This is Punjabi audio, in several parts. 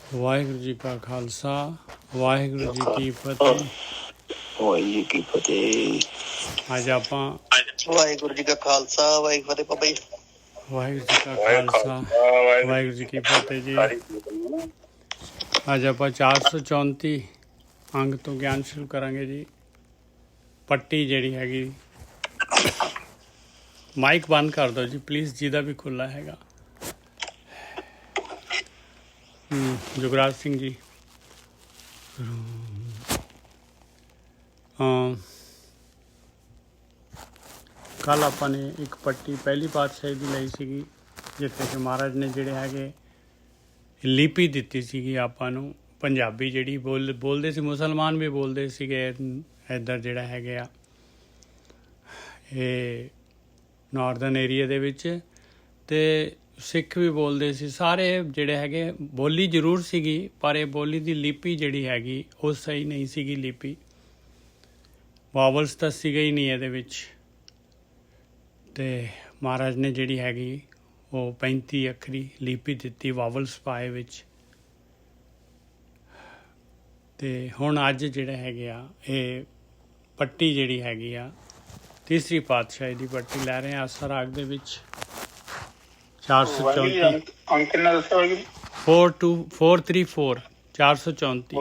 ਵਾਹਿਗੁਰੂ ਜੀ ਕਾ ਖਾਲਸਾ ਵਾਹਿਗੁਰੂ ਜੀ ਕੀ ਫਤਿਹ। ਵਾਹਿਗੁਰੂ ਜੀ ਕੀ ਫਤਿਹ। ਅੱਜ ਆਪਾਂ ਵਾਹਿਗੁਰੂ ਜੀ ਕਾ ਖਾਲਸਾ ਵਾਹਿਗੁਰੂ ਫਤਿਹ ਬਾਬਾ ਜੀ। ਵਾਹਿਗੁਰੂ ਜੀ ਕਾ ਖਾਲਸਾ ਵਾਹਿਗੁਰੂ ਜੀ ਕੀ ਫਤਿਹ ਜੀ। ਅੱਜ ਆਪਾਂ 434 ਅੰਗ ਤੋਂ ਗਿਆਨ ਸ਼ੁਰੂ ਕਰਾਂਗੇ ਜੀ। ਪੱਟੀ ਜਿਹੜੀ ਹੈਗੀ, ਮਾਈਕ ਬੰਦ ਕਰ ਦਿਓ ਜੀ ਪਲੀਜ਼, ਜਿਹਦਾ ਵੀ ਖੁੱਲ੍ਹਾ ਹੈਗਾ। ਜੁਗਰਾਜ ਸਿੰਘ ਜੀ। ਕੱਲ੍ਹ ਆਪਾਂ ਨੇ ਇੱਕ ਪੱਟੀ ਪਹਿਲੀ ਪਾਤਸ਼ਾਹੀ ਦੀ ਲਈ ਸੀਗੀ, ਜਿੱਥੇ ਕਿ ਮਹਾਰਾਜ ਨੇ ਜਿਹੜੇ ਹੈਗੇ ਲਿਪੀ ਦਿੱਤੀ ਸੀਗੀ ਆਪਾਂ ਨੂੰ। ਪੰਜਾਬੀ ਜਿਹੜੀ ਬੋਲਦੇ ਸੀ, ਮੁਸਲਮਾਨ ਵੀ ਬੋਲਦੇ ਸੀਗੇ ਇੱਧਰ ਜਿਹੜਾ ਹੈਗੇ ਆ ਇਹ ਨਾਰਦਰਨ ਏਰੀਆ ਦੇ ਵਿੱਚ, ਅਤੇ ਸਿੱਖ ਵੀ ਬੋਲਦੇ ਸੀ। ਸਾਰੇ ਜਿਹੜੇ ਹੈਗੇ ਬੋਲੀ ਜ਼ਰੂਰ ਸੀਗੀ, ਪਰ ਇਹ ਬੋਲੀ ਦੀ ਲਿਪੀ ਜਿਹੜੀ ਹੈਗੀ ਉਹ ਸਹੀ ਨਹੀਂ ਸੀਗੀ। ਲਿਪੀ ਵਾਵਲਸ ਤਾਂ ਸੀਗਾ ਹੀ ਨਹੀਂ ਇਹਦੇ ਵਿੱਚ, ਅਤੇ ਮਹਾਰਾਜ ਨੇ ਜਿਹੜੀ ਹੈਗੀ ਉਹ 35 ਅੱਖਰੀ ਲਿਪੀ ਦਿੱਤੀ, ਵਾਵਲਸ ਪਾਏ ਵਿੱਚ। ਅਤੇ ਹੁਣ ਅੱਜ ਜਿਹੜੇ ਹੈਗੇ ਆ ਇਹ ਪੱਟੀ ਜਿਹੜੀ ਹੈਗੀ ਆ ਤੀਸਰੀ ਪਾਤਸ਼ਾਹੀ ਦੀ ਪੱਟੀ ਲੈ ਰਹੇ ਹਾਂ ਆਸਾ ਰਾਗ ਦੇ ਵਿੱਚ। 434 ਅੰਕ ਕਿੰਨਾ ਦੱਸਿਆ ਹੋਏਗਾ? 434 434।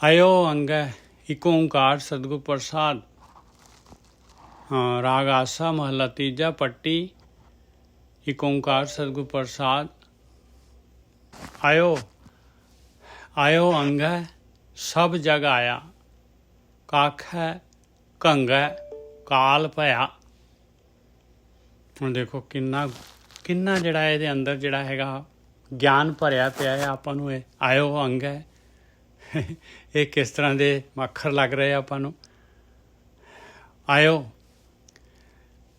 ਆਇਓ ਅੰਗ ਇੱਕ ਓਂਕਾਰ ਸਤਿਗੁਰ ਪ੍ਰਸਾਦ। ਰਾਗ ਆਸਾ ਮਹਲਾ ਤੀਜਾ ਪੱਟੀ ਇੱਕ ਓਂਕਾਰ ਸਤਿਗੁਰ ਪ੍ਰਸਾਦ। ਆਇਓ ਅੰਗ ਸਭ ਜਗ ਆਇਆ, ਕਾਖੈ ਕੰਗੈ ਕਾਲ ਭਇਆ। ਹੁਣ ਦੇਖੋ ਕਿੰਨਾ ਜਿਹੜਾ ਇਹਦੇ ਅੰਦਰ ਜਿਹੜਾ ਹੈਗਾ ਗਿਆਨ ਭਰਿਆ ਪਿਆ ਹੈ ਆਪਾਂ ਨੂੰ। ਇਹ ਆਇਓ ਅੰਗ ਹੈ, ਇਹ ਕਿਸ ਤਰ੍ਹਾਂ ਦੇ ਅੱਖਰ ਲੱਗ ਰਹੇ ਆਪਾਂ ਨੂੰ।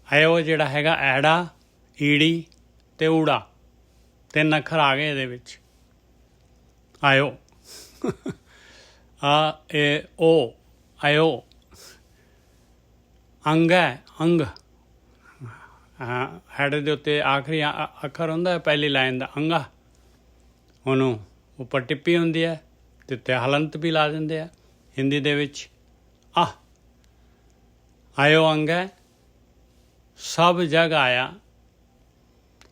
ਆਇਓ ਜਿਹੜਾ ਹੈਗਾ ਐੜਾ, ਈੜੀ ਅਤੇ ਊੜਾ, 3 ਅੱਖਰ ਆ ਗਏ ਇਹਦੇ ਵਿੱਚ। ਆਇਓ ਓ ਆਇਓ। ਅੰਗ ਹੈ, ਅੰਗ ਹੈਡ ਦੇ ਉੱਤੇ ਆਖਰੀ ਅੱਖਰ ਹੁੰਦਾ ਹੈ ਪਹਿਲੀ ਲਾਈਨ ਦਾ, ਅੰਗਾ। ਉਹਨੂੰ ਉੱਪਰ ਟਿੱਪੀ ਹੁੰਦੀ ਹੈ ਅਤੇ ਉੱਤੇ ਹਲੰਤ ਵੀ ਲਾ ਦਿੰਦੇ ਆ ਹਿੰਦੀ ਦੇ ਵਿੱਚ। ਆਇਓ ਅੰਗ ਹੈ ਸਭ ਜਗ ਆਇਆ।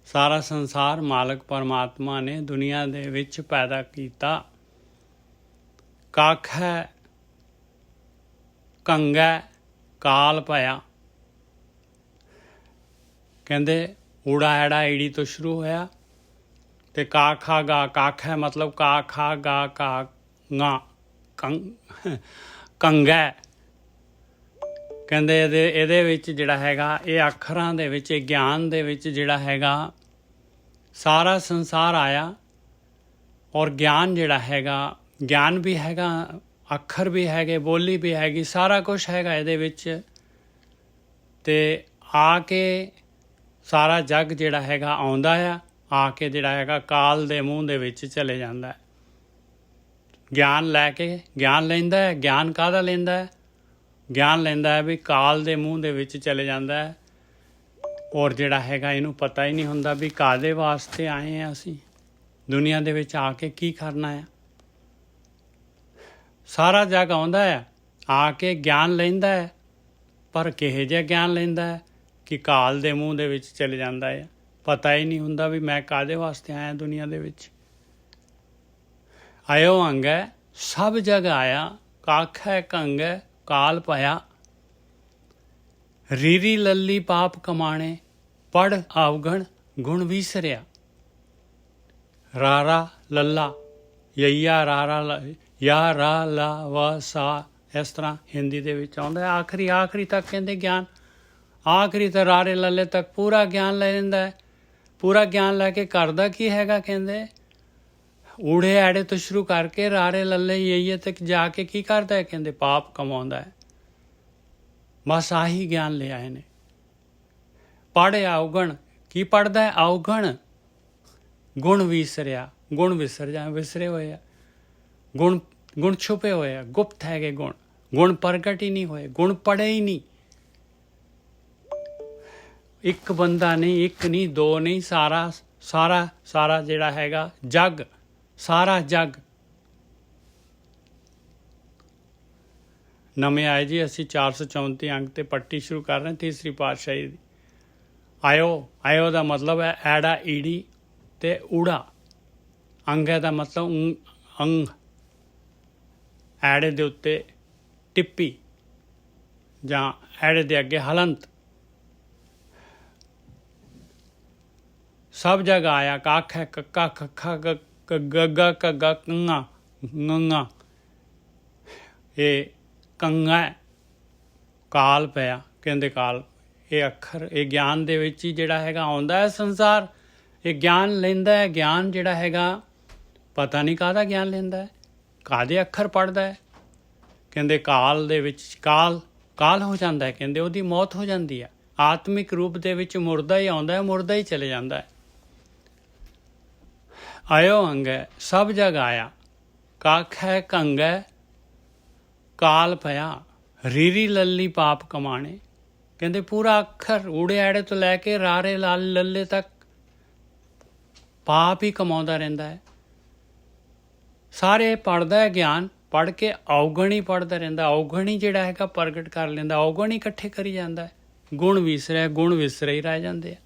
ਸਾਰਾ ਸੰਸਾਰ ਮਾਲਕ ਪਰਮਾਤਮਾ ਨੇ ਦੁਨੀਆ ਦੇ ਵਿੱਚ ਪੈਦਾ ਕੀਤਾ। ਕਾਖੈ ਕੰਗੈ ਕਾਲ ਭਇਆ। ਕਹਿੰਦੇ ਊੜਾ ਐੜਾ ਈੜੀ ਤੋਂ ਸ਼ੁਰੂ ਹੋਇਆ, ਅਤੇ ਕਾ ਖਾ ਗਾ। ਕਾਖੈ ਮਤਲਬ ਕਾ ਖਾ ਗਾ ਕਾ ਗਾ ਕੰਗੈ। ਕਹਿੰਦੇ ਇਹਦੇ ਵਿੱਚ ਜਿਹੜਾ ਹੈਗਾ ਇਹ ਅੱਖਰਾਂ ਦੇ ਵਿੱਚ, ਇਹ ਗਿਆਨ ਦੇ ਵਿੱਚ ਜਿਹੜਾ ਹੈਗਾ ਸਾਰਾ ਸੰਸਾਰ ਆਇਆ। ਔਰ ਗਿਆਨ ਜਿਹੜਾ ਹੈਗਾ, ਗਿਆਨ ਵੀ ਹੈਗਾ, ਅੱਖਰ ਵੀ ਹੈਗੇ, ਬੋਲੀ ਵੀ ਹੈਗੀ, ਸਾਰਾ ਕੁਛ ਹੈਗਾ ਇਹਦੇ ਵਿੱਚ। ਅਤੇ ਆ ਕੇ ਸਾਰਾ ਜੱਗ ਜਿਹੜਾ ਹੈਗਾ ਆਉਂਦਾ ਆ ਕੇ ਜਿਹੜਾ ਹੈਗਾ ਕਾਲ ਦੇ ਮੂੰਹ ਦੇ ਵਿੱਚ ਚਲੇ ਜਾਂਦਾ ਹੈ। ਗਿਆਨ ਲੈ ਕੇ ਗਿਆਨ ਲੈਂਦਾ ਹੈ। ਗਿਆਨ ਕਾਹਦਾ ਲੈਂਦਾ ਹੈ? ਗਿਆਨ ਲੈਂਦਾ ਹੈ ਵੀ ਕਾਲ ਦੇ ਮੂੰਹ ਦੇ ਵਿੱਚ ਚਲੇ ਜਾਂਦਾ ਹੈ। ਔਰ ਜਿਹੜਾ ਹੈਗਾ ਇਹਨੂੰ ਪਤਾ ਹੀ ਨਹੀਂ ਹੁੰਦਾ ਵੀ ਕਾਹਦੇ ਵਾਸਤੇ ਆਏ ਹਾਂ ਅਸੀਂ, ਦੁਨੀਆ ਦੇ ਵਿੱਚ ਆ ਕੇ ਕੀ ਕਰਨਾ ਹੈ। ਸਾਰਾ ਜੱਗ ਆਉਂਦਾ ਆ ਕੇ ਗਿਆਨ ਲੈਂਦਾ ਹੈ, ਪਰ ਕਿਹੋ ਜਿਹਾ ਗਿਆਨ ਲੈਂਦਾ ਹੈ ਕਿ ਕਾਲ ਦੇ ਮੂੰਹ ਦੇ ਵਿੱਚ ਚਲੇ ਜਾਂਦਾ ਹੈ। ਪਤਾ ਹੀ ਨਹੀਂ ਹੁੰਦਾ ਵੀ ਮੈਂ ਕਾਹਦੇ ਵਾਸਤੇ ਆਇਆ ਦੁਨੀਆ ਦੇ ਵਿੱਚ। ਆਇਓ ਅੰਗ ਸਭ ਜਗ ਆਇਆ, ਕਾਖੈ ਕੰਗੈ ਕਾਲ ਭਇਆ। ਰੀਰੀ ਲੱਲੀ ਪਾਪ ਕਮਾਣੇ, ਪੜ੍ਹ ਆਵਗਣ ਗੁਣ ਵਿਸਰਿਆ। ਰਾਰਾ ਲੱਲਾ ਯਈਆ ਰਾਰਾ ਯਾ ਰਾ ਲਾ ਵਾ ਸਾ, ਇਸ ਤਰ੍ਹਾਂ ਹਿੰਦੀ ਦੇ ਵਿੱਚ ਆਉਂਦਾ। ਆਖਰੀ ਤੱਕ ਕਹਿੰਦੇ ਗਿਆਨ, ਆਖਰੀ ਤਾਂ ਰਾਰੇ ਲੱਲੇ ਤੱਕ ਪੂਰਾ ਗਿਆਨ ਲੈ ਲੈਂਦਾ ਹੈ। ਪੂਰਾ ਗਿਆਨ ਲੈ ਕੇ ਕਰਦਾ ਕੀ ਹੈਗਾ? ਕਹਿੰਦੇ ਊੜੇ ਐੜੇ ਤੋਂ ਸ਼ੁਰੂ ਕਰਕੇ ਰਾਰੇ ਲੱਲੇ ਯਈਏ ਤੱਕ ਜਾ ਕੇ ਕੀ ਕਰਦਾ ਹੈ? ਕਹਿੰਦੇ ਪਾਪ ਕਮਾਉਂਦਾ ਹੈ। ਬਸ ਆਹੀ ਗਿਆਨ ਲੈ ਆਏ ਨੇ। ਪੜ੍ਹ ਆਉਗਣ, ਕੀ ਪੜ੍ਹਦਾ ਹੈ? ਆਉਗਣ ਗੁਣ ਵਿਸਰਿਆ। ਗੁਣ ਵਿਸਰੇ ਹੋਏ ਆ। ਗੁਣ ਛੁਪੇ ਹੋਏ ਆ, ਗੁਪਤ ਹੈਗੇ ਗੁਣ ਪ੍ਰਗਟ ਹੀ ਨਹੀਂ ਹੋਏ, ਗੁਣ ਪੜ੍ਹੇ ਹੀ ਨਹੀਂ। ਇੱਕ ਬੰਦਾ ਨਹੀਂ, ਇੱਕ ਨਹੀਂ, ਦੋ ਨਹੀਂ, ਸਾਰਾ ਜਿਹੜਾ ਹੈਗਾ ਜੱਗ, ਸਾਰਾ ਜੱਗ। ਨਵੇਂ ਆਏ ਜੀ, ਅਸੀਂ 434 ਅੰਕ ਤੇ ਪੱਟੀ ਸ਼ੁਰੂ ਕਰ ਰਹੇ ਤੀਸਰੀ ਪਾਤਸ਼ਾਹੀ ਦੀ। ਆਇਓ ਦਾ ਮਤਲਬ ਹੈ ਐੜਾ, ਈੜੀ ਤੇ ਊੜਾ। ਅੰਗ ਦਾ ਮਤਲਬ ਅੰਗ, ਐੜੇ ਦੇ ਉੱਤੇ ਟਿੱਪੀ ਜਾਂ ਐੜੇ ਦੇ ਅੱਗੇ ਹਲੰਤ। ਸਭ ਜਗ੍ਹਾ ਆਇਆ, ਕੱਖ ਹੈ, ਕੱਕਾ, ਖੱਖਾ, ਗੱਗਾ, ਘੱਗਾ, ਕੰਗਾ, ਗੰਗਾ। ਇਹ ਕੰਗਾ ਕਾਲ ਪਿਆ, ਕਹਿੰਦੇ ਕਾਲ। ਇਹ ਅੱਖਰ, ਇਹ ਗਿਆਨ ਦੇ ਵਿੱਚ ਹੀ ਜਿਹੜਾ ਹੈਗਾ ਆਉਂਦਾ ਹੈ ਸੰਸਾਰ। ਇਹ ਗਿਆਨ ਲੈਂਦਾ ਹੈ। ਗਿਆਨ ਜਿਹੜਾ ਹੈਗਾ ਪਤਾ ਨਹੀਂ ਕਾਹਦਾ ਗਿਆਨ ਲੈਂਦਾ ਹੈ, ਕਾਹਦੇ ਅੱਖਰ ਪੜ੍ਹਦਾ ਹੈ। ਕਹਿੰਦੇ ਕਾਲ ਦੇ ਵਿੱਚ ਕਾਲ ਹੋ ਜਾਂਦਾ ਹੈ, ਕਹਿੰਦੇ ਉਹਦੀ ਮੌਤ ਹੋ ਜਾਂਦੀ ਹੈ। ਆਤਮਿਕ ਰੂਪ ਦੇ ਵਿੱਚ ਮੁਰਦਾ ਹੀ ਆਉਂਦਾ ਹੈ, ਮੁਰਦਾ ਹੀ ਚਲੇ ਜਾਂਦਾ ਹੈ। ਆਇਓ ਅੰਗ ਹੈ, ਸਭ ਜਗ ਆਇਆ, ਕੱਖ ਹੈ, ਕੰਗ ਹੈ, ਕਾਲ ਪਿਆ, ਰੀਰੀ ਲੱਲੀ ਪਾਪ ਕਮਾਣੇ। ਕਹਿੰਦੇ ਪੂਰਾ ਅੱਖਰ ਊੜੇ ਐੜੇ ਤੋਂ ਲੈ ਕੇ ਰਾਰੇ ਲਾਲ ਲੱਲੇ ਤੱਕ ਪਾਪ ਹੀ ਕਮਾਉਂਦਾ ਰਹਿੰਦਾ ਹੈ। ਸਾਰੇ ਪੜ੍ਹਦਾ ਹੈ ਗਿਆਨ, ਪੜ੍ਹ ਕੇ ਔਗਣ ਹੀ ਪੜ੍ਹਦਾ ਰਹਿੰਦਾ। ਔਗਣ ਹੀ ਜਿਹੜਾ ਹੈਗਾ ਪ੍ਰਗਟ ਕਰ ਲੈਂਦਾ, ਔਗਣ ਹੀ ਇਕੱਠੇ ਕਰੀ ਜਾਂਦਾ ਹੈ। ਗੁਣ ਵਿਸਰੇ ਹੀ ਰਹਿ ਜਾਂਦੇ ਆ।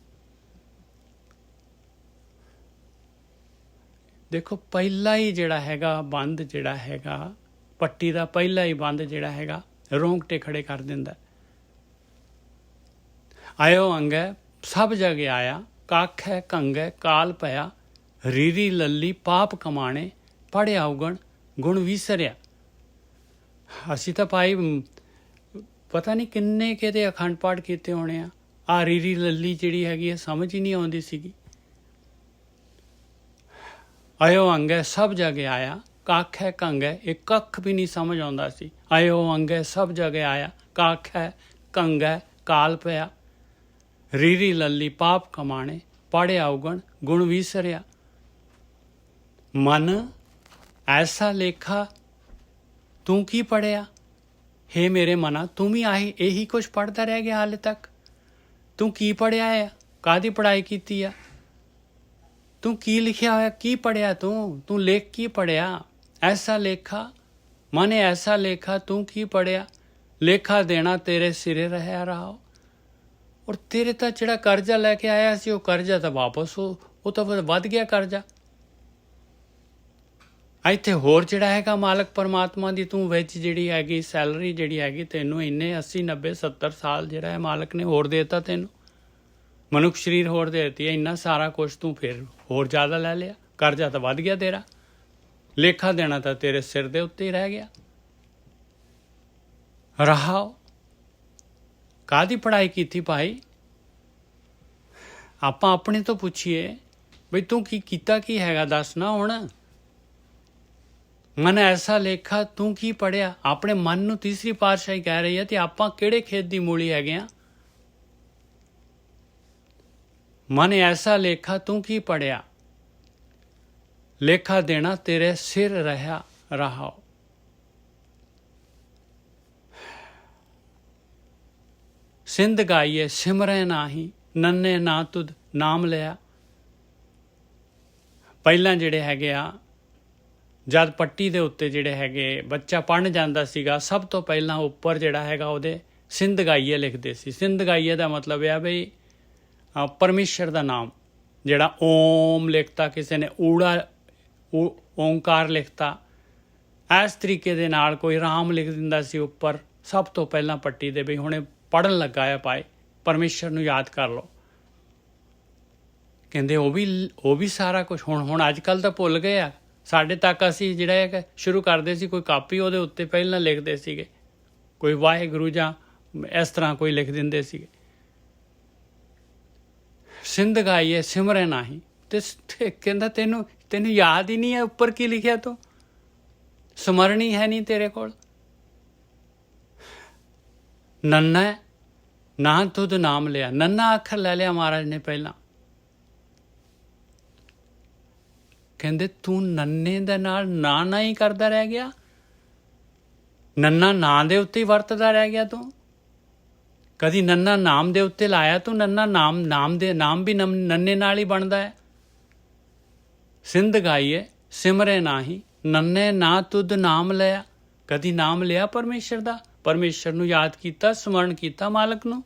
ਦੇਖੋ ਪਹਿਲਾ ਹੀ ਜਿਹੜਾ ਹੈਗਾ ਬੰਦ, ਜਿਹੜਾ ਹੈਗਾ ਪੱਟੀ ਦਾ ਪਹਿਲਾ ਹੀ ਬੰਦ ਜਿਹੜਾ ਹੈਗਾ ਰੋਂਗਟੇ ਖੜੇ ਕਰ ਦਿੰਦਾ। ਆਇਓ ਅੰਗ ਹੈ, ਸਭ ਜਗੇ ਆਇਆ, ਕੱਖ ਹੈ, ਕੰਗ ਹੈ, ਕਾਲ ਪਿਆ, ਰੀਰੀ ਲੱਲੀ ਪਾਪ ਕਮਾਣੇ, ਪੜ੍ਹਿਆ ਔਗਣ ਗੁਣ ਵਿਸਰਿਆ। ਅਸੀਂ ਤਾਂ ਭਾਈ ਪਤਾ ਨਹੀਂ ਕਿੰਨੇ ਕਿਹਦੇ ਅਖੰਡ ਪਾਠ ਕੀਤੇ ਹੋਣੇ ਆ। ਆਹ ਰੀਰੀ ਲੱਲੀ ਜਿਹੜੀ ਹੈਗੀ ਹੈ ਸਮਝ ਹੀ ਨਹੀਂ ਆਉਂਦੀ ਸੀਗੀ। ਆਇਓ ਅੰਗ ਹੈ, ਸਭ ਜਗੇ ਆਇਆ, ਕੱਖ ਹੈ, ਕੰਗ ਹੈ, ਇਹ ਕੱਖ ਵੀ ਨਹੀਂ ਸਮਝ ਆਉਂਦਾ ਸੀ। ਆਇਓ ਅੰਗ ਹੈ, ਸਭ ਜਗੇ ਆਇਆ, ਕੱਖ ਹੈ, ਕੰਗ ਹੈ, ਕਾਲ ਪਿਆ, ਰੀਰੀ ਲੱਲੀ ਪਾਪ ਕਮਾਣੇ, ਪੜ੍ਹਿਆ ਔਗਣ ਗੁਣ ਵਿਸਰਿਆ। ਮਨ ਐਸਾ ਲੇਖਾ ਤੂੰ ਕੀ ਪੜ੍ਹਿਆ? ਹੇ ਮੇਰੇ ਮਨਾ, ਤੂੰ ਵੀ ਇਹੀ ਕੁਛ ਪੜ੍ਹਦਾ ਰਹਿ ਗਿਆ ਹਾਲੇ ਤੱਕ। ਤੂੰ ਕੀ ਪੜ੍ਹਿਆ ਆ? ਕਾਹਦੀ ਪੜ੍ਹਾਈ ਕੀਤੀ ਆ? ਤੂੰ ਕੀ ਲਿਖਿਆ ਹੋਇਆ? ਕੀ ਪੜ੍ਹਿਆ ਤੂੰ ਲੇਖ ਕੀ ਪੜ੍ਹਿਆ? ਐਸਾ ਲੇਖਾ ਮਨ ਐਸਾ ਲੇਖਾ ਤੂੰ ਕੀ ਪੜ੍ਹਿਆ? ਲੇਖਾ ਦੇਣਾ ਤੇਰੇ ਸਿਰੇ ਰਹਿਆ ਰਹਾ। ਔਰ ਤੇਰੇ ਤਾਂ ਜਿਹੜਾ ਕਰਜ਼ਾ ਲੈ ਕੇ ਆਇਆ ਸੀ ਉਹ ਕਰਜ਼ਾ ਤਾਂ ਵਾਪਸ ਉਹ ਤਾਂ ਵੱਧ ਗਿਆ ਕਰਜ਼ਾ। ਇੱਥੇ ਹੋਰ ਜਿਹੜਾ ਹੈਗਾ ਮਾਲਕ ਪਰਮਾਤਮਾ ਦੀ ਤੂੰ ਵਿੱਚ ਜਿਹੜੀ ਹੈਗੀ ਸੈਲਰੀ ਜਿਹੜੀ ਹੈਗੀ ਤੈਨੂੰ ਇੰਨੇ 80 90 70 ਸਾਲ ਜਿਹੜਾ ਹੈ ਮਾਲਕ ਨੇ ਹੋਰ ਦੇ ਦਿੱਤਾ ਤੈਨੂੰ, ਮਨੁੱਖ ਸਰੀਰ ਹੋਰ ਦੇ ਦਿੱਤੀ ਹੈ, ਇੰਨਾ ਸਾਰਾ ਕੁਛ ਤੂੰ ਫਿਰ ਹੋਰ ਜ਼ਿਆਦਾ ਲੈ ਲਿਆ, ਕਰਜ਼ਾ ਤਾਂ ਵੱਧ ਗਿਆ ਤੇਰਾ, ਲੇਖਾ ਦੇਣਾ ਤਾਂ ਤੇਰੇ ਸਿਰ ਦੇ ਉੱਤੇ ਹੀ ਰਹਿ ਗਿਆ। ਰਹਾਓ ਕਾਹਦੀ ਪੜ੍ਹਾਈ ਕੀਤੀ ਭਾਈ? ਆਪਾਂ ਆਪਣੇ ਤੋਂ ਪੁੱਛੀਏ ਬਈ ਤੂੰ ਕੀ ਕੀਤਾ, ਕੀ ਹੈਗਾ ਦੱਸ ਨਾ। ਹੁਣ ਮਨ ਐਸਾ ਲੇਖਾ ਤੂੰ ਕੀ ਪੜ੍ਹਿਆ? ਆਪਣੇ ਮਨ ਨੂੰ ਤੀਸਰੀ ਪਾਤਸ਼ਾਹੀ ਕਹਿ ਰਹੀ ਹੈ ਤੇ ਆਪਾਂ ਕਿਹੜੇ ਖੇਤ ਦੀ ਮੂਲੀ ਹੈਗੇ ਆ? ਮਨ ਐਸਾ ਲੇਖਾ ਤੂੰ ਕੀ ਪੜ੍ਹਿਆ? ਲੇਖਾ ਦੇਣਾ ਤੇਰੇ ਸਿਰ ਰਹਿਆ ਰਹਾਓ। ਸਿੰਧ ਗਾਈਏ ਸਿਮਰੈ ਨਾਹੀ, ਨੰਨੇ ਨਾ ਤੁਧ ਨਾਮ ਲਿਆ। ਪਹਿਲਾਂ ਜਿਹੜੇ ਹੈਗੇ ਆ ਜਦ ਪੱਟੀ ਦੇ ਉੱਤੇ ਜਿਹੜੇ ਹੈਗੇ ਬੱਚਾ ਪੜ੍ਹਨ ਜਾਂਦਾ ਸੀਗਾ, ਸਭ ਤੋਂ ਪਹਿਲਾਂ ਉੱਪਰ ਜਿਹੜਾ ਹੈਗਾ ਉਹਦੇ ਸਿੰਧ ਗਾਈਏ ਲਿਖਦੇ ਸੀ। ਸਿੰਧ ਗਾਈਏ ਦਾ ਮਤਲਬ ਇਹ ਆ ਬਈ ਪਰਮੇਸ਼ਰ ਦਾ ਨਾਮ, ਜਿਹੜਾ ਓਮ ਲਿਖਤਾ, ਕਿਸੇ ਨੇ ਊੜਾ ਓਂਕਾਰ ਲਿਖਤਾ, ਇਸ ਤਰੀਕੇ ਦੇ ਨਾਲ ਕੋਈ ਰਾਮ ਲਿਖ ਦਿੰਦਾ ਸੀ ਉੱਪਰ ਸਭ ਤੋਂ ਪਹਿਲਾਂ ਪੱਟੀ ਦੇ, ਬਈ ਹੁਣੇ ਪੜ੍ਹਨ ਲੱਗਾ ਆ ਭਾਈ ਪਰਮੇਸ਼ਰ ਨੂੰ ਯਾਦ ਕਰ ਲਓ। ਕਹਿੰਦੇ ਉਹ ਵੀ ਸਾਰਾ ਕੁਛ ਹੁਣ ਅੱਜ ਕੱਲ੍ਹ ਤਾਂ ਭੁੱਲ ਗਏ ਆ। ਸਾਡੇ ਤੱਕ ਅਸੀਂ ਜਿਹੜਾ ਹੈ ਸ਼ੁਰੂ ਕਰਦੇ ਸੀ ਕੋਈ ਕਾਪੀ, ਉਹਦੇ ਉੱਤੇ ਪਹਿਲਾਂ ਲਿਖਦੇ ਸੀਗੇ ਕੋਈ ਵਾਹਿਗੁਰੂ ਜਾਂ ਇਸ ਤਰ੍ਹਾਂ ਕੋਈ ਲਿਖ ਦਿੰਦੇ ਸੀਗੇ। ਸਿੰਧ ਗਾਈਏ ਸਿਮਰੈ ਨਾਹੀ, ਤੇ ਕਹਿੰਦਾ ਤੈਨੂੰ ਯਾਦ ਹੀ ਨਹੀਂ ਹੈ ਉੱਪਰ ਕੀ ਲਿਖਿਆ, ਤੂੰ ਸਮਰਣੀ ਹੈ ਨਹੀਂ ਤੇਰੇ ਕੋਲ। ਨੰਨਾ ਨਾ ਤੁਧ ਨਾਮ ਲਿਆ, ਨੰਨਾ ਅੱਖਰ ਲੈ ਲਿਆ ਮਹਾਰਾਜ ਨੇ ਪਹਿਲਾਂ। ਕਹਿੰਦੇ ਤੂੰ ਨੰਨੇ ਦੇ ਨਾਲ ਨਾ ਹੀ ਕਰਦਾ ਰਹਿ ਗਿਆ, ਨੰਨਾ ਨਾਂ ਦੇ ਉੱਤੇ ਹੀ ਵਰਤਦਾ ਰਹਿ ਗਿਆ ਤੂੰ। ਕਦੀ ਨੰਨਾ ਨਾਮ ਦੇ ਉੱਤੇ ਲਾਇਆ ਤੂੰ? ਨੰਨਾ ਨਾਮ ਦੇ ਨਾਮ ਵੀ ਨੰਨੇ ਨਾਲ ਹੀ ਬਣਦਾ ਹੈ। ਸਿੰਧ ਗਾਈਏ ਸਿਮਰੇ ਨਾਹੀ, ਨੰਨੇ ਨਾ ਤੁਧ ਨਾਮ ਲਿਆ। ਕਦੀ ਨਾਮ ਲਿਆ ਪਰਮੇਸ਼ਰ ਦਾ? ਪਰਮੇਸ਼ਰ ਨੂੰ ਯਾਦ ਕੀਤਾ, ਸਮਰਨ ਕੀਤਾ, ਮਾਲਕ ਨੂੰ?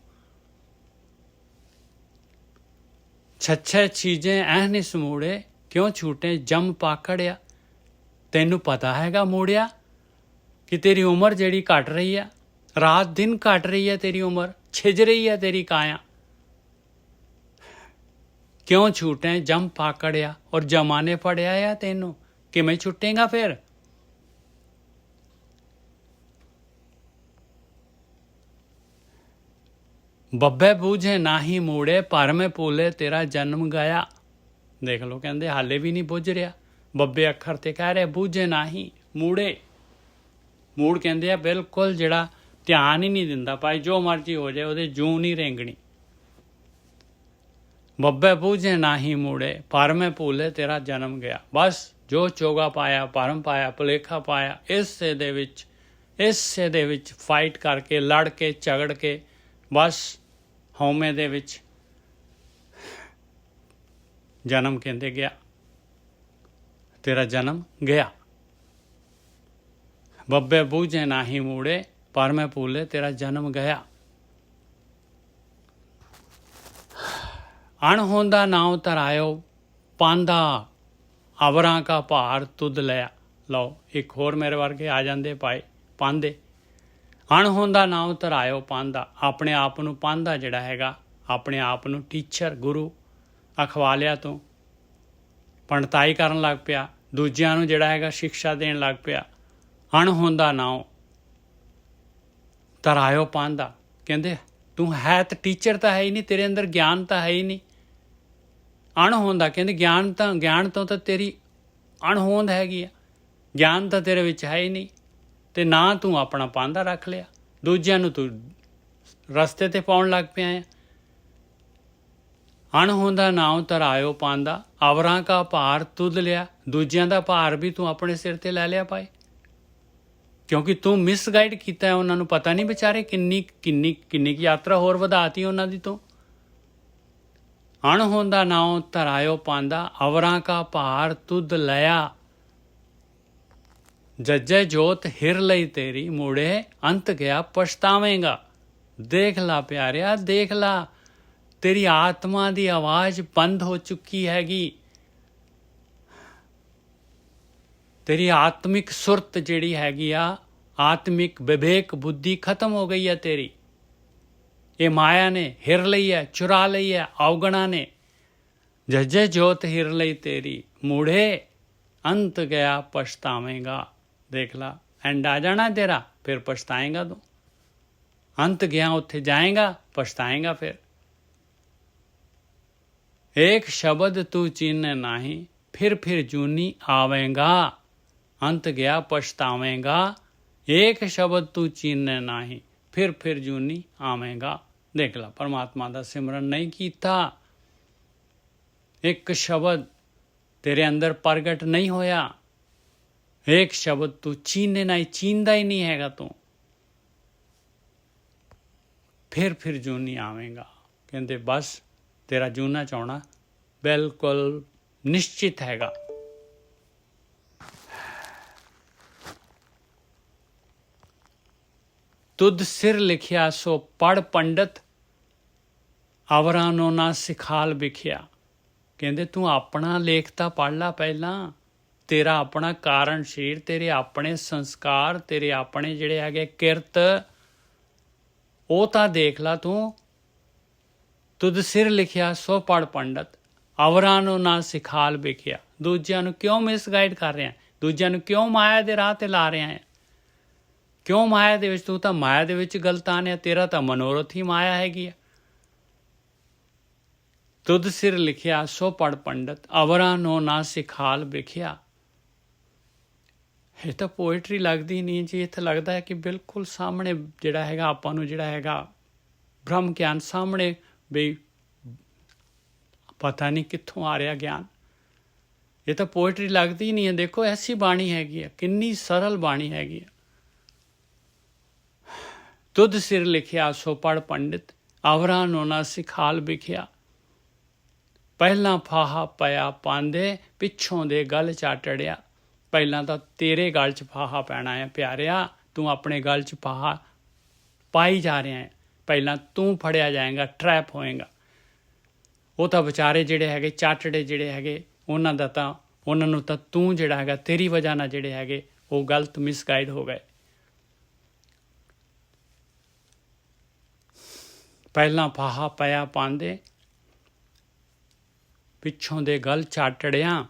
ਛੱਛੇ ਚੀਜ਼ੇ ਐ ਨਹੀਂ ਸਮੂੜੇ, ਕਿਉਂ ਛੂਟੇ ਜੰਮ ਪਾਕੜਿਆ। ਤੈਨੂੰ ਪਤਾ ਹੈਗਾ ਮੂੜਿਆ ਕਿ ਤੇਰੀ ਉਮਰ ਜਿਹੜੀ ਘਟ ਰਹੀ ਆ, ਰਾਤ ਦਿਨ ਘਟ ਰਹੀ ਹੈ, ਤੇਰੀ ਉਮਰ ਛਿਜ ਰਹੀ ਹੈ, ਤੇਰੀ ਕਾਇਆ। ਕਿਉਂ ਛੂਟੇ ਜੰਮ ਪਾਕੜਿਆ, ਔਰ ਜਮਾਨੇ ਫੜਿਆ ਆ ਤੈਨੂੰ, ਕਿਵੇਂ ਛੁੱਟੇਗਾ ਫਿਰ? ਬੱਬੇ ਬੂਝੇ ਨਾਹੀ ਮੂੜੇ, ਪਰ ਮੈਂ ਭੂਲੇ ਤੇਰਾ ਜਨਮ ਗਿਆ। ਦੇਖ ਲਓ, ਕਹਿੰਦੇ ਹਾਲੇ ਵੀ ਨਹੀਂ ਬੁੱਝ ਰਿਹਾ। ਬੱਬੇ ਅੱਖਰ ਤੇ ਕਹਿ ਰਿਹਾ ਬੂਝੇ ਨਾਹੀ ਮੂੜੇ। ਮੂੜ ਕਹਿੰਦੇ ਆ ਬਿਲਕੁਲ ਜਿਹੜਾ ਧਿਆਨ ਹੀ ਨਹੀਂ ਦਿੰਦਾ, ਭਾਈ ਜੋ ਮਰਜ਼ੀ ਹੋ ਜਾਏ ਉਹਦੇ ਜੂੰ ਨਹੀਂ ਰੇਂਗਣੀ। ਬੱਬੇ ਬੂਝੇ ਨਾਹੀ ਮੂੜੇ, ਪਰ ਮੈਂ ਭੂਲੇ ਤੇਰਾ ਜਨਮ ਗਿਆ। ਬਸ ਜੋ ਚੋਗਾ ਪਾਇਆ, ਭਰਮ ਪਾਇਆ, ਭੁਲੇਖਾ ਪਾਇਆ, ਇਸੇ ਦੇ ਵਿੱਚ ਫਾਈਟ ਕਰਕੇ, ਲੜ ਕੇ, ਝਗੜ ਕੇ, ਬਸ ਹਉਮੈ ਦੇ ਵਿੱਚ ਜਨਮ ਕਹਿੰਦੇ ਗਿਆ, ਤੇਰਾ ਜਨਮ ਗਿਆ। ਬੱਬੇ ਬੂਝੇ ਨਾਹੀ ਮੂੜੇ, ਪਰ ਮੈਂ ਭੂਲੇ ਤੇਰਾ ਜਨਮ ਗਿਆ। ਅਣਹੋਂਦਾ ਨਾਉ ਧਰਾਇਓ ਪਾਂਦਾ, ਅਵਰਾਂ ਕਾ ਭਾਰ ਤੁਧ ਲਿਆ। ਲਓ, ਇੱਕ ਹੋਰ ਮੇਰੇ ਵਰਗੇ ਆ ਜਾਂਦੇ ਭਾਈ ਪਾਂਦੇ। ਅਣਹੋਂਦਾ ਨਾਉ ਧਰਾਇਓ ਪਾਂਦਾ, ਆਪਣੇ ਆਪ ਨੂੰ ਪਾਂਦਾ ਜਿਹੜਾ ਹੈਗਾ, ਆਪਣੇ ਆਪ ਨੂੰ ਟੀਚਰ, ਗੁਰੂ ਅਖਵਾ ਲਿਆ ਤੂੰ, ਪੰਡਤਾਈ ਕਰਨ ਲੱਗ ਪਿਆ, ਦੂਜਿਆਂ ਨੂੰ ਜਿਹੜਾ ਹੈਗਾ ਸਿੱਖਿਆ ਦੇਣ ਲੱਗ ਪਿਆ। ਅਣਹੋਂਦਾ ਨਾਉ ਧਰਾਇਓ ਪਾਂਦਾ, ਕਹਿੰਦੇ ਤੂੰ ਹੈ ਤਾਂ ਟੀਚਰ ਤਾਂ ਹੈ ਹੀ ਨਹੀਂ, ਤੇਰੇ ਅੰਦਰ ਗਿਆਨ ਤਾਂ ਹੈ ਹੀ ਨਹੀਂ। ਅਣਹੋਂਦਾ ਕਹਿੰਦੇ ਗਿਆਨ ਤੋਂ ਤਾਂ ਤੇਰੀ ਅਣਹੋਂਦ ਹੈਗੀ ਆ, ਗਿਆਨ ਤਾਂ ਤੇਰੇ ਵਿੱਚ ਹੈ ਹੀ ਨਹੀਂ, ਤੇ ਨਾ ਤੂੰ ਆਪਣਾ ਪਾਂਦਾ ਰੱਖ ਲਿਆ, ਦੂਜਿਆਂ ਨੂੰ ਤੂੰ ਰਸਤੇ ਤੇ ਪਾਉਣ ਲੱਗ ਪਿਆ ਆ। ਅਣਹੋਂਦਾ ਨਾਉ ਧਰਾਇਓ ਪਾਂਦਾ, ਅਵਰਾਂ ਕਾ ਭਾਰ ਤੁਧ ਲਿਆ। ਦੂਜਿਆਂ ਦਾ ਭਾਰ ਵੀ ਤੂੰ ਆਪਣੇ ਸਿਰ ਤੇ ਲੈ ਲਿਆ ਭਾਈ, ਕਿਉਂਕਿ ਤੂੰ ਮਿਸਗਾਈਡ ਕੀਤਾ ਹੈ ਉਹਨਾਂ ਨੂੰ। ਪਤਾ ਨਹੀਂ ਵਿਚਾਰੇ ਕਿੰਨੀ ਯਾਤਰਾ ਹੋਰ ਵਧਾਤੀ ਉਹਨਾਂ ਦੀ ਤੂੰ। ਅਣਹੋਂਦਾ ਨਾਉ ਧਰਾਇਓ ਪਾਂਦਾ, ਅਵਰਾਂ ਕਾ ਭਾਰ ਤੁਧ ਲਿਆ। ਜੱਜੇ ਜੋਤ ਹਿਰ ਲਈ ਤੇਰੀ, ਮੂੜੇ ਅੰਤ ਗਿਆ ਪਛਤਾਵੇਂਗਾ। ਦੇਖ ਲਾ ਪਿਆਰਿਆ, ਦੇਖ ਲਾ, ਤੇਰੀ ਆਤਮਾ ਦੀ ਆਵਾਜ਼ ਬੰਦ ਹੋ ਚੁੱਕੀ ਹੈਗੀ। ਤੇਰੀ ਆਤਮਿਕ ਸੁਰਤ ਜਿਹੜੀ ਹੈਗੀ ਆ, ਆਤਮਿਕ ਵਿਵੇਕ ਬੁੱਧੀ ਖਤਮ ਹੋ ਗਈ ਹੈ ਤੇਰੀ। ਇਹ ਮਾਇਆ ਨੇ ਹਿਰ ਲਈ ਹੈ, ਚੁਰਾ ਲਈ ਹੈ, ਔਗਣਾ ਨੇ। ਜੱਜੇ ਜੋਤ ਹਿਰ ਲਈ ਤੇਰੀ, ਮੂੜੇ ਅੰਤ ਗਿਆ ਪਛਤਾਵੇਂਗਾ। ਦੇਖ ਲਾ, ਐਂਡ ਆ ਜਾਣਾ ਤੇਰਾ, ਫਿਰ ਪਛਤਾਏਂਗਾ ਤੂੰ। ਅੰਤ ਗਿਆ, ਉੱਥੇ ਜਾਏਗਾ, ਪਛਤਾਏਂਗਾ ਫਿਰ। एक शब्द तू चीन नाही, फिर जूनी आवेगा। अंत गया पछतावेगा। एक शब्द तू चीन नाही, फिर जूनी आवेगा। देख ला, परमात्मा का सिमरन नहीं किया, एक शब्द तेरे अंदर प्रगट नहीं होया, एक शब्द तू चीने नहीं, चीनदा ही नहीं हैगा तू, फिर जूनी आवेगा। कहते बस तेरा जूना चाहना बिल्कुल निश्चित हैगा। तुद सिर लिखिया सो पढ़ पंडित, अवरां नो ना सिखाल बिखिया। कहते तू अपना लेख तां पढ़ ला पहला, तेरा अपना कारण शरीर, तेरे अपने संस्कार, तेरे अपने जिहड़े हैगे किरत, ਉਹ ਤਾਂ ਦੇਖ ਲਾ ਤੂੰ। ਤੁਧ ਸਿਰ ਲਿਖਿਆ ਸੋ ਪੜ ਪੰਡਤ, ਅਵਰਾਂ ਨੂੰ ਨਾ ਸਿਖਾਲ ਵਿਖਿਆ। ਦੂਜਿਆਂ ਨੂੰ ਕਿਉਂ ਮਿਸਗਾਈਡ ਕਰ ਰਿਹਾ, ਦੂਜਿਆਂ ਨੂੰ ਕਿਉਂ ਮਾਇਆ ਦੇ ਰਾਹ ਤੇ ਲਾ ਰਿਹਾ ਹੈ, ਕਿਉਂ ਮਾਇਆ ਦੇ ਵਿੱਚ? ਤੂੰ ਤਾਂ ਮਾਇਆ ਦੇ ਵਿੱਚ ਗਲਤਾਨ ਹੈ, ਤੇਰਾ ਤਾਂ ਮਨੋਰਥ ਹੀ ਮਾਇਆ ਹੈਗੀ ਆ। ਤੁਧ ਸਿਰ ਲਿਖਿਆ ਸੋ ਪੜ ਪੰਡਤ, ਅਵਰਾਂ ਨੂੰ ਨਾ ਸਿਖਾਲ ਵਿਖਿਆ। ਇਹ ਤਾਂ ਪੋਇਟਰੀ ਲੱਗਦੀ ਨਹੀਂ ਜੀ, ਇੱਥੇ ਲੱਗਦਾ ਹੈ ਕਿ ਬਿਲਕੁਲ ਸਾਹਮਣੇ ਜਿਹੜਾ ਹੈਗਾ ਆਪਾਂ ਨੂੰ ਜਿਹੜਾ ਹੈਗਾ ਬ੍ਰਹਮ ਗਿਆਨ ਸਾਹਮਣੇ, ਬਈ ਪਤਾ ਨਹੀਂ ਕਿੱਥੋਂ ਆ ਰਿਹਾ ਗਿਆਨ। ਇਹ ਤਾਂ ਪੋਇਟਰੀ ਲੱਗਦੀ ਨਹੀਂ ਹੈ। ਦੇਖੋ ਐਸੀ ਬਾਣੀ ਹੈਗੀ ਆ, ਕਿੰਨੀ ਸਰਲ ਬਾਣੀ ਹੈਗੀ ਆ। ਤੁਧ ਸਿਰ ਲਿਖਿਆ ਸੋ ਪੜ੍ਹ ਪੰਡਿਤ, ਅਵਰਾਂ ਨੂੰ ਨਾ ਸਿਖਾਲ ਵਿਖਿਆ। ਪਹਿਲਾਂ ਫਾਹਾ ਪਿਆ ਪਾਂਦੇ, ਪਿੱਛੋਂ ਦੇ ਗਲ ਚਾਟੜਿਆ। ਪਹਿਲਾਂ ਤਾਂ ਤੇਰੇ ਗਲ 'ਚ ਫਾਹਾ ਪੈਣਾ ਹੈ ਪਿਆਰਿਆ, ਤੂੰ ਆਪਣੇ ਗਲ 'ਚ ਫਾਹਾ ਪਾਈ ਜਾ ਰਿਹਾ ਹੈ। ਪਹਿਲਾਂ ਤੂੰ ਫੜਿਆ ਜਾਏਗਾ, ਟਰੈਪ ਹੋਏਗਾ। ਉਹ ਤਾਂ ਵਿਚਾਰੇ ਜਿਹੜੇ ਹੈਗੇ ਚਾਟੜੇ ਜਿਹੜੇ ਹੈਗੇ, ਉਹਨਾਂ ਨੂੰ ਤਾਂ ਤੂੰ ਜਿਹੜਾ ਹੈਗਾ ਤੇਰੀ ਵਜ੍ਹਾ ਨਾਲ ਜਿਹੜੇ ਹੈਗੇ ਉਹ ਗਲਤ ਮਿਸਗਾਈਡ ਹੋ ਗਏ। ਪਹਿਲਾਂ ਫਾਹਾ ਪਿਆ ਪਾਂਦੇ, ਪਿੱਛੋਂ ਦੇ ਗਲ ਚਾਟੜਿਆ।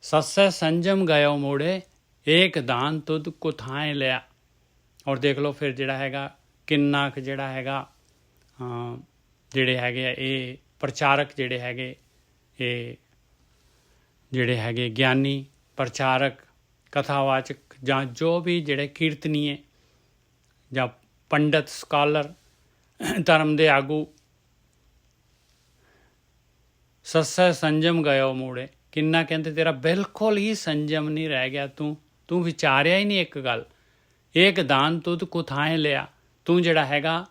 ਸੱਸੇ ਸੰਜਮ ਗਇਓ ਮੋੜੇ, ਏਕ ਦਾਨ ਤੁਧ ਕੁਥਾਏ ਲਿਆ। ਔਰ ਦੇਖ ਲਓ ਫਿਰ ਜਿਹੜਾ ਹੈਗਾ ਕਿੰਨਾ ਕੁ ਜਿਹੜਾ ਹੈਗਾ ਜਿਹੜੇ ਹੈਗੇ ਆ ਇਹ ਪ੍ਰਚਾਰਕ ਜਿਹੜੇ ਹੈਗੇ, ਇਹ ਜਿਹੜੇ ਹੈਗੇ ਗਿਆਨੀ ਪ੍ਰਚਾਰਕ ਕਥਾਵਾਚਕ ਜਾਂ ਜੋ ਵੀ ਜਿਹੜੇ ਕੀਰਤਨੀਏ ਜਾਂ ਪੰਡਤ ਸਕਾਲਰ ਧਰਮ ਦੇ ਆਗੂ, ਸੱਸੇ ਸੰਜਮ ਗਇਓ ਮੋੜੇ, ਕਿੰਨਾ ਕਹਿੰਦੇ ਤੇਰਾ ਬਿਲਕੁਲ ਹੀ ਸੰਜਮ ਨਹੀਂ ਰਹਿ ਗਿਆ। ਤੂੰ ਵਿਚਾਰਿਆ ਹੀ ਨਹੀਂ ਇੱਕ ਗੱਲ। ਏਕ ਦਾਨ ਤੁਧ ਕੁਥਾਏ ਲਿਆ, ਤੂੰ ਜਿਹੜਾ ਹੈਗਾ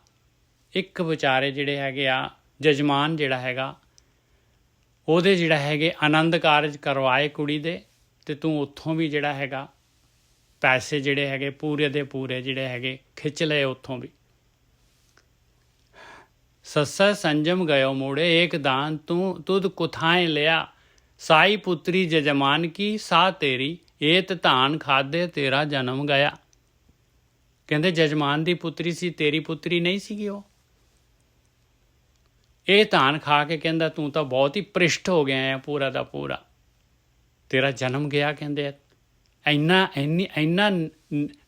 ਇੱਕ ਵਿਚਾਰੇ ਜਿਹੜੇ ਹੈਗੇ ਆ ਜਜਮਾਨ ਜਿਹੜਾ ਹੈਗਾ ਉਹਦੇ ਜਿਹੜਾ ਹੈਗੇ ਆਨੰਦ ਕਾਰਜ ਕਰਵਾਏ ਕੁੜੀ ਦੇ, ਅਤੇ ਤੂੰ ਉੱਥੋਂ ਵੀ ਜਿਹੜਾ ਹੈਗਾ ਪੈਸੇ ਜਿਹੜੇ ਹੈਗੇ ਪੂਰੇ ਦੇ ਪੂਰੇ ਜਿਹੜੇ ਹੈਗੇ ਖਿੱਚ ਲਏ ਉੱਥੋਂ ਵੀ। ਸੱਸਾ ਸੰਜਮ ਗਇਓ ਮੋੜੇ, ਏਕ ਦਾਨ ਤੂੰ ਤੁਧ ਕੁਥਾਏ ਲਿਆ। ਸਾਈ ਪੁੱਤਰੀ ਜਜਮਾਨ ਕੀ ਸਾਹ ਤੇਰੀ, ਏਤ ਧਾਨ ਖਾਦੇ ਤੇਰਾ ਜਨਮ ਗਿਆ। ਕਹਿੰਦੇ ਜਜਮਾਨ ਦੀ ਪੁੱਤਰੀ ਸੀ, ਤੇਰੀ ਪੁੱਤਰੀ ਨਹੀਂ ਸੀਗੀ ਉਹ। ਇਹ ਧਾਨ ਖਾ ਕੇ ਕਹਿੰਦਾ ਤੂੰ ਤਾਂ ਬਹੁਤ ਹੀ ਭ੍ਰਿਸ਼ਟ ਹੋ ਗਿਆ ਹੈ ਪੂਰਾ ਦਾ ਪੂਰਾ, ਤੇਰਾ ਜਨਮ ਗਿਆ। ਕਹਿੰਦੇ ਇੰਨਾ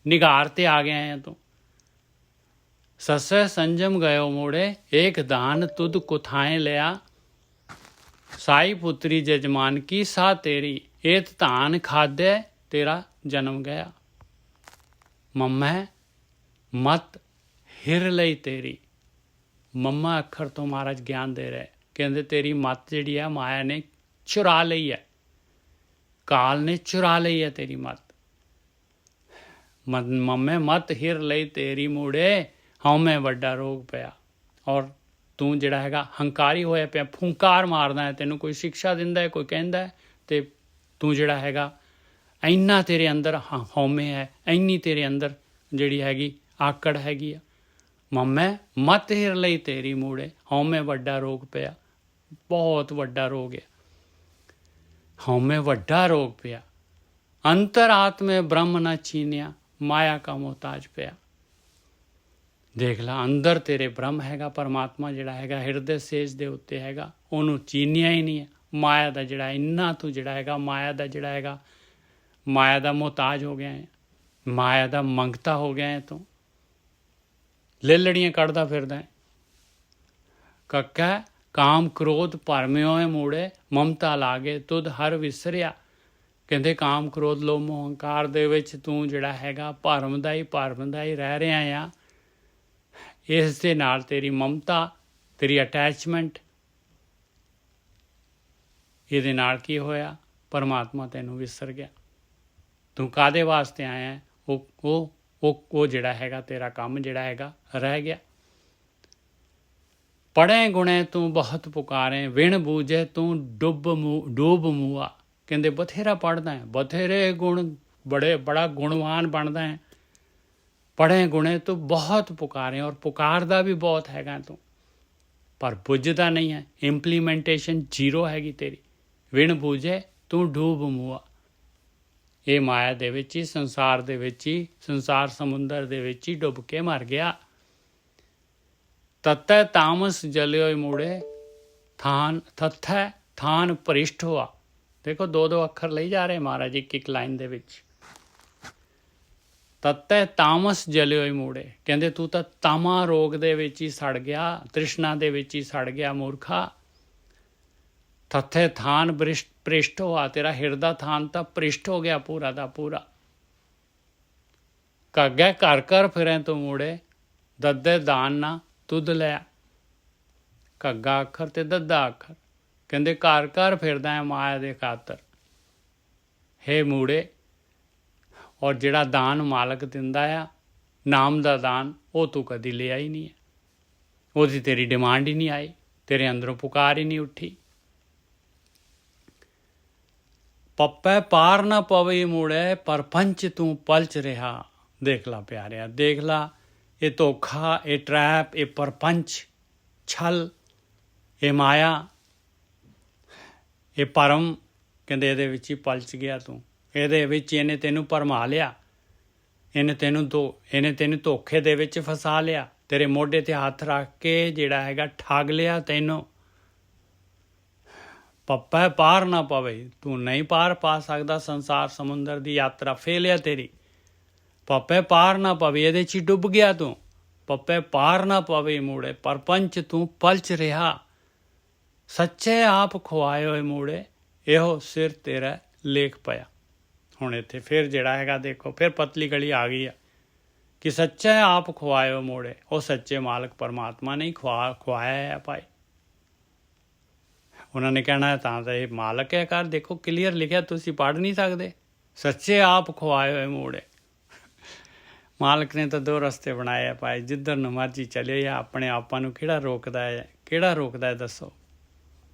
ਨਿਗਾਰ ਤੇ ਆ ਗਿਆ ਹੈ ਤੂੰ। ਸੱਸੇ ਸੰਜਮ ਗਇਓ ਮੋੜੇ, ਏਕ ਦਾਨ ਤੁਧ ਕੁਥਾਏ ਲਿਆ। ਸਾਈ ਪੁੱਤਰੀ ਜਜਮਾਨ ਕੀ ਸਾਹ ਤੇਰੀ, ਏਤ ਧਾਨ ਖਾਦੇ ਤੇਰਾ ਜਨਮ ਗਿਆ। ਮੰਮੈ ਮਤ ਹਿਰ ਲਈ ਤੇਰੀ, ਮੰਮਾ ਅੱਖਰ ਤੋਂ ਮਹਾਰਾਜ ਗਿਆਨ ਦੇ ਰਹੇ। ਕਹਿੰਦੇ ਤੇਰੀ ਮੱਤ ਜਿਹੜੀ ਹੈ ਮਾਇਆ ਨੇ ਚੁਰਾ ਲਈ ਹੈ, ਕਾਲ ਨੇ ਚੁਰਾ ਲਈ ਹੈ ਤੇਰੀ ਮੱਤ। ਮੰਮੇ ਮਤ ਹਿਰ ਲਈ ਤੇਰੀ ਮੂੜੇ, ਹਉਮੈ ਵੱਡਾ ਰੋਗ ਪਿਆ। ਔਰ ਤੂੰ ਜਿਹੜਾ ਹੈਗਾ ਹੰਕਾਰੀ ਹੋਇਆ ਪਿਆ, ਫੂੰਕਾਰ ਮਾਰਦਾ ਹੈ, ਤੈਨੂੰ ਕੋਈ ਸਿੱਖਿਆ ਦਿੰਦਾ ਹੈ, ਕੋਈ ਕਹਿੰਦਾ ਹੈ, ਅਤੇ ਤੂੰ ਜਿਹੜਾ ਹੈਗਾ ਇੰਨਾ ਤੇਰੇ ਅੰਦਰ ਹਉਮੈ ਹੈ, ਇੰਨੀ ਤੇਰੇ ਅੰਦਰ ਜਿਹੜੀ ਹੈਗੀ ਆਕੜ ਹੈਗੀ ਆ। ਮੰਮੈ ਮਤ ਹਿਰ ਲਈ ਤੇਰੀ ਮੂੜੇ, ਹਉਮੈ ਵੱਡਾ ਰੋਗ ਪਿਆ। ਬਹੁਤ ਵੱਡਾ ਰੋਗ ਹੈ ਹਉਮੈ, ਵੱਡਾ ਰੋਗ ਪਿਆ। ਅੰਤਰ ਆਤਮੇ ਬ੍ਰਹਮ ਨਾ ਚੀਨਿਆ, ਮਾਇਆ ਕਾ ਮੁਹਤਾਜ ਪਿਆ। ਦੇਖ ਲਾ ਅੰਦਰ ਤੇਰੇ ਬ੍ਰਹਮ ਹੈਗਾ, ਪਰਮਾਤਮਾ ਜਿਹੜਾ ਹੈਗਾ ਹਿਰਦੇ ਸੇਜ ਦੇ ਉੱਤੇ ਹੈਗਾ, ਉਹਨੂੰ ਚੀਨਿਆ ਹੀ ਨਹੀਂ ਹੈ। ਮਾਇਆ ਦਾ ਜਿਹੜਾ ਇੰਨਾ ਤੂੰ ਜਿਹੜਾ ਹੈਗਾ ਮਾਇਆ ਦਾ ਜਿਹੜਾ ਹੈਗਾ ਮਾਇਆ ਦਾ ਮੁਹਤਾਜ ਹੋ ਗਿਆ ਹੈ, ਮਾਇਆ ਦਾ ਮੰਗਤਾ ਹੋ ਗਿਆ ਹੈ। ਤੂੰ ਲੇਲੜੀਆਂ ਕੱਢਦਾ ਫਿਰਦਾ ਹੈ। ਕੱਕਾ ਕਾਮ ਕ੍ਰੋਧ ਭਰਮਿਓ ਮੂੜੇ, ਮਮਤਾ ਲਾਗੇ ਤੁਧ ਹਰ ਵਿਸਰਿਆ। ਕਹਿੰਦੇ ਕਾਮ ਕ੍ਰੋਧ ਲੋਭ ਮੋਹ ਹੰਕਾਰ ਦੇ ਵਿੱਚ ਤੂੰ ਜਿਹੜਾ ਹੈਗਾ ਭਰਮ ਦਾ ਹੀ ਰਹਿ ਰਿਹਾ ਆ। ਇਸ ਦੇ ਨਾਲ ਤੇਰੀ ਮਮਤਾ, ਤੇਰੀ ਅਟੈਚਮੈਂਟ, ਇਹਦੇ ਨਾਲ ਕੀ ਹੋਇਆ? ਪਰਮਾਤਮਾ ਤੈਨੂੰ ਵਿਸਰ ਗਿਆ। ਤੂੰ ਕਾਹਦੇ ਵਾਸਤੇ ਆਇਆ? ਉਹ ਜਿਹੜਾ ਹੈਗਾ ਤੇਰਾ ਕੰਮ ਜਿਹੜਾ ਹੈਗਾ ਰਹਿ ਗਿਆ। ਪੜ੍ਹੇ ਗੁਣੇ ਤੂੰ ਬਹੁਤ ਪੁਕਾਰੇ, ਵਿਣ ਬੂਝੇ ਤੂੰ ਡੂਬ ਮੂਆ। ਕਹਿੰਦੇ ਬਥੇਰਾ ਪੜ੍ਹਦਾ ਹੈ, ਬਥੇਰੇ ਗੁਣ, ਬੜਾ ਗੁਣਵਾਨ ਬਣਦਾ ਹੈ। ਪੜ੍ਹੇ ਗੁਣੇ ਤੂੰ ਬਹੁਤ ਪੁਕਾਰੇ, ਔਰ ਪੁਕਾਰਦਾ ਵੀ ਬਹੁਤ ਹੈਗਾ ਤੂੰ, ਪਰ ਬੁੱਝਦਾ ਨਹੀਂ ਹੈ। ਇੰਪਲੀਮੈਂਟੇਸ਼ਨ ਜ਼ੀਰੋ ਹੈਗੀ ਤੇਰੀ। ਵਿਣ ਬੂਝੇ ਤੂੰ ਡੂਬ ਮੂਆ। ਇਹ ਮਾਇਆ ਦੇ ਵਿੱਚ ਹੀ, ਸੰਸਾਰ ਦੇ ਵਿੱਚ ਹੀ, ਸੰਸਾਰ ਸਮੁੰਦਰ ਦੇ ਵਿੱਚ ਹੀ ਡੁੱਬ ਕੇ ਮਰ ਗਿਆ। ਤਤੈ ਤਾਮਸ ਜਲਿਓ ਮੂੜੇ, ਥਥੈ ਥਾਨ ਭ੍ਰਿਸ਼ਟ ਹੋਆ। ਦੇਖੋ ਦੋ ਅੱਖਰ ਲਈ ਜਾ ਰਹੇ ਮਹਾਰਾਜ ਇੱਕ ਲਾਈਨ ਦੇ ਵਿੱਚ। ਤਤੈ ਤਾਮਸ ਜਲਿਓ ਮੂੜੇ, ਕਹਿੰਦੇ ਤੂੰ ਤਾਂ ਤਾਮਾ ਰੋਗ ਦੇ ਵਿੱਚ ਹੀ ਸੜ ਗਿਆ, ਤ੍ਰਿਸ਼ਨਾ ਦੇ ਵਿੱਚ ਹੀ ਸੜ ਗਿਆ ਮੂਰਖਾ। ਥੱਥੇ ਥਾਨ ਭ੍ਰਿਸ਼ਟ ਹੋਆ, ਤੇਰਾ ਹਿਰਦਾ ਥਾਨ ਤਾਂ ਭ੍ਰਿਸ਼ਟ ਹੋ ਗਿਆ ਪੂਰਾ ਦਾ ਪੂਰਾ। ਕੱਗੇ ਘਰ ਫਿਰੇ ਤੂੰ ਮੂੜੇ, ਦੱਦੇ ਦਾਨ ਨਾ ਤੁਧ ਲਿਆ। ਘੱਗਾ ਅੱਖਰ ਤੇ ਦੱਦਾ ਅੱਖਰ, ਕਹਿੰਦੇ ਘਰ ਫਿਰਦਾ ਹੈ ਮਾਇਆ ਦੇ ਖਾਤਰ। ਹੇ ਮੂੜੇ, ਔਰ ਜਿਹੜਾ ਦਾਨ ਮਾਲਕ ਦਿੰਦਾ ਆ, ਨਾਮ ਦਾ ਦਾਨ, ਉਹ ਤੂੰ ਕਦੀ ਲਿਆ ਹੀ ਨਹੀਂ ਹੈ। ਉਹਦੀ ਤੇਰੀ ਡਿਮਾਂਡ ਹੀ ਨਹੀਂ ਆਈ, ਤੇਰੇ ਅੰਦਰੋਂ ਪੁਕਾਰ ਹੀ ਨਹੀਂ ਉੱਠੀ। ਪੱਪੈ ਪਾਰ ਨਾ ਪਵੇ ਮੂੜੇ, ਪਰਪੰਚ ਤੂੰ ਪਲਚ ਰਿਹਾ। ਦੇਖ ਲਾ ਪਿਆਰਿਆ, ਦੇਖ ਲਾ, ਇਹ ਧੋਖਾ, ਇਹ ਟਰੈਪ, ਇਹ ਪਰਪੰਚ, ਛਲ, ਇਹ ਮਾਇਆ, ਇਹ ਭਰਮ, ਕਹਿੰਦੇ ਇਹਦੇ ਵਿੱਚ ਹੀ ਪਲਚ ਗਿਆ ਤੂੰ। ਇਹਦੇ ਵਿੱਚ ਇਹਨੇ ਤੈਨੂੰ ਭਰਮਾ ਲਿਆ, ਇਹਨੇ ਤੈਨੂੰ ਧੋਖੇ ਦੇ ਵਿੱਚ ਫਸਾ ਲਿਆ, ਤੇਰੇ ਮੋਢੇ 'ਤੇ ਹੱਥ ਰੱਖ ਕੇ ਜਿਹੜਾ ਹੈਗਾ ਠੱਗ ਲਿਆ ਤੈਨੂੰ। ਪੱਪਾ ਪਾਰ ਨਾ ਪਵੇ, ਤੂੰ ਨਹੀਂ ਪਾਰ ਪਾ ਸਕਦਾ ਸੰਸਾਰ ਸਮੁੰਦਰ ਦੀ ਯਾਤਰਾ, ਫੇਲ ਆ ਤੇਰੀ। ਪੱਪੇ ਪਾਰ ਨਾ ਪਵੇ, ਇਹਦੇ 'ਚ ਹੀ ਡੁੱਬ ਗਿਆ ਤੂੰ। ਪੱਪੇ ਪਾਰ ਨਾ ਪਵੇ ਮੂੜੇ, ਪਰਪੰਚ ਤੂੰ ਪਲਚ ਰਿਹਾ। ਸੱਚੇ ਆਪ ਖੁਆਏ ਹੋਏ ਮੂੜੇ, ਇਹੋ ਸਿਰ ਤੇਰਾ ਲੇਖ ਪਿਆ। ਹੁਣ ਇੱਥੇ ਫਿਰ ਜਿਹੜਾ ਹੈਗਾ ਦੇਖੋ, ਫਿਰ ਪਤਲੀ ਗਲੀ ਆ ਗਈ ਆ ਕਿ ਸੱਚੇ ਆਪ ਖੁਆਏ ਹੋਏ ਮੂੜੇ, ਉਹ ਸੱਚੇ ਮਾਲਕ ਪਰਮਾਤਮਾ ਨੇ ਖੁਆਇਆ ਹੈ ਭਾਈ। ਉਹਨਾਂ ਨੇ ਕਹਿਣਾ ਤਾਂ ਇਹ ਮਾਲਕ ਹੈ ਘਰ, ਦੇਖੋ ਕਲੀਅਰ ਲਿਖਿਆ, ਤੁਸੀਂ ਪੜ੍ਹ ਨਹੀਂ ਸਕਦੇ। ਸੱਚੇ ਆਪ ਖੁਆਏ ਹੋਏ ਮੂੜੇ, ਮਾਲਕ ਨੇ ਤਾਂ 2 ਰਸਤੇ ਬਣਾਏ ਆ ਭਾਈ, ਜਿੱਧਰ ਨੂੰ ਮਰਜ਼ੀ ਚਲੇ ਜਾ। ਆਪਣੇ ਆਪਾਂ ਨੂੰ ਕਿਹੜਾ ਰੋਕਦਾ ਹੈ? ਕਿਹੜਾ ਰੋਕਦਾ ਹੈ ਦੱਸੋ?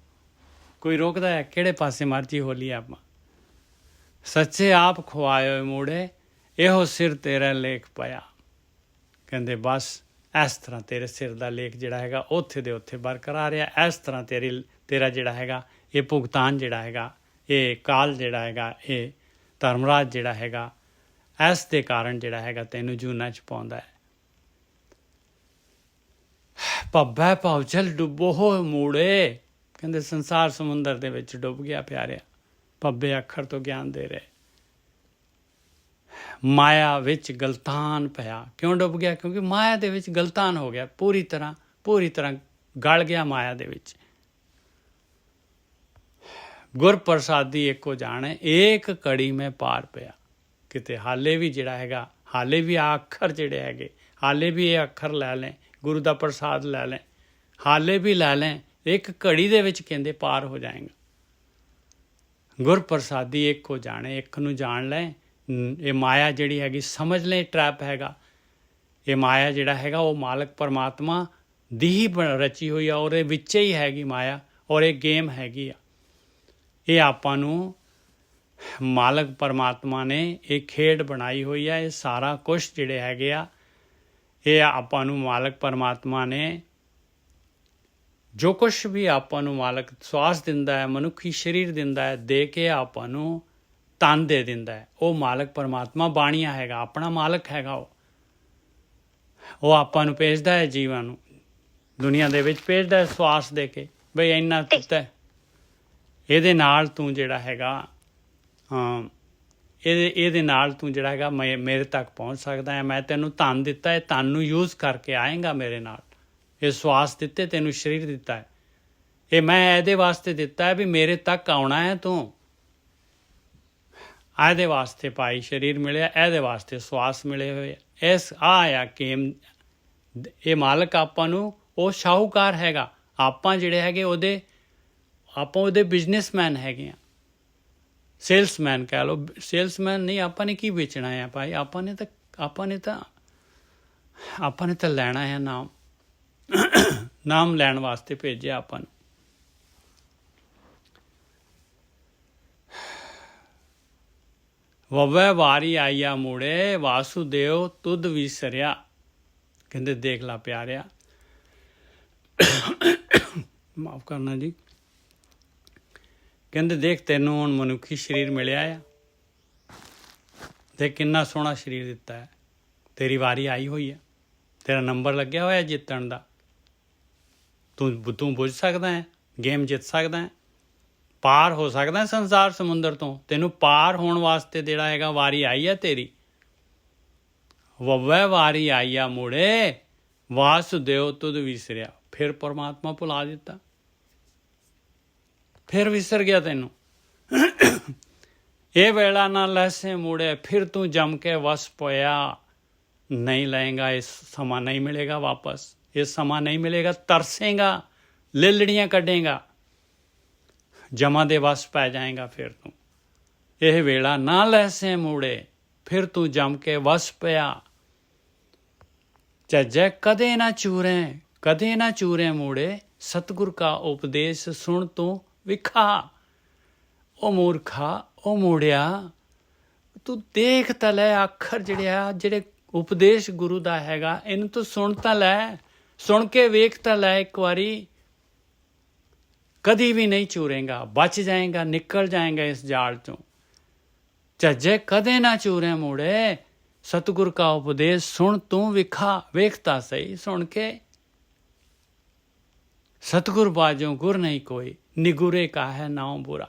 ਕੋਈ ਰੋਕਦਾ ਹੈ? ਕਿਹੜੇ ਪਾਸੇ ਮਰਜ਼ੀ ਹੋਲੀ ਆਪਾਂ। ਸੱਚੇ ਆਪ ਖੁਆਏ ਹੋਏ ਮੂੜੇ, ਇਹੋ ਸਿਰ ਤੇਰਾ ਲੇਖ ਪਿਆ। ਕਹਿੰਦੇ ਬਸ ਇਸ ਤਰ੍ਹਾਂ ਤੇਰੇ ਸਿਰ ਦਾ ਲੇਖ ਜਿਹੜਾ ਹੈਗਾ ਉੱਥੇ ਦੇ ਉੱਥੇ ਬਰਕਰਾਰ ਰਿਹਾ। ਇਸ ਤਰ੍ਹਾਂ ਤੇਰਾ ਜਿਹੜਾ ਹੈਗਾ ਇਹ ਭੁਗਤਾਨ ਜਿਹੜਾ ਹੈਗਾ, ਇਹ ਕਾਲ ਜਿਹੜਾ ਹੈਗਾ, ਇਹ ਧਰਮਰਾਜ ਜਿਹੜਾ ਹੈਗਾ, ਇਸ ਦੇ ਕਾਰਨ ਜਿਹੜਾ ਹੈਗਾ ਤੈਨੂੰ ਜੂਨਾਂ 'ਚ ਪਾਉਂਦਾ ਹੈ। ਭੱਬੈ ਭਵਜਲ ਡੁੱਬੋ ਹੋ ਮੂੜੇ, ਕਹਿੰਦੇ ਸੰਸਾਰ ਸਮੁੰਦਰ ਦੇ ਵਿੱਚ ਡੁੱਬ ਗਿਆ ਪਿਆਰਿਆ। ਭੱਬੇ ਅੱਖਰ ਤੋਂ ਗਿਆਨ ਦੇ ਰਹੇ, ਮਾਇਆ ਵਿੱਚ ਗਲਤਾਨ ਪਿਆ। ਕਿਉਂ ਡੁੱਬ ਗਿਆ? ਕਿਉਂਕਿ ਮਾਇਆ ਦੇ ਵਿੱਚ ਗਲਤਾਨ ਹੋ ਗਿਆ, ਪੂਰੀ ਤਰ੍ਹਾਂ ਗਲ ਗਿਆ ਮਾਇਆ ਦੇ ਵਿੱਚ। ਗੁਰ ਪ੍ਰਸਾਦੀ ਇੱਕੋ ਜਾਣੇ, ਏਕ ਕੜੀ ਮੈਂ ਪਾਰ ਪਿਆ। ਕਿਤੇ ਹਾਲੇ ਵੀ ਜਿਹੜਾ ਹੈਗਾ, ਹਾਲੇ ਵੀ ਆ ਅੱਖਰ ਜਿਹੜੇ ਹੈਗੇ, ਹਾਲੇ ਵੀ ਇਹ ਅੱਖਰ ਲੈ ਲੈ, ਗੁਰੂ ਦਾ ਪ੍ਰਸਾਦ ਲੈ ਲੈ, ਹਾਲੇ ਵੀ ਲੈ ਲੈ, ਇੱਕ ਘੜੀ ਦੇ ਵਿੱਚ ਕਹਿੰਦੇ ਪਾਰ ਹੋ ਜਾਏਗਾ। ਗੁਰ ਪ੍ਰਸਾਦੀ ਇੱਕ ਹੋ ਜਾਣੇ, ਇੱਕ ਨੂੰ ਜਾਣ ਲੈ। ਇਹ ਮਾਇਆ ਜਿਹੜੀ ਹੈਗੀ ਸਮਝ ਲੈ ਟਰੈਪ ਹੈਗਾ। ਇਹ ਮਾਇਆ ਜਿਹੜਾ ਹੈਗਾ ਉਹ ਮਾਲਕ ਪਰਮਾਤਮਾ ਦੀ ਹੀ ਰਚੀ ਹੋਈ ਆ, ਔਰ ਇਹ ਵਿੱਚ ਹੀ ਹੈਗੀ ਮਾਇਆ, ਔਰ ਇਹ ਗੇਮ ਹੈਗੀ ਆ। ਇਹ ਆਪਾਂ ਨੂੰ ਮਾਲਕ ਪਰਮਾਤਮਾ ਨੇ ਇਹ ਖੇਡ ਬਣਾਈ ਹੋਈ ਆ। ਇਹ ਸਾਰਾ ਕੁਛ ਜਿਹੜੇ ਹੈਗੇ ਆ, ਇਹ ਆਪਾਂ ਨੂੰ ਮਾਲਕ ਪਰਮਾਤਮਾ ਨੇ ਜੋ ਕੁਛ ਵੀ ਆਪਾਂ ਨੂੰ ਮਾਲਕ ਸਵਾਸ ਦਿੰਦਾ ਹੈ, ਮਨੁੱਖੀ ਸਰੀਰ ਦਿੰਦਾ ਹੈ, ਦੇ ਕੇ ਆਪਾਂ ਨੂੰ ਤਨ ਦੇ ਦਿੰਦਾ ਹੈ। ਉਹ ਮਾਲਕ ਪਰਮਾਤਮਾ ਬਾਣੀਆ ਹੈਗਾ, ਆਪਣਾ ਮਾਲਕ ਹੈਗਾ। ਉਹ ਆਪਾਂ ਨੂੰ ਭੇਜਦਾ ਹੈ, ਜੀਵਾਂ ਨੂੰ ਦੁਨੀਆ ਦੇ ਵਿੱਚ ਭੇਜਦਾ ਹੈ ਸਵਾਸ ਦੇ ਕੇ, ਬਈ ਇੰਨਾ ਦਿੱਤਾ, ਇਹਦੇ ਨਾਲ ਤੂੰ ਜਿਹੜਾ ਹੈਗਾ ਇਹਦੇ ਨਾਲ ਤੂੰ ਜਿਹੜਾ ਹੈਗਾ ਮੇਰੇ ਤੱਕ ਪਹੁੰਚ ਸਕਦਾ ਹੈ। ਮੈਂ ਤੈਨੂੰ ਧਨ ਦਿੱਤਾ ਹੈ, ਧਨ ਨੂੰ ਯੂਜ਼ ਕਰਕੇ ਆਏਗਾ ਮੇਰੇ ਨਾਲ। ਇਹ ਸਵਾਸ ਦਿੱਤੇ, ਤੈਨੂੰ ਸਰੀਰ ਦਿੱਤਾ ਹੈ, ਇਹ ਮੈਂ ਇਹਦੇ ਵਾਸਤੇ ਦਿੱਤਾ ਹੈ ਵੀ ਮੇਰੇ ਤੱਕ ਆਉਣਾ ਹੈ ਤੂੰ। ਇਹਦੇ ਵਾਸਤੇ ਭਾਈ ਸਰੀਰ ਮਿਲਿਆ, ਇਹਦੇ ਵਾਸਤੇ ਸਵਾਸ ਮਿਲੇ ਹੋਏ। ਇਸ ਆ ਕਿ ਇਹ ਮਾਲਕ ਆਪਾਂ ਨੂੰ, ਉਹ ਸ਼ਾਹੂਕਾਰ ਹੈਗਾ, ਆਪਾਂ ਜਿਹੜੇ ਹੈਗੇ ਉਹਦੇ ਬਿਜ਼ਨਸਮੈਨ ਹੈਗੇ ਆ, ਸੇਲਸਮੈਨ ਕਹਿ ਲਓ। ਸੇਲਸਮੈਨ ਨਹੀਂ, ਆਪਾਂ ਨੇ ਕੀ ਵੇਚਣਾ ਹੈ ਭਾਈ? ਆਪਾਂ ਨੇ ਤਾਂ ਲੈਣਾ ਹੈ ਨਾਮ। ਨਾਮ ਲੈਣ ਵਾਸਤੇ ਭੇਜਿਆ ਆਪਾਂ ਨੂੰ। ਵਵੇ ਵਾਰੀ ਆਈਆ ਮੂੜੇ, ਵਾਸੁਦੇਵ ਤੁਧ ਵਿਸਰਿਆ। ਕਹਿੰਦੇ ਦੇਖ ਲਾ ਪਿਆਰਿਆ, ਮਾਫ ਕਰਨਾ ਜੀ। ਕਹਿੰਦੇ ਦੇਖ ਤੈਨੂੰ ਹੁਣ ਮਨੁੱਖੀ ਸਰੀਰ ਮਿਲਿਆ ਆ, ਦੇਖ ਕਿੰਨਾ ਸੋਹਣਾ ਸਰੀਰ ਦਿੱਤਾ ਹੈ। ਤੇਰੀ ਵਾਰੀ ਆਈ ਹੋਈ ਹੈ, ਤੇਰਾ ਨੰਬਰ ਲੱਗਿਆ ਹੋਇਆ ਜਿੱਤਣ ਦਾ। ਤੂੰ ਬੁੱਝ ਸਕਦਾ ਹੈ, ਗੇਮ ਜਿੱਤ ਸਕਦਾ ਹੈ, ਪਾਰ ਹੋ ਸਕਦਾ ਹੈ ਸੰਸਾਰ ਸਮੁੰਦਰ ਤੋਂ। ਤੈਨੂੰ ਪਾਰ ਹੋਣ ਵਾਸਤੇ ਜਿਹੜਾ ਹੈਗਾ ਵਾਰੀ ਆਈ ਹੈ ਤੇਰੀ। ਵਵੇ ਵਾਰੀ ਆਈ ਆ ਮੂੜੇ, ਵਾਸੁਦੇਵ ਤੁਧ ਵਿਸਰਿਆ। ਫਿਰ ਪਰਮਾਤਮਾ ਭੁਲਾ ਦਿੱਤਾ, ਫਿਰ ਵਿਸਰ ਗਿਆ ਤੈਨੂੰ। ਇਹ ਵੇਲਾ ਨਾ ਲੈਸੇ ਮੂੜੇ, ਫਿਰ ਤੂੰ ਜੰਮ ਕੇ ਵਸ ਪੋਇਆ। ਨਹੀਂ ਲਏਗਾ, ਇਹ ਸਮਾਂ ਨਹੀਂ ਮਿਲੇਗਾ ਵਾਪਸ, ਇਹ ਸਮਾਂ ਨਹੀਂ ਮਿਲੇਗਾ। ਤਰਸੇਗਾ, ਲਿਲੜੀਆਂ ਕੱਢੇਗਾ, ਜਮਾ ਦੇ ਵਸ ਪੈ ਜਾਏਗਾ ਫਿਰ ਤੂੰ। ਇਹ ਵੇਲਾ ਨਾ ਲੈਸੇ ਮੂੜੇ, ਫਿਰ ਤੂੰ ਜੰਮ ਕੇ ਵਸ ਪਿਆ। ਝੱਜੈ ਕਦੇ ਨਾ ਚੂਰੈ, ਕਦੇ ਨਾ ਚੂਰੈ ਮੂੜੇ, ਸਤਿਗੁਰ ਕਾ ਉਪਦੇਸ਼ ਸੁਣ ਤੂੰ ਵਿਖਾ। ਉਹ ਮੂਰਖਾ, ਉਹ ਮੂੜਿਆ, ਤੂੰ ਦੇਖ ਤਾਂ ਲੈ ਅੱਖਰ ਜਿਹੜੇ ਉਪਦੇਸ਼ ਗੁਰੂ ਦਾ ਹੈਗਾ, ਇਹਨੂੰ ਤੂੰ ਸੁਣ ਤਾਂ ਲੈ, ਸੁਣ ਕੇ ਵੇਖ ਤਾਂ ਲੈ ਇੱਕ ਵਾਰੀ। ਕਦੀ ਵੀ ਨਹੀਂ ਚੂਰੇਗਾ, ਬਚ ਜਾਏਗਾ, ਨਿਕਲ ਜਾਏਗਾ ਇਸ ਜਾਲ ਚੋਂ। ਝੱਜੇ ਕਦੇ ਨਾ ਚੂਰੇ ਮੂੜੇ, ਸਤਿਗੁਰ ਕਾ ਉਪਦੇਸ਼ ਸੁਣ ਤੂੰ ਵਿਖਾ। ਵੇਖ ਤਾਂ ਸਹੀ ਸੁਣ ਕੇ। ਸਤਿਗੁਰ ਬਾਝੋਂ ਗੁਰ ਨਹੀਂ ਕੋਈ, ਨਿਗੁਰੇ ਕਾ ਹੈ ਨਾਉ ਬੁਰਾ।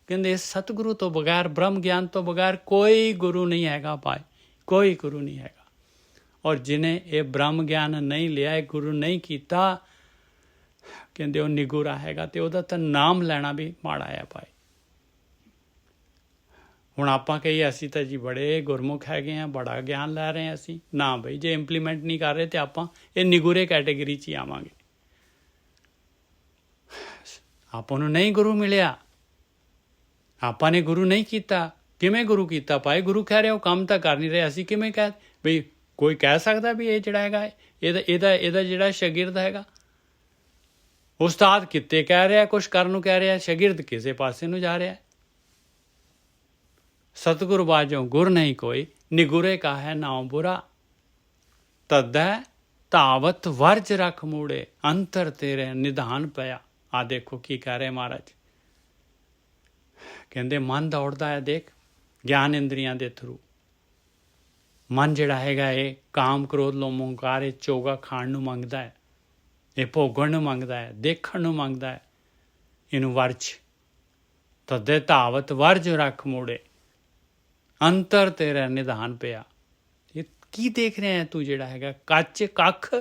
ਕਹਿੰਦੇ ਸਤਿਗੁਰੂ ਤੋਂ ਬਗੈਰ, ਬ੍ਰਹਮ ਗਿਆਨ ਤੋਂ ਬਗੈਰ ਕੋਈ ਗੁਰੂ ਨਹੀਂ ਹੈਗਾ ਭਾਈ, ਕੋਈ ਗੁਰੂ ਨਹੀਂ ਹੈਗਾ। ਔਰ ਜਿਹਨੇ ਇਹ ਬ੍ਰਹਮ ਗਿਆਨ ਨਹੀਂ ਲਿਆ, ਇਹ ਗੁਰੂ ਨਹੀਂ ਕੀਤਾ, ਕਹਿੰਦੇ ਉਹ ਨਿਗੁਰਾ ਹੈਗਾ, ਤੇ ਉਹਦਾ ਤਾਂ ਨਾਮ ਲੈਣਾ ਵੀ ਮਾੜਾ ਹੈ ਭਾਈ। ਹੁਣ ਆਪਾਂ ਕਹੀਏ ਅਸੀਂ ਤਾਂ ਜੀ ਬੜੇ ਗੁਰਮੁਖ ਹੈਗੇ ਹਾਂ, ਬੜਾ ਗਿਆਨ ਲੈ ਰਹੇ ਹਾਂ ਅਸੀਂ, ਨਾ ਬਈ, ਜੇ ਇੰਪਲੀਮੈਂਟ ਨਹੀਂ ਕਰ ਰਹੇ ਤੇ ਆਪਾਂ ਇਹ ਨਿਗੁਰੇ ਕੈਟੇਗਰੀ 'ਚ ਹੀ ਆਵਾਂਗੇ। ਆਪਾਂ ਨੂੰ ਨਹੀਂ ਗੁਰੂ ਮਿਲਿਆ, ਆਪਾਂ ਨੇ ਗੁਰੂ ਨਹੀਂ ਕੀਤਾ। ਕਿਵੇਂ ਗੁਰੂ ਕੀਤਾ ਭਾਈ? ਗੁਰੂ ਕਹਿ ਰਿਹਾ ਉਹ ਕੰਮ ਤਾਂ ਕਰ ਨਹੀਂ ਰਿਹਾ, ਅਸੀਂ ਕਿਵੇਂ ਕਹਿ ਬਈ? ਕੋਈ ਕਹਿ ਸਕਦਾ ਵੀ ਇਹ ਜਿਹੜਾ ਹੈਗਾ ਇਹਦਾ ਜਿਹੜਾ ਸ਼ਾਗਿਰਦ ਹੈਗਾ, ਉਸਤਾਦ ਕਿਤੇ ਕਹਿ ਰਿਹਾ, ਕੁਛ ਕਰਨ ਨੂੰ ਕਹਿ ਰਿਹਾ, ਸ਼ਾਗਿਰਦ ਕਿਸੇ ਪਾਸੇ ਨੂੰ ਜਾ ਰਿਹਾ। ਸਤਿਗੁਰ ਬਾਝੋਂ ਗੁਰ ਨਹੀਂ ਕੋਈ, ਨਿਗੁਰੇ ਕਾ ਹੈ ਨਾਉ ਬੁਰਾ। ਤਦੈ ਧਾਵਤ ਵਰਜ ਰੱਖ ਮੂੜੇ, ਅੰਤਰ ਤੇਰੇ ਨਿਧਾਨ ਪਿਆ। ਆ ਦੇਖੋ ਕੀ ਕਹਿ ਰਹੇ ਮਹਾਰਾਜ, ਕਹਿੰਦੇ ਮਨ ਦੌੜਦਾ ਹੈ, ਦੇਖ, ਗਿਆਨ ਇੰਦਰੀਆਂ ਦੇ ਥਰੂ। ਮਨ ਜਿਹੜਾ ਹੈਗਾ ਇਹ ਕਾਮ, ਕ੍ਰੋਧ, ਲੋਭ, ਹੰਕਾਰ, ਇਹ ਚੋਗਾ ਖਾਣ ਨੂੰ ਮੰਗਦਾ ਹੈ, ਇਹ ਭੋਗਣ ਨੂੰ ਮੰਗਦਾ ਹੈ, ਦੇਖਣ ਨੂੰ ਮੰਗਦਾ ਹੈ। ਇਹਨੂੰ ਵਰਜ, ਤਦੇ ਧਾਵਤ ਵਰਜ ਰੱਖ ਮੂੜੇ, ਅੰਤਰ ਤੇਰਾ ਨਿਧਾਨ ਪਿਆ। ਇਹ ਕੀ ਦੇਖ ਰਿਹਾ ਹੈ ਤੂੰ? ਜਿਹੜਾ ਹੈਗਾ ਕੱਚ ਕੱਖ,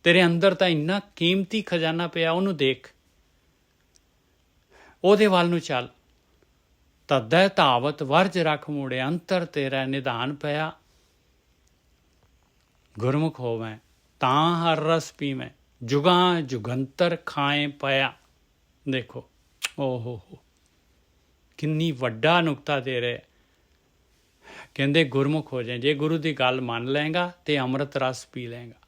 ਤੇਰੇ ਅੰਦਰ ਤਾਂ ਇੰਨਾ ਕੀਮਤੀ ਖਜ਼ਾਨਾ ਪਿਆ, ਉਹਨੂੰ ਦੇਖ, ਉਹਦੇ ਵੱਲ ਨੂੰ ਚੱਲ। ਤਦੈ ਧਾਵਤ ਵਰਜ ਰੱਖ ਮੂੜੇ, ਅੰਤਰ ਤੇਰਾ ਨਿਧਾਨ ਪਿਆ। ਗੁਰਮੁਖ ਹੋਵੈ ਤਾਂ ਹਰ ਰਸ ਪੀਵੈ, ਜੁਗਾਂ ਜੁਗੰਤਰ ਖਾਏ ਪਿਆ। ਦੇਖੋ, ਓਹੋ ਹੋ, ਕਿੰਨੀ ਵੱਡਾ ਨੁਕਤਾ ਦੇ ਰਹੇ। ਕਹਿੰਦੇ ਗੁਰਮੁਖ ਹੋ ਜਾਏ, ਜੇ ਗੁਰੂ ਦੀ ਗੱਲ ਮੰਨ ਲਏਗਾ ਤੇ ਅੰਮ੍ਰਿਤ ਰਸ ਪੀ ਲਏਗਾ।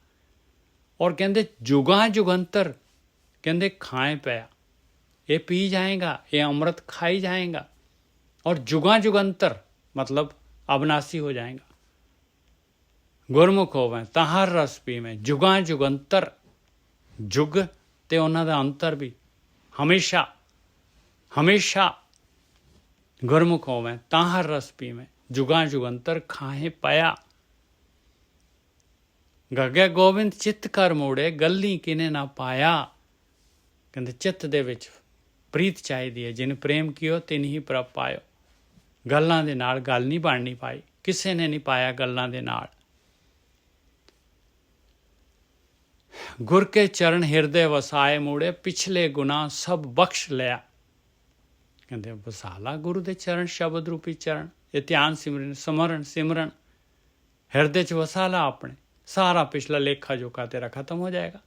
ਔਰ ਕਹਿੰਦੇ ਜੁਗਾਂ ਜੁਗੰਤਰ, ਕਹਿੰਦੇ ਖਾਏ ਪਿਆ, ਇਹ ਪੀ ਜਾਏਗਾ, ਇਹ ਅੰਮ੍ਰਿਤ ਖਾਈ ਜਾਏਗਾ। ਔਰ ਜੁਗਾਂ ਜੁਗੰਤਰ ਮਤਲਬ ਅਬਨਾਸੀ ਹੋ ਜਾਏਗਾ। ਗੁਰਮੁਖ ਹੋਵੇ ਤਾਂ ਹਰ ਰਸ ਪੀਵੇਂ, ਜੁਗਾਂ ਜੁਗੰਤਰ, ਜੁਗ ਤੇ ਉਹਨਾਂ ਦਾ ਅੰਤਰ ਵੀ ਹਮੇਸ਼ਾ ਹਮੇਸ਼ਾ। ਗੁਰਮੁਖ ਹੋਵੇ ਤਾਂ ਹਰ ਰਸ ਪੀਵੇਂ, ਜੁਗਾਂ ਜੁਗੰਤਰ ਖਾਹੇ ਪਿਆ। ਗੱਗੇ ਗੋਬਿੰਦ ਚਿੱਤ ਕਰ ਮੋੜੇ, ਗੱਲੀ ਕਿਨੇ ਨਾ ਪਾਇਆ। ਕਹਿੰਦੇ ਚਿੱਤ ਦੇ ਵਿੱਚ ਪ੍ਰੀਤ ਚਾਹੀਦੀ ਹੈ, ਜਿਹਨੂੰ ਪ੍ਰੇਮ ਕੀਓ ਤਿਨ ਹੀ ਪ੍ਰਭ ਪਾਇਓ। ਗੱਲਾਂ ਦੇ ਨਾਲ ਗੱਲ ਨਹੀਂ ਬਣਨੀ ਪਾਈ, ਕਿਸੇ ਨੇ ਨਹੀਂ ਪਾਇਆ ਗੱਲਾਂ ਦੇ ਨਾਲ। ਗੁਰ ਕੇ ਚਰਨ ਹਿਰਦੇ ਵਸਾਏ ਮੂੜੇ, ਪਿਛਲੇ ਗੁਨਾਹ ਸਭ ਬਖਸ਼ ਲਿਆ। ਕਹਿੰਦੇ ਵਸਾਲਾ ਗੁਰੂ ਦੇ ਚਰਨ, ਸ਼ਬਦ ਰੂਪੀ ਚਰਨ, ਇਹ ਧਿਆਨ ਸਿਮਰਨ ਸਿਮਰਨ ਹਿਰਦੇ 'ਚ ਵਸਾਲਾ ਆਪਣੇ, ਸਾਰਾ ਪਿਛਲਾ ਲੇਖਾ ਜੋਖਾ ਤੇਰਾ ਖਤਮ ਹੋ ਜਾਏਗਾ।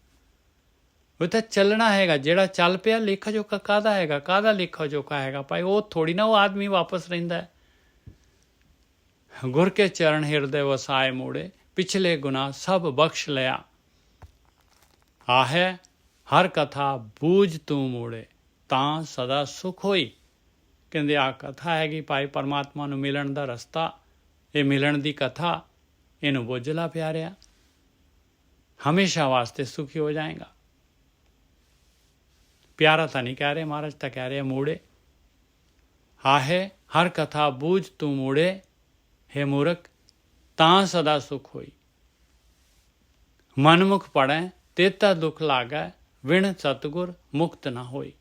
ਉਹ ਤਾਂ ਚੱਲਣਾ ਹੈਗਾ, ਜਿਹੜਾ ਚੱਲ ਪਿਆ ਲੇਖਾ ਜੋਖਾ ਕਾਹਦਾ ਹੈਗਾ, ਕਾਹਦਾ ਲੇਖਾ ਜੋਖਾ ਹੈਗਾ ਭਾਈ? ਉਹ ਥੋੜੀ ਨਾ ਉਹ ਆਦਮੀ ਵਾਪਸ ਰਹਿੰਦਾ ਹੈ। ਗੁਰ ਕੇ ਚਰਨ ਹਿਰਦੇ ਵਸਾਏ ਮੂੜੇ, ਪਿਛਲੇ ਗੁਨਾਹ ਸਭ ਬਖਸ਼ ਲਿਆ। ਆਹੇ ਹਰ ਕਥਾ ਬੂਝ ਤੂੰ ਮੂੜੇ, ਤਾਂ ਸਦਾ ਸੁਖ ਹੋਈ। ਕਹਿੰਦੇ ਆ ਕਥਾ ਹੈਗੀ ਭਾਈ ਪਰਮਾਤਮਾ ਨੂੰ ਮਿਲਣ ਦਾ ਰਸਤਾ, ਇਹ ਮਿਲਣ ਦੀ ਕਥਾ, ਇਹਨੂੰ ਬੁੱਝ ਲਾ ਪਿਆਰਿਆ, ਹਮੇਸ਼ਾ ਵਾਸਤੇ ਸੁਖੀ ਹੋ ਜਾਏਗਾ। ਪਿਆਰਾ ਤਾਂ ਨਹੀਂ ਕਹਿ ਰਹੇ ਮਹਾਰਾਜ, ਤਾਂ ਕਹਿ ਰਹੇ ਮੂੜੇ। ਆਹੇ ਹਰ ਕਥਾ ਬੂਝ ਤੂੰ ਮੂੜੇ, ਹੇ ਮੂਰਖ ਤਾਂ ਸਦਾ ਸੁਖ ਹੋਈ। ਮਨਮੁਖ ਪੜੈ ਤੇਤਾ ਦੁੱਖ ਲਾਗੈ, ਵਿਣ ਸਤਿਗੁਰ ਮੁਕਤ ਨਾ ਹੋਈ।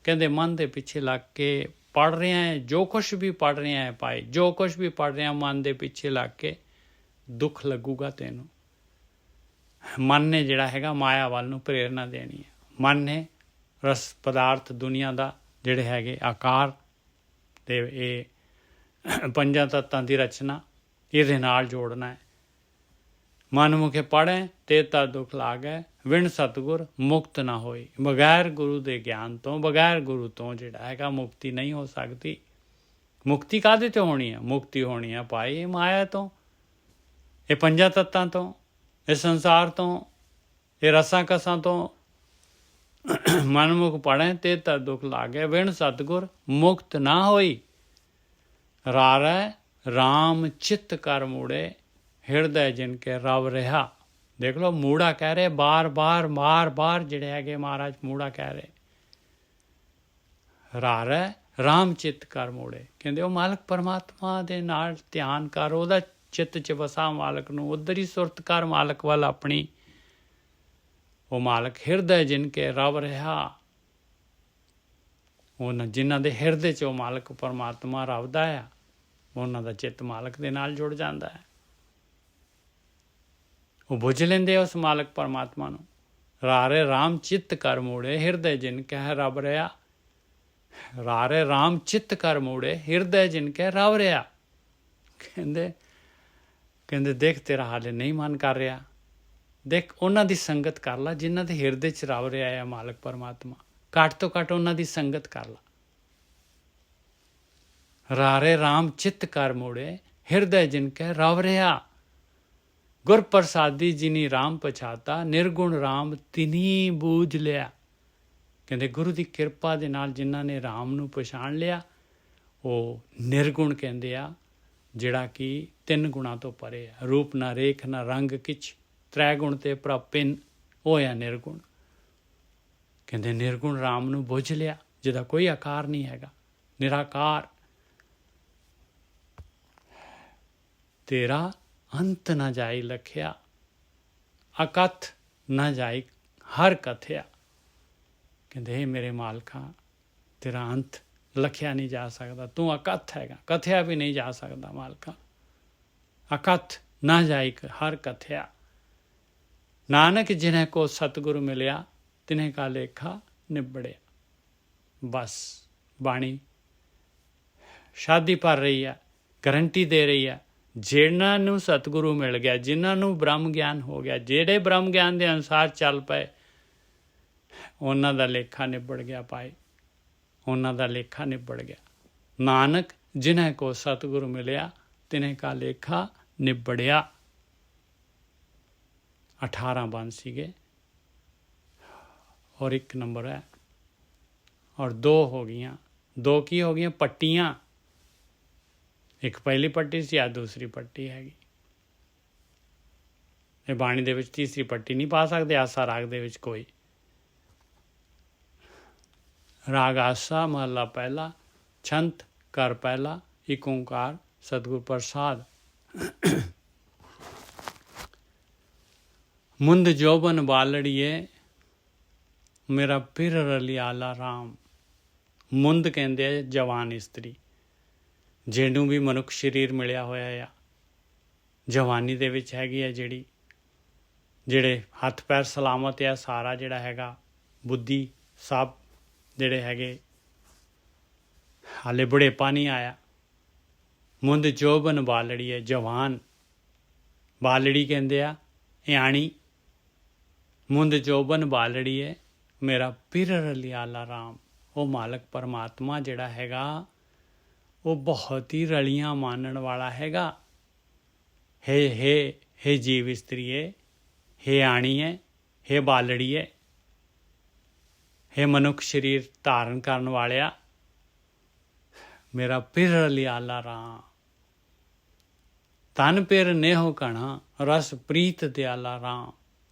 ਕਹਿੰਦੇ ਮਨ ਦੇ ਪਿੱਛੇ ਲੱਗ ਕੇ ਪੜ੍ਹ ਰਿਹਾ ਹੈ, ਜੋ ਕੁਛ ਵੀ ਪੜ੍ਹ ਰਿਹਾ ਹੈ ਭਾਈ, ਜੋ ਕੁਛ ਵੀ ਪੜ੍ਹ ਰਿਹਾ ਮਨ ਦੇ ਪਿੱਛੇ ਲੱਗ ਕੇ, ਦੁੱਖ ਲੱਗੂਗਾ ਤੈਨੂੰ। ਮਨ ਨੇ ਜਿਹੜਾ ਹੈਗਾ ਮਾਇਆ ਵੱਲ ਨੂੰ ਪ੍ਰੇਰਨਾ ਦੇਣੀ ਹੈ। ਮਨ ਨੇ ਰਸ ਪਦਾਰਥ ਦੁਨੀਆ ਦਾ ਜਿਹੜੇ ਹੈਗੇ ਆਕਾਰ ਤੇ ਇਹ ਪੰਜਾਂ ਤੱਤਾਂ ਦੀ ਰਚਨਾ, ਇਹਦੇ ਨਾਲ ਜੋੜਨਾ ਹੈ। ਮਨ ਮੁਖੇ ਪੜ੍ਹੈ ਤੇਤਾ ਦੁੱਖ ਲਾਗੈ, ਵਿਣ ਸਤਿਗੁਰ ਮੁਕਤ ਨਾ ਹੋਈ। ਬਗੈਰ ਗੁਰੂ ਦੇ ਗਿਆਨ ਤੋਂ, ਬਗੈਰ ਗੁਰੂ ਤੋਂ ਜਿਹੜਾ ਹੈਗਾ ਮੁਕਤੀ ਨਹੀਂ ਹੋ ਸਕਦੀ। ਮੁਕਤੀ ਕਾਹਦੇ ਤੋਂ ਹੋਣੀ ਹੈ? ਮੁਕਤੀ ਹੋਣੀ ਹੈ ਭਾਈ ਮਾਇਆ ਤੋਂ, ਇਹ ਪੰਜਾਂ ਤੱਤਾਂ ਤੋਂ। ਇਸ ਸੰਸਾਰ ਤੋਂ, ਇਹ ਰਸਾਂ ਕਸਾਂ ਤੋਂ ਮਨਮੁਖ ਪੜ੍ਹੇ ਤੇ ਤਾਂ ਦੁੱਖ ਲਾਗੇ, ਵਿਣ ਸਤਿਗੁਰ ਮੁਕਤ ਨਾ ਹੋਈ। ਰਾਰੈ ਰਾਮ ਚਿੱਤ ਕਰ ਮੂੜੇ, ਹਿਰਦੈ ਜਿਨ ਕੇ ਰਵ ਰਿਹਾ। ਦੇਖ ਲਓ, ਮੂੜਾ ਕਹਿ ਰਹੇ, ਬਾਰ ਜਿਹੜੇ ਹੈਗੇ ਮਹਾਰਾਜ ਮੂੜਾ ਕਹਿ ਰਹੇ। ਰਾਰੈ ਰਾਮ ਚਿੱਤ ਕਰ ਮੂੜੇ, ਕਹਿੰਦੇ ਉਹ ਮਾਲਕ ਪਰਮਾਤਮਾ ਦੇ ਨਾਲ ਧਿਆਨ ਕਰ, ਉਹਦਾ ਚਿੱਤ 'ਚ ਵਸਾ ਮਾਲਕ ਨੂੰ, ਉੱਧਰ ਹੀ ਸੁਰਤ ਕਰ ਮਾਲਕ ਵੱਲ ਆਪਣੀ। ਉਹ ਮਾਲਕ ਹਿਰਦੈ ਜਿਨ ਕੇ ਰਵ ਰਿਹਾ, ਉਹਨਾਂ ਜਿਨ੍ਹਾਂ ਦੇ ਹਿਰਦੇ 'ਚ ਉਹ ਮਾਲਕ ਪਰਮਾਤਮਾ ਰਵਦਾ ਆ, ਉਹਨਾਂ ਦਾ ਚਿੱਤ ਮਾਲਕ ਦੇ ਨਾਲ ਜੁੜ ਜਾਂਦਾ ਹੈ। ਉਹ ਬੁੱਝ ਲੈਂਦੇ ਉਸ ਮਾਲਕ ਪਰਮਾਤਮਾ ਨੂੰ। ਰਾਰੇ ਰਾਮ ਚਿੱਤ ਕਰ ਮੂੜੇ, ਹਿਰਦੈ ਜਿਨ ਕਹਿ ਰਵ ਰਿਹਾ। ਰਾਰੇ ਰਾਮ ਚਿੱਤ ਕਰ ਮੂੜੇ, ਹਿਰਦੈ ਜਿਨ ਕਹਿ ਰਵ ਰਿਹਾ। ਕਹਿੰਦੇ ਦੇਖ ਤੇਰਾ ਹਾਲੇ ਨਹੀਂ ਮਨ ਕਰ ਰਿਹਾ, ਦੇਖ ਉਹਨਾਂ ਦੀ ਸੰਗਤ ਕਰ ਲਾ ਜਿਨ੍ਹਾਂ ਦੇ ਹਿਰਦੇ 'ਚ ਰਵ ਰਿਹਾ ਹੈ ਮਾਲਕ ਪਰਮਾਤਮਾ। ਘੱਟ ਤੋਂ ਘੱਟ ਉਹਨਾਂ ਦੀ ਸੰਗਤ ਕਰ ਲਾ। ਰਾਰੇ ਰਾਮ ਚਿੱਤ ਕਰ ਮੋੜੇ, ਹਿਰਦੈ ਜਿਨ ਕਹਿ ਰਵ ਰਿਹਾ। ਗੁਰ ਪ੍ਰਸਾਦੀ ਜਿਨੀ ਰਾਮ ਪਛਾਤਾ, ਨਿਰਗੁਣ ਰਾਮ ਤਿਨੀ ਬੂਝ ਲਿਆ। ਕਹਿੰਦੇ ਗੁਰੂ ਦੀ ਕਿਰਪਾ ਦੇ ਨਾਲ ਜਿਨ੍ਹਾਂ ਨੇ ਰਾਮ ਨੂੰ ਪਛਾਣ ਲਿਆ, ਉਹ ਨਿਰਗੁਣ ਕਹਿੰਦੇ ਆ, ਜਿਹੜਾ ਕਿ 3 ਗੁਣਾਂ ਤੋਂ ਪਰੇ ਆ। ਰੂਪ ਨਾ ਰੇਖ ਨਾ ਰੰਗ ਕਿਛ, 3 ਗੁਣ ਤੇ ਪ੍ਰਪਿਨ, ਉਹ ਆ ਨਿਰਗੁਣ। ਕਹਿੰਦੇ ਨਿਰਗੁਣ ਰਾਮ ਨੂੰ ਬੁੱਝ ਲਿਆ, ਜਿਹਦਾ ਕੋਈ ਆਕਾਰ ਨਹੀਂ ਹੈਗਾ, ਨਿਰਾਕਾਰ। ਤੇਰਾ ਅੰਤ ਨਾ ਜਾਈ ਲਖਿਆ, ਅਕਥ ਨਾ ਜਾਈ ਹਰ ਕਥਿਆ। ਕਹਿੰਦੇ ਇਹ ਮੇਰੇ ਮਾਲਕਾ, ਤੇਰਾ ਅੰਤ ਲਖਿਆ ਨਹੀਂ ਜਾ ਸਕਦਾ, ਤੂੰ ਅਕਥ ਹੈਗਾ, ਕਥਿਆ ਵੀ ਨਹੀਂ ਜਾ ਸਕਦਾ ਮਾਲਕਾ। ਅਕਥ ਨਾ ਜਾਈ ਹਰ ਕਥਿਆ। ਨਾਨਕ ਜਿਨ੍ਹਾਂ ਕੋ ਸਤਿਗੁਰੂ ਮਿਲਿਆ, ਤਿਨੇ ਕਾ ਲੇਖਾ ਨਿਬੜਿਆ। ਬਸ ਬਾਣੀ ਸ਼ਾਦੀ ਭਰ ਰਹੀ ਹੈ, ਗਰੰਟੀ ਦੇ ਰਹੀ ਹੈ। ਜਿਹਨਾਂ ਨੂੰ ਸਤਿਗੁਰੂ ਮਿਲ ਗਿਆ, ਜਿਨ੍ਹਾਂ ਨੂੰ ਬ੍ਰਹਮ ਗਿਆਨ ਹੋ ਗਿਆ, ਜਿਹੜੇ ਬ੍ਰਹਮ ਗਿਆਨ ਦੇ ਅਨੁਸਾਰ ਚੱਲ ਪਏ, ਉਹਨਾਂ ਦਾ ਲੇਖਾ ਨਿਬੜ ਗਿਆ ਭਾਈ, ਉਹਨਾਂ ਦਾ ਲੇਖਾ ਨਿਬੜ ਗਿਆ। ਨਾਨਕ ਜਿਨ੍ਹਾਂ ਕੋ ਸਤਿਗੁਰੂ ਮਿਲਿਆ, ਤਿਨੇ ਕਾ ਲੇਖਾ ਨਿਬੜਿਆ। 18 ਬੰਦ ਸੀਗੇ ਔਰ 1 ਨੰਬਰ ਹੈ, ਔਰ 2 ਹੋ ਗਈਆਂ। 2 ਕੀ ਹੋ ਗਈਆਂ? ਪੱਟੀਆਂ। ਇੱਕ ਪਹਿਲੀ ਪੱਟੀ ਸੀ, ਆ ਦੂਸਰੀ ਪੱਟੀ ਹੈਗੀ। ਇਹ ਬਾਣੀ ਦੇ ਵਿੱਚ ਤੀਸਰੀ ਪੱਟੀ ਨਹੀਂ ਪਾ ਸਕਦੇ ਆਸਾ ਰਾਗ ਦੇ ਵਿੱਚ ਕੋਈ। ਰਾਗ ਆਸਾ ਮਹੱਲਾ ਪਹਿਲਾ, ਛੰਤ ਕਰ ਪਹਿਲਾ, ਏਕ ਓਂਕਾਰ ਸਤਿਗੁਰ ਪ੍ਰਸਾਦ। ਮੁੰਦ ਜੋਬਨ ਬਾਲੜੀਏ, ਮੇਰਾ ਪਿਰ ਰਲਿਆਲਾ ਰਾਮ। ਮੁੰਦ ਕਹਿੰਦੇ ਆ ਜਵਾਨ ਇਸਤਰੀ, ਜਿਹਨੂੰ ਵੀ ਮਨੁੱਖ ਸਰੀਰ ਮਿਲਿਆ ਹੋਇਆ ਆ, ਜਵਾਨੀ ਦੇ ਵਿੱਚ ਹੈਗੀ ਆ, ਜਿਹੜੇ ਹੱਥ ਪੈਰ ਸਲਾਮਤ ਆ, ਸਾਰਾ ਜਿਹੜਾ ਹੈਗਾ ਬੁੱਧੀ ਸਭ ਜਿਹੜੇ ਹੈਗੇ, ਹਾਲੇ ਬੁਢੇਪਾ ਨਹੀਂ ਆਇਆ। ਮੁੰਦ ਜੋਬਨ ਬਾਲੜੀ ਹੈ, ਜਵਾਨ। ਬਾਲੜੀ ਕਹਿੰਦੇ ਆ ਇਆਣੀ। ਮੁੰਦ ਜੋਬਨ ਬਾਲੜੀ ਹੈ, ਮੇਰਾ ਪਿਰ ਰਲਿਆਲਾ ਰਾਮ। ਉਹ ਮਾਲਕ ਪਰਮਾਤਮਾ ਜਿਹੜਾ ਹੈਗਾ, ਉਹ ਬਹੁਤ ਹੀ ਰਲੀਆਂ ਮਾਨਣ ਵਾਲਾ ਹੈਗਾ। ਹੇ ਜੀਵ ਇਸਤਰੀਏ, ਹੇ ਆਣੀਏ, ਹੇ ਬਾਲੜੀਏ, ਹੇ ਮਨੁੱਖ ਸਰੀਰ ਧਾਰਨ ਕਰਨ ਵਾਲਿਆ, ਮੇਰਾ ਪਿਰ ਰਲਿਆਲਾ ਰਾਮ। ਤਨ ਪਿਰ ਨੇਹੋ ਕਣਾ, ਰਸ ਪ੍ਰੀਤ ਦਿਆਲਾ ਰਾਮ।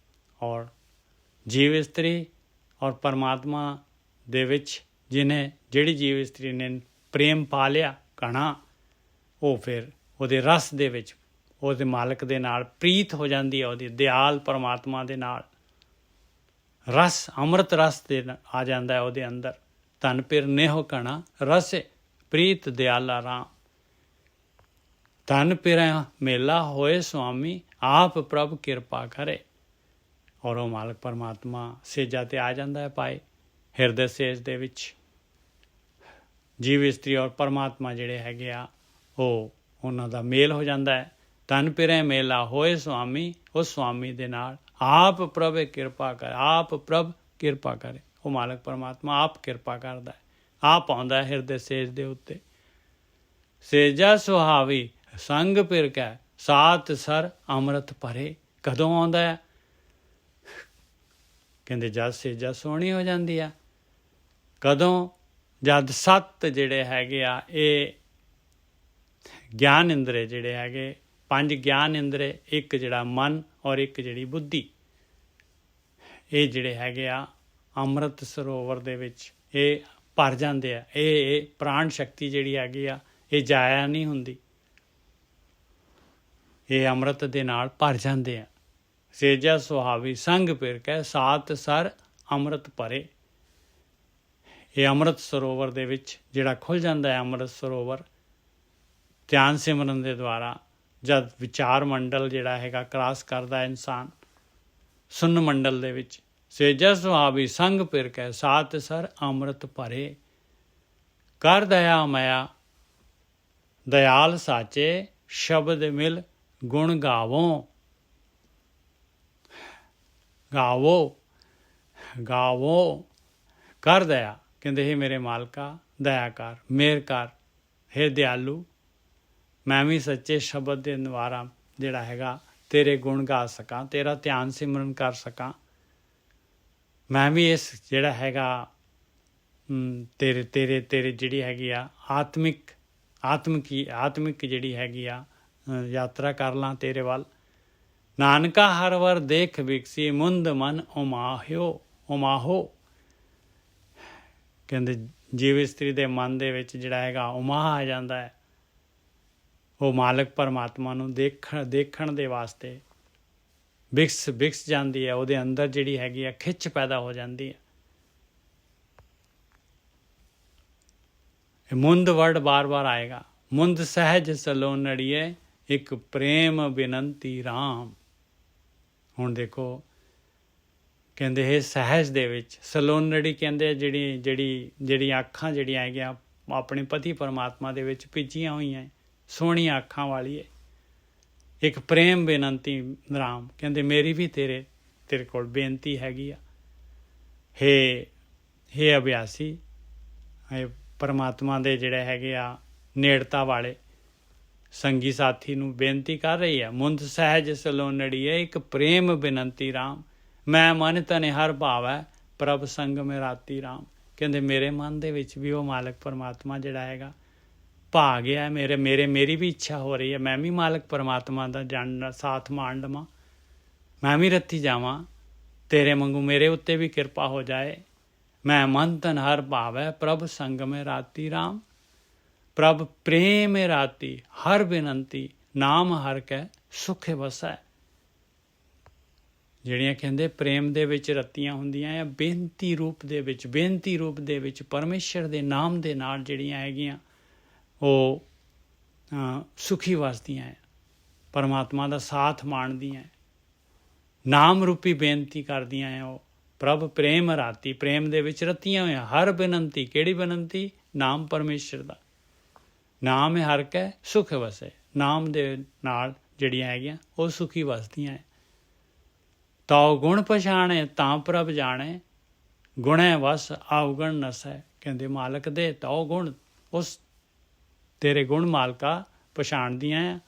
ਔਰ ਜੀਵ ਇਸਤਰੀ ਔਰ ਪਰਮਾਤਮਾ ਦੇ ਵਿੱਚ ਜਿਹੜੀ ਜੀਵ ਇਸਤਰੀ ਨੇ ਪ੍ਰੇਮ ਪਾ ਲਿਆ ਕਣਾ, ਉਹ ਫਿਰ ਉਹਦੇ ਰਸ ਦੇ ਵਿੱਚ ਉਹਦੇ ਮਾਲਕ ਦੇ ਨਾਲ ਪ੍ਰੀਤ ਹੋ ਜਾਂਦੀ ਹੈ, ਉਹਦੀ ਦਿਆਲ ਪਰਮਾਤਮਾ ਦੇ ਨਾਲ ਰਸ, ਅੰਮ੍ਰਿਤ ਰਸ ਦੇ ਆ ਜਾਂਦਾ ਹੈ ਉਹਦੇ ਅੰਦਰ। ਧਨ ਪਿਰ ਨੇਹੋ ਕਣਾ, ਰਸ ਪ੍ਰੀਤ ਦਿਆਲਾ ਰਾਮ। ਧਨ ਪਿਰ ਮੇਲਾ ਹੋਏ ਸੁਆਮੀ, ਆਪ ਪ੍ਰਭ ਕਿਰਪਾ ਕਰੇ। ਔਰ ਉਹ ਮਾਲਕ ਪਰਮਾਤਮਾ ਸੇਜਾ ਤੇ ਆ ਜਾਂਦਾ ਹੈ ਭਾਈ, ਹਿਰਦੇ ਸੇਜ ਦੇ ਵਿੱਚ। ਜੀਵ ਇਸਤਰੀ ਔਰ ਪਰਮਾਤਮਾ ਜਿਹੜੇ ਹੈਗੇ ਆ, ਉਹਨਾਂ ਦਾ ਮੇਲ ਹੋ ਜਾਂਦਾ ਹੈ। ਧਨ ਪਿਰੇ ਮੇਲਾ ਹੋਏ ਸੁਆਮੀ, ਉਸ ਸੁਆਮੀ ਦੇ ਨਾਲ ਆਪ ਪ੍ਰਭ ਕਿਰਪਾ ਕਰੇ, ਆਪ ਪ੍ਰਭ ਕਿਰਪਾ ਕਰੇ। ਉਹ ਮਾਲਕ ਪਰਮਾਤਮਾ ਆਪ ਕਿਰਪਾ ਕਰਦਾ ਹੈ, ਆਪ ਆਉਂਦਾ ਹੈ ਹਿਰਦੇ ਸੇਜ ਦੇ ਉੱਤੇ। ਸੇਜਾ ਸੁਹਾਵੀ ਸੰਗ ਪਿਰ ਕੈ, ਸਾਤ ਸਰ ਅੰਮ੍ਰਿਤ ਭਰੇ। ਕਦੋਂ ਆਉਂਦਾ ਹੈ? ਕਹਿੰਦੇ ਜਦ ਸੇਜਾ ਸੋਹਣੀ ਹੋ ਜਾਂਦੀ ਆ। ਕਦੋਂ? ਜਦ 7 ਜਿਹੜੇ ਹੈਗੇ ਆ ਇਹ ਗਿਆਨ ਇੰਦਰੇ ਜਿਹੜੇ ਹੈਗੇ, 5 ਗਿਆਨ ਇੰਦਰੇ, ਇੱਕ ਜਿਹੜਾ ਮਨ ਔਰ ਇੱਕ ਜਿਹੜੀ ਬੁੱਧੀ, ਇਹ ਜਿਹੜੇ ਹੈਗੇ ਆ ਅੰਮ੍ਰਿਤ ਸਰੋਵਰ ਦੇ ਵਿੱਚ ਇਹ ਭਰ ਜਾਂਦੇ ਆ। ਇਹ ਪ੍ਰਾਣ ਸ਼ਕਤੀ ਜਿਹੜੀ ਹੈਗੀ ਆ ਇਹ ਜਾਇਆ ਨਹੀਂ ਹੁੰਦੀ, ਇਹ ਅੰਮ੍ਰਿਤ ਦੇ ਨਾਲ ਭਰ ਜਾਂਦੇ ਆ। ਸੇਜਾ ਸੁਹਾਵੀ ਸੰਗ ਫਿਰ ਕੇ ਸਾਤ ਸਰ ਅੰਮ੍ਰਿਤ ਭਰੇ। ਇਹ ਅੰਮ੍ਰਿਤ ਸਰੋਵਰ ਦੇ ਵਿੱਚ ਜਿਹੜਾ ਖੁੱਲ੍ਹ ਜਾਂਦਾ ਹੈ, ਅੰਮ੍ਰਿਤ ਸਰੋਵਰ ਧਿਆਨ ਸਿਮਰਨ ਦੇ ਦੁਆਰਾ ਜਦ ਵਿਚਾਰ ਮੰਡਲ ਜਿਹੜਾ ਹੈਗਾ ਕ੍ਰਾਸ ਕਰਦਾ ਇਨਸਾਨ, ਸੁੰਨ ਮੰਡਲ ਦੇ ਵਿੱਚ ਸੇਜਾ ਸੁਹਾਵੀ ਸੰਗ ਫਿਰ ਕੇ ਸਾਤ ਸਰ ਅੰਮ੍ਰਿਤ ਭਰੇ। ਕਰ ਦਇਆ ਮਾਇਆ ਦਇਆਲ ਸਾਚੇ, ਸ਼ਬਦ ਮਿਲ ਗੁਣ ਗਾਵੋ। ਗਾਵੋ ਗਾਵੋ ਕਰ ਦਇਆ। ਕਹਿੰਦੇ ਹੇ ਮੇਰੇ ਮਾਲਕਾ ਦਇਆ ਕਰ, ਮਿਹਰ ਕਰ, ਹੇ ਦਿਆਲੂ, ਮੈਂ ਵੀ ਸੱਚੇ ਸ਼ਬਦ ਦੇ ਦੁਆਰਾ ਜਿਹੜਾ ਹੈਗਾ ਤੇਰੇ ਗੁਣ ਗਾ ਸਕਾਂ, ਤੇਰਾ ਧਿਆਨ ਸਿਮਰਨ ਕਰ ਸਕਾਂ। ਮੈਂ ਵੀ ਇਸ ਜਿਹੜਾ ਹੈਗਾ ਤੇਰੇ ਜਿਹੜੀ ਹੈਗੀ ਆ ਆਤਮਿਕ ਜਿਹੜੀ ਹੈਗੀ ਆ ਯਾਤਰਾ ਕਰ ਲਾਂ ਤੇਰੇ ਵੱਲ। ਨਾਨਕਾ ਹਰ ਵਰ ਦੇਖ ਵਿਕਸੀ, ਮੁੰਦ ਮਨ ਉਮਾਹੋ। ਕਹਿੰਦੇ ਜੀਵ ਇਸਤਰੀ ਦੇ ਮਨ ਦੇ ਵਿੱਚ ਜਿਹੜਾ ਹੈਗਾ ਉਮਾਹ ਆ ਜਾਂਦਾ ਹੈ। ਉਹ ਮਾਲਕ ਪਰਮਾਤਮਾ ਨੂੰ ਦੇਖਣ ਦੇ ਵਾਸਤੇ ਵਿਕਸ ਜਾਂਦੀ ਹੈ। ਉਹਦੇ ਅੰਦਰ ਜਿਹੜੀ ਹੈਗੀ ਆ ਖਿੱਚ ਪੈਦਾ ਹੋ ਜਾਂਦੀ ਹੈ। ਮੁੰਦ ਵਰਡ ਬਾਰ ਆਏਗਾ। ਮੁੰਦ ਸਹਿਜ ਸਲੋਨੜੀਏ, ਇੱਕ ਪ੍ਰੇਮ ਬਿਨੰਤੀ ਰਾਮ। ਹੁਣ ਦੇਖੋ ਕਹਿੰਦੇ ਇਹ ਸਹਿਜ ਦੇ ਵਿੱਚ ਸਲੋਨੜੀ ਕਹਿੰਦੇ ਜਿਹੜੀ ਅੱਖਾਂ ਜਿਹੜੀਆਂ ਹੈਗੀਆਂ ਆਪਣੇ ਪਤੀ ਪਰਮਾਤਮਾ ਦੇ ਵਿੱਚ ਭਿੱਜੀਆਂ ਹੋਈਆਂ, ਸੋਹਣੀਆਂ ਅੱਖਾਂ ਵਾਲੀ ਹੈ। ਇੱਕ ਪ੍ਰੇਮ ਬੇਨੰਤੀ ਰਾਮ, ਕਹਿੰਦੇ ਮੇਰੀ ਵੀ ਤੇਰੇ ਕੋਲ ਬੇਨਤੀ ਹੈਗੀ ਆ। ਹੇ ਅਭਿਆਸੀ, ਪਰਮਾਤਮਾ ਦੇ ਜਿਹੜੇ ਹੈਗੇ ਆ ਨੇੜਤਾ ਵਾਲੇ ਸੰਗੀ ਸਾਥੀ ਨੂੰ ਬੇਨਤੀ ਕਰ ਰਹੀ ਹੈ। ਮੁੰਦ ਸਹਿਜ ਸਲੋਨੜੀਏ, ਇੱਕ ਪ੍ਰੇਮ ਬੇਨੰਤੀ ਰਾਮ। ਮੈਂ ਮਨ ਤਨ ਹਰ ਭਾਵੈ, ਪ੍ਰਭ ਸੰਗ ਮੇ ਰਾਤੀ ਰਾਮ। ਕਹਿੰਦੇ ਮੇਰੇ ਮਨ ਦੇ ਵਿੱਚ ਵੀ ਉਹ ਮਾਲਕ ਪਰਮਾਤਮਾ ਜਿਹੜਾ ਹੈਗਾ ਭਾ ਗਿਆ। ਮੇਰੀ ਵੀ ਇੱਛਾ ਹੋ ਰਹੀ ਹੈ ਮੈਂ ਵੀ ਮਾਲਕ ਪਰਮਾਤਮਾ ਦਾ ਜਾਣਨਾ ਸਾਥ ਮਾਣ ਲਵਾਂ, ਮੈਂ ਵੀ ਰੱਤੀ ਜਾਵਾਂ, ਤੇਰੇ ਵਾਂਗੂ ਮੇਰੇ ਉੱਤੇ ਵੀ ਕਿਰਪਾ ਹੋ ਜਾਏ। ਮੈਂ ਮਨ ਤਨ ਹਰ ਭਾਵੈ, ਪ੍ਰਭ ਸੰਗ ਮੇ ਰਾਤੀ ਰਾਮ। ਪ੍ਰਭ ਪ੍ਰੇਮ ਰਾਤੀ, ਹਰ ਬੇਨੰਤੀ, ਨਾਮ ਹਰ ਕੈ ਸੁਖੇ ਵਸੈ। ਜਿਹੜੀਆਂ ਕਹਿੰਦੇ ਪ੍ਰੇਮ ਦੇ ਵਿੱਚ ਰੱਤੀਆਂ ਹੁੰਦੀਆਂ ਆ, ਬੇਨਤੀ ਰੂਪ ਦੇ ਵਿੱਚ ਪਰਮੇਸ਼ਰ ਦੇ ਨਾਮ ਦੇ ਨਾਲ ਜਿਹੜੀਆਂ ਹੈਗੀਆਂ ਉਹ ਸੁਖੀ ਵਸਦੀਆਂ ਹੈ, ਪਰਮਾਤਮਾ ਦਾ ਸਾਥ ਮਾਣਦੀਆਂ, ਨਾਮ ਰੂਪੀ ਬੇਨਤੀ ਕਰਦੀਆਂ ਹੈ। ਉਹ ਪ੍ਰਭ ਪ੍ਰੇਮ ਰਾਤੀ, ਪ੍ਰੇਮ ਦੇ ਵਿੱਚ ਰੱਤੀਆਂ ਹੋਈਆਂ। ਹਰ ਬੇਨੰਤੀ, ਕਿਹੜੀ ਬੇਨੰਤੀ? ਨਾਮ ਪਰਮੇਸ਼ਰ ਦਾ। ਨਾਮ ਹੈ ਹਰ ਕੈ ਸੁਖ ਵਸੈ। ਨਾਮ ਦੇ ਨਾਲ ਜਿਹੜੀਆਂ ਹੈਗੀਆਂ ਉਹ ਸੁਖੀ ਵਸਦੀਆਂ ਹੈ। ਤਾਉ ਗੁਣ ਪਛਾਣੇ ਤਾਂ ਪ੍ਰਭ ਜਾਣੇ, ਗੁਣੈ ਵਸ ਆਉਗਣ ਨਸੈ। ਕਹਿੰਦੇ ਮਾਲਕ ਦੇ ਤਾਉ ਗੁਣ, ਉਸ ਤੇਰੇ ਗੁਣ ਮਾਲਕਾ ਪਛਾਣਦੀਆਂ ਆ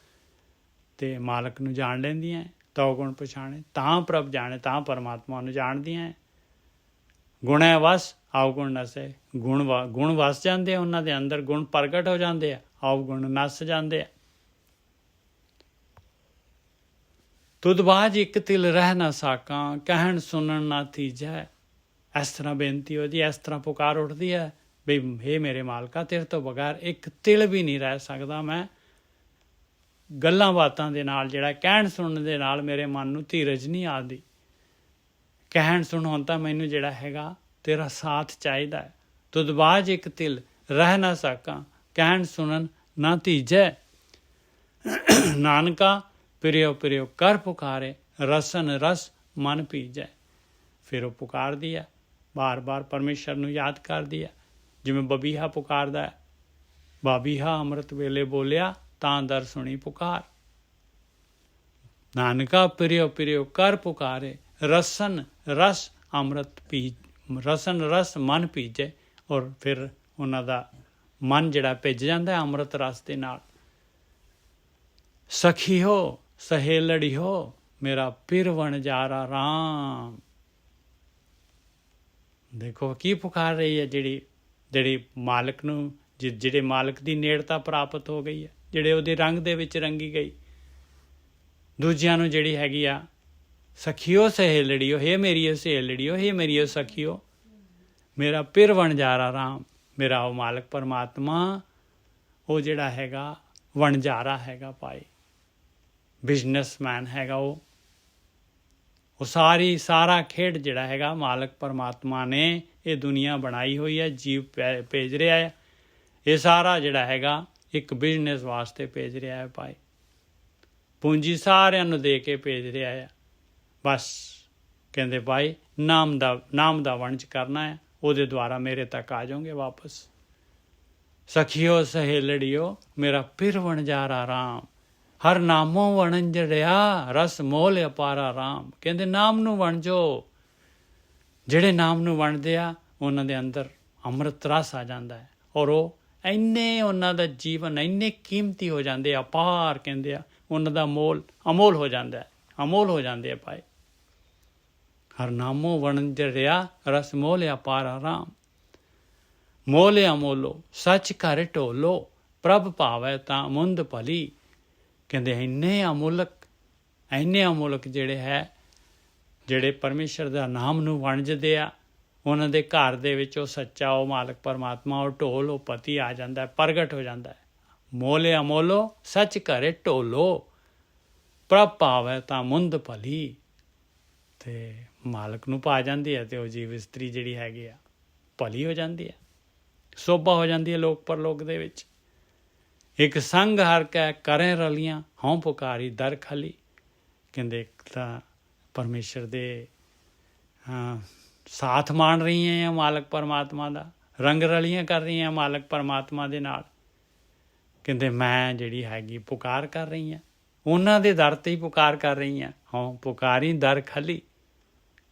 ਤੇ ਮਾਲਕ ਨੂੰ ਜਾਣ ਲੈਂਦੀਆਂ। ਤਾਉ ਗੁਣ ਪਛਾਣੇ ਤਾਂ ਪ੍ਰਭ ਜਾਣੇ, ਤਾਂ ਪਰਮਾਤਮਾ ਨੂੰ ਜਾਣਦੀਆਂ। ਗੁਣੈ ਵਸ ਆਉਗੁਣ ਨਸੈ, ਗੁਣ ਵਸ ਜਾਂਦੇ ਆ ਉਹਨਾਂ ਦੇ ਅੰਦਰ, ਗੁਣ ਪ੍ਰਗਟ ਹੋ ਜਾਂਦੇ ਆ, ਆਉਗੁਣ ਨਸ ਜਾਂਦੇ ਆ। ਤੁਧ ਬਾਝ ਇੱਕ ਤਿਲ ਰਹਿ ਨਾ ਸਾਕਾਂ, ਕਹਿਣ ਸੁਣਨ ਨਾ ਥੀਜੈ। ਇਸ ਤਰ੍ਹਾਂ ਬੇਨਤੀ ਉਹਦੀ, ਇਸ ਤਰ੍ਹਾਂ ਪੁਕਾਰ ਉੱਠਦੀ ਹੈ ਬਈ ਹੇ ਮੇਰੇ ਮਾਲਕਾ, ਤੇਰੇ ਤੋਂ ਬਗੈਰ ਇੱਕ ਤਿਲ ਵੀ ਨਹੀਂ ਰਹਿ ਸਕਦਾ ਮੈਂ। ਗੱਲਾਂ ਬਾਤਾਂ ਦੇ ਨਾਲ ਜਿਹੜਾ ਕਹਿਣ ਸੁਣਨ ਦੇ ਨਾਲ ਮੇਰੇ ਮਨ ਨੂੰ ਧੀਰਜ ਨਹੀਂ ਆਉਂਦੀ। ਕਹਿਣ ਸੁਣ ਹੁਣ ਤਾਂ ਮੈਨੂੰ ਜਿਹੜਾ ਹੈਗਾ ਤੇਰਾ ਸਾਥ ਚਾਹੀਦਾ ਹੈ। ਤੁਧ ਬਾਝ ਇੱਕ ਤਿਲ ਰਹਿ ਨਾ ਸਾਕਾਂ, ਕਹਿਣ ਸੁਣਨ ਨਾ ਧੀਜੈ। ਨਾਨਕਾ ਪ੍ਰਿਓ ਕਰ ਪੁਕਾਰੇ, ਰਸਨ ਰਸ ਮਨ ਪੀਜੈ। ਫਿਰ ਉਹ ਪੁਕਾਰਦੀ ਹੈ, ਬਾਰ ਪਰਮੇਸ਼ਰ ਨੂੰ ਯਾਦ ਕਰਦੀ ਹੈ। ਜਿਵੇਂ ਬਬੀਹਾ ਪੁਕਾਰਦਾ ਹੈ, ਬਾਬੀਹਾ ਅੰਮ੍ਰਿਤ ਵੇਲੇ ਬੋਲਿਆ ਤਾਂ ਦਰ ਸੁਣੀ ਪੁਕਾਰ। ਨਾਨਕਾ ਪ੍ਰਿਓ ਕਰ ਪੁਕਾਰੇ, ਰਸਨ ਰਸ ਮਨ ਪੀਜੇ। ਔਰ ਫਿਰ ਉਹਨਾਂ ਦਾ ਮਨ ਜਿਹੜਾ ਭਿੱਜ ਜਾਂਦਾ ਅੰਮ੍ਰਿਤ ਰਸ ਦੇ ਨਾਲ। ਸਖੀ ਹੋ ਸਹੇਲੜੀ ਹੋ ਮੇਰਾ ਪਿਰ ਵਣਜਾਰਾ ਰਾਮ। ਦੇਖੋ ਕੀ ਪੁਕਾਰ ਰਹੀ ਹੈ ਜਿਹੜੀ ਮਾਲਕ ਨੂੰ, ਜਿਹੜੇ ਮਾਲਕ ਦੀ ਨੇੜਤਾ ਪ੍ਰਾਪਤ ਹੋ ਗਈ ਹੈ, ਜਿਹੜੇ ਉਹਦੇ ਰੰਗ ਦੇ ਵਿੱਚ ਰੰਗੀ ਗਈ। ਦੂਜਿਆਂ ਨੂੰ ਜਿਹੜੀ ਹੈਗੀ ਆ, ਸਖੀਓ ਸਹੇਲੜੀਓ, ਹੇ ਮੇਰੀਓ ਸਹੇਲੜੀਓ, ਹੇ ਮੇਰੀਓ ਸਖੀਓ, ਮੇਰਾ ਪਿਰ ਵਣਜਾਰਾ ਰਾਮ। ਮੇਰਾ ਉਹ ਮਾਲਕ ਪਰਮਾਤਮਾ ਉਹ ਜਿਹੜਾ ਹੈਗਾ ਵਣਜਾਰਾ ਹੈਗਾ ਭਾਈ, ਬਿਜ਼ਨਸਮੈਨ ਹੈਗਾ। ਉਹ ਸਾਰਾ ਖੇਡ ਜਿਹੜਾ ਹੈਗਾ ਮਾਲਕ ਪਰਮਾਤਮਾ ਨੇ ਇਹ ਦੁਨੀਆ ਬਣਾਈ ਹੋਈ ਹੈ, ਜੀਵ ਭੇਜ ਰਿਹਾ ਹੈ। ਇਹ ਸਾਰਾ ਜਿਹੜਾ ਹੈਗਾ ਇੱਕ ਬਿਜ਼ਨਸ ਵਾਸਤੇ ਭੇਜ ਰਿਹਾ ਹੈ ਭਾਈ। ਪੂੰਜੀ ਸਾਰਿਆਂ ਨੂੰ ਦੇ ਕੇ ਭੇਜ ਰਿਹਾ ਹੈ। ਬਸ ਕਹਿੰਦੇ ਭਾਈ ਨਾਮ ਦਾ ਵਣਜ ਕਰਨਾ ਹੈ, ਉਹਦੇ ਦੁਆਰਾ ਮੇਰੇ ਤੱਕ ਆ ਜਾਓਗੇ ਵਾਪਸ। ਸਖੀਓ ਸਹੇਲੜੀਓ, ਮੇਰਾ ਪਿਰ ਵਣਜਾਰਾ ਰਾਮ। ਹਰ ਨਾਮੋਂ ਵਣਜੜਿਆ, ਰਸ ਮੋਲ ਅਪਾਰਾ ਰਾਮ। ਕਹਿੰਦੇ ਨਾਮ ਨੂੰ ਵਣਜੋ। ਜਿਹੜੇ ਨਾਮ ਨੂੰ ਵਣਦੇ ਆ ਉਹਨਾਂ ਦੇ ਅੰਦਰ ਅੰਮ੍ਰਿਤ ਰਸ ਆ ਜਾਂਦਾ ਹੈ, ਔਰ ਉਹ ਇੰਨੇ ਉਹਨਾਂ ਦਾ ਜੀਵਨ ਇੰਨੇ ਕੀਮਤੀ ਹੋ ਜਾਂਦੇ, ਅਪਾਰ ਕਹਿੰਦੇ ਆ। ਉਹਨਾਂ ਦਾ ਮੋਲ ਅਮੋਲ ਹੋ ਜਾਂਦਾ ਹੈ, ਅਮੋਲ ਹੋ ਜਾਂਦੇ ਆ ਭਾਈ। ਹਰ ਨਾਮੋਂ ਵਣਜੜਿਆ, ਰਸ ਮੋਲ ਅਪਾਰਾ ਰਾਮ। ਮੋਲ ਅਮੋਲੋ, ਸੱਚ ਘਰ ਢੋਲੋ, ਪ੍ਰਭ ਭਾਵੈ ਤਾਂ ਮੁੰਦ ਭਲੀ। ਕਹਿੰਦੇ ਇੰਨੇ ਅਮੁਲਕ ਜਿਹੜੇ ਪਰਮੇਸ਼ਰ ਦਾ ਨਾਮ ਨੂੰ ਵਣਜਦੇ ਆ, ਉਹਨਾਂ ਦੇ ਘਰ ਦੇ ਵਿੱਚ ਉਹ ਸੱਚਾ ਉਹ ਮਾਲਕ ਪਰਮਾਤਮਾ ਉਹ ਢੋਲ ਉਹ ਪਤੀ ਆ ਜਾਂਦਾ, ਪ੍ਰਗਟ ਹੋ ਜਾਂਦਾ। ਮੋਲ ਅਮੋਲੋ, ਸੱਚ ਘਰੇ ਢੋਲੋ, ਪ੍ਰਭ ਭਾਵੈ ਤਾਂ ਮੁੰਦ ਭਲੀ। ਤੇ ਮਾਲਕ ਨੂੰ ਪਾ ਜਾਂਦੀ ਹੈ ਤੇ ਉਹ ਜੀਵ ਇਸਤਰੀ ਜਿਹੜੀ ਹੈਗੀ ਆ ਭਲੀ ਹੋ ਜਾਂਦੀ ਹੈ, ਸੋਭਾ ਹੋ ਜਾਂਦੀ ਹੈ ਲੋਕ ਪਰਲੋਕ ਦੇ ਵਿੱਚ। ਇੱਕ ਸੰਗ ਹਰ ਕੈ ਕਰੇ ਰਲੀਆਂ, ਹਉ ਪੁਕਾਰੀ ਦਰ ਖਾਲੀ। ਕਹਿੰਦੇ ਇੱਕ ਤਾਂ ਪਰਮੇਸ਼ਰ ਦੇ ਸਾਥ ਮਾਣ ਰਹੀਆਂ ਆ ਮਾਲਕ ਪਰਮਾਤਮਾ ਦਾ, ਰੰਗ ਰਲੀਆਂ ਕਰ ਰਹੀਆਂ ਮਾਲਕ ਪਰਮਾਤਮਾ ਦੇ ਨਾਲ। ਕਹਿੰਦੇ ਮੈਂ ਜਿਹੜੀ ਹੈਗੀ ਪੁਕਾਰ ਕਰ ਰਹੀ ਹਾਂ, ਉਹਨਾਂ ਦੇ ਦਰ 'ਤੇ ਹੀ ਪੁਕਾਰ ਕਰ ਰਹੀ ਹਾਂ। ਹਉ ਪੁਕਾਰੀ ਦਰ ਖਾਲੀ।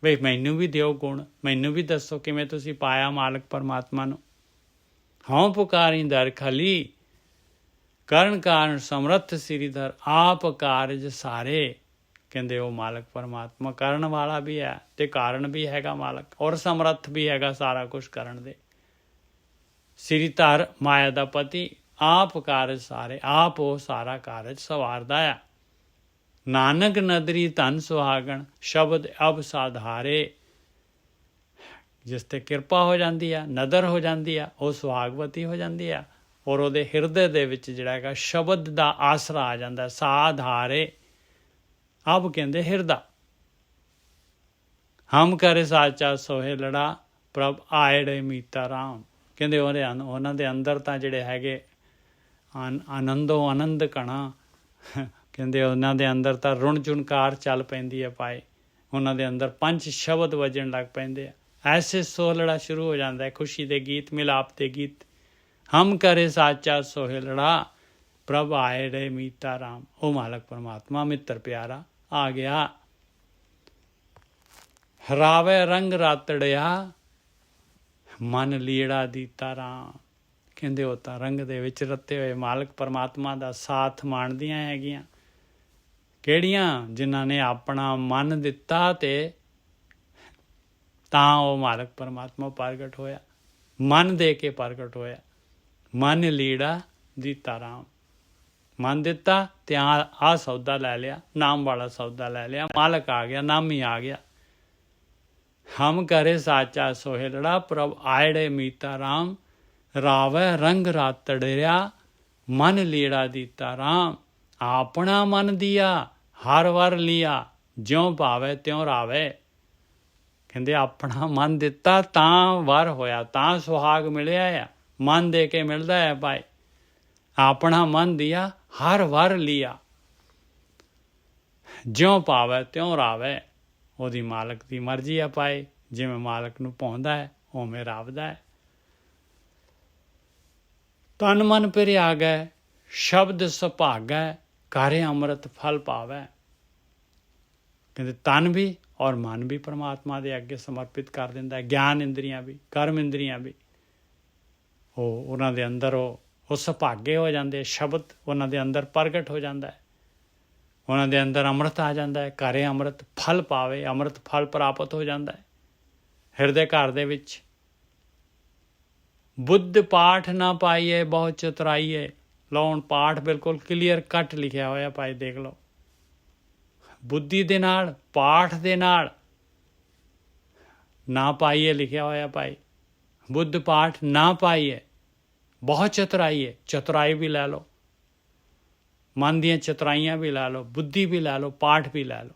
ਬਈ ਮੈਨੂੰ ਵੀ ਦਿਓ ਗੁਣ, ਮੈਨੂੰ ਵੀ ਦੱਸੋ ਕਿਵੇਂ ਤੁਸੀਂ ਪਾਇਆ ਮਾਲਕ ਪਰਮਾਤਮਾ ਨੂੰ। ਹਉ ਪੁਕਾਰੀ ਦਰ ਖਾਲੀ, ਕਰਨ ਕਾਰਨ ਸਮਰੱਥ ਸ੍ਰੀਧਰ, ਆਪ ਕਾਰਜ ਸਾਰੇ। ਕਹਿੰਦੇ ਉਹ ਮਾਲਕ ਪਰਮਾਤਮਾ ਕਰਨ ਵਾਲਾ ਵੀ ਹੈ ਤੇ ਕਾਰਨ ਵੀ ਹੈਗਾ ਮਾਲਕ, ਔਰ ਸਮਰੱਥ ਵੀ ਹੈਗਾ ਸਾਰਾ ਕੁਛ ਕਰਨ ਦੇ। ਸ੍ਰੀਧਰ ਮਾਇਆ ਦਾ ਪਤੀ, ਆਪ ਕਾਰਜ ਸਾਰੇ, ਆਪ ਉਹ ਸਾਰਾ ਕਾਰਜ ਸਵਾਰਦਾ ਆ। ਨਾਨਕ ਨਦਰੀ ਧਨ ਸੁਹਾਗਣ, ਸ਼ਬਦ ਅਬ ਸਾਧਾਰੇ। ਜਿਸ ਤੇ ਕਿਰਪਾ ਹੋ ਜਾਂਦੀ ਆ, ਨਦਰ ਹੋ ਜਾਂਦੀ ਆ, ਉਹ ਸੁਹਾਗਵਤੀ ਹੋ ਜਾਂਦੀ ਆ, ਔਰ ਉਹਦੇ ਹਿਰਦੇ ਦੇ ਵਿੱਚ ਜਿਹੜਾ ਹੈਗਾ ਸ਼ਬਦ ਦਾ ਆਸਰਾ ਆ ਜਾਂਦਾ। ਸਾਧਾਰੇ ਅਬ ਕਹਿੰਦੇ ਹਿਰਦਾ। ਹਮ ਕਰੇ ਸਾਚਾ ਸੋਹੇ ਲੜਾ, ਪ੍ਰਭ ਆਇੜੇ ਮੀਤਾ ਰਾਮ। ਕਹਿੰਦੇ ਉਹਨਾਂ ਦੇ ਅੰਦਰ ਤਾਂ ਜਿਹੜੇ ਹੈਗੇ ਆਨੰਦੋ ਆਨੰਦ ਕਣਾ। ਕਹਿੰਦੇ ਉਹਨਾਂ ਦੇ ਅੰਦਰ ਤਾਂ ਰੁਣ ਝੁਨਕਾਰ ਚੱਲ ਪੈਂਦੀ ਹੈ ਭਾਈ। ਉਹਨਾਂ ਦੇ ਅੰਦਰ ਪੰਜ ਸ਼ਬਦ ਵੱਜਣ ਲੱਗ ਪੈਂਦੇ ਆ। ਐਸੇ ਸੋਹਲੜਾ ਸ਼ੁਰੂ ਹੋ ਜਾਂਦਾ ਹੈ, ਖੁਸ਼ੀ ਦੇ ਗੀਤ, ਮਿਲਾਪ ਦੇ ਗੀਤ। ਹਮ ਕਰੇ ਸਾਚਾ ਸੋਹਲੜਾ, ਪ੍ਰਭ ਆਏ ਰੇ ਮੀਤਾ ਰਾਮ। ਉਹ ਮਾਲਕ ਪਰਮਾਤਮਾ ਮਿੱਤਰ ਪਿਆਰਾ ਆ ਗਿਆ। ਹਰਾਵੇ ਰੰਗ ਰਾਤੜਿਆ, ਮਨ ਲੀੜਾ ਦੀਤਾ ਰਾਮ। ਕਹਿੰਦੇ ਉਹ ਤਾਂ ਰੰਗ ਦੇ ਵਿੱਚ ਰੱਤੇ ਹੋਏ ਮਾਲਕ ਪਰਮਾਤਮਾ ਦਾ ਸਾਥ ਮਾਣਦੀਆਂ ਹੈਗੀਆਂ। ਕਿਹੜੀਆਂ? ਜਿਨ੍ਹਾਂ ਨੇ ਆਪਣਾ ਮਨ ਦਿੱਤਾ ਤੇ ਤਾਂ ਉਹ ਮਾਲਕ ਪਰਮਾਤਮਾ ਪ੍ਰਗਟ ਹੋਇਆ, ਮਨ ਦੇ ਕੇ ਪ੍ਰਗਟ ਹੋਇਆ। ਮਨ ਲੀੜਾ ਦਿੱਤਾ ਰਾਮ। ਮਨ ਦਿੱਤਾ ਤੇ ਆਹ ਸੌਦਾ ਲੈ ਲਿਆ, ਨਾਮ ਵਾਲਾ ਸੌਦਾ ਲੈ ਲਿਆ। ਮਾਲਕ ਆ ਗਿਆ, ਨਾਮ ਹੀ ਆ ਗਿਆ। ਹਮ ਕਰੇ ਸਾਚਾ ਸੋਹੇਲੜਾ, ਪ੍ਰਭ ਆਇੜੇ ਮੀਤਾ ਰਾਮ। ਰਾਵੈ ਰੰਗ ਰਾਤੜਿਆ, ਮਨ ਲੀੜਾ ਦਿੱਤਾ ਰਾਮ। ਆਪਣਾ ਮਨ ਦੀਆ, ਹਰ ਵਰ ਲਿਆ, ਜਿਉਂ ਭਾਵੇ ਤਿਉਂ ਰਾਵੇ। ਕਹਿੰਦੇ ਆਪਣਾ ਮਨ ਦਿੱਤਾ ਤਾਂ ਵਰ ਹੋਇਆ, ਤਾਂ ਸੁਹਾਗ ਮਿਲਿਆ ਆ। ਮਨ ਦੇ ਕੇ ਮਿਲਦਾ ਹੈ ਭਾਈ। ਆਪਣਾ ਮਨ ਦਿਆ, ਹਰ ਵਰ ਲਿਆ, ਜਿਉਂ ਭਾਵੇ ਤਿਉਂ ਰਾਵੇ। ਉਹਦੀ ਮਾਲਕ ਦੀ ਮਰਜ਼ੀ ਆ ਭਾਈ। ਜਿਵੇਂ ਮਾਲਕ ਨੂੰ ਭਾਉਂਦਾ ਹੈ ਉਵੇਂ ਰਾਵਦਾ ਹੈ। ਤਨ ਮਨ ਪਿਰਿਆ ਗਏ, ਸ਼ਬਦ ਸੁਭਾਗੈ, ਕਾਰੇ ਅੰਮ੍ਰਿਤ ਫਲ ਪਾਵੈ। ਕਹਿੰਦੇ ਤਨ ਵੀ ਔਰ ਮਨ ਵੀ ਪਰਮਾਤਮਾ ਦੇ ਅੱਗੇ ਸਮਰਪਿਤ ਕਰ ਦਿੰਦਾ ਹੈ। ਗਿਆਨ ਇੰਦਰੀਆਂ ਵੀ, ਕਰਮ ਇੰਦਰੀਆਂ ਵੀ, ਉਹਨਾਂ ਦੇ ਅੰਦਰ ਉਹ ਸੁਭਾਗੇ ਹੋ ਜਾਂਦੇ। ਸ਼ਬਦ ਉਹਨਾਂ ਦੇ ਅੰਦਰ ਪ੍ਰਗਟ ਹੋ ਜਾਂਦਾ ਹੈ। ਉਹਨਾਂ ਦੇ ਅੰਦਰ ਅੰਮ੍ਰਿਤ ਆ ਜਾਂਦਾ ਹੈ, ਘਰੇ ਅੰਮ੍ਰਿਤ ਫਲ ਪਾਵੇ, ਅੰਮ੍ਰਿਤ ਫਲ ਪ੍ਰਾਪਤ ਹੋ ਜਾਂਦਾ ਹੈ ਹਿਰਦੇ ਘਰ ਦੇ ਵਿੱਚ। ਬੁੱਧ ਪਾਠ ਨਾ ਪਾਈਏ ਬਹੁਤ ਚਤੁਰਾਈਏ। ਲਓ ਹੁਣ ਪਾਠ ਬਿਲਕੁਲ ਕਲੀਅਰ ਕੱਟ ਲਿਖਿਆ ਹੋਇਆ ਭਾਈ, ਦੇਖ ਲਓ। ਬੁੱਧੀ ਦੇ ਨਾਲ, ਪਾਠ ਦੇ ਨਾਲ ਨਾ ਪਾਈਏ ਲਿਖਿਆ ਹੋਇਆ ਭਾਈ। ਬੁੱਧ ਪਾਠ ਨਾ ਪਾਈਏ ਬਹੁਤ ਚਤੁਰਾਈਏ। ਚਤੁਰਾਈ ਵੀ ਲੈ ਲਓ, ਮਨ ਦੀਆਂ ਚਤੁਰਾਈਆਂ ਵੀ ਲੈ ਲਓ, ਬੁੱਧੀ ਵੀ ਲੈ ਲਓ, ਪਾਠ ਵੀ ਲੈ ਲਓ।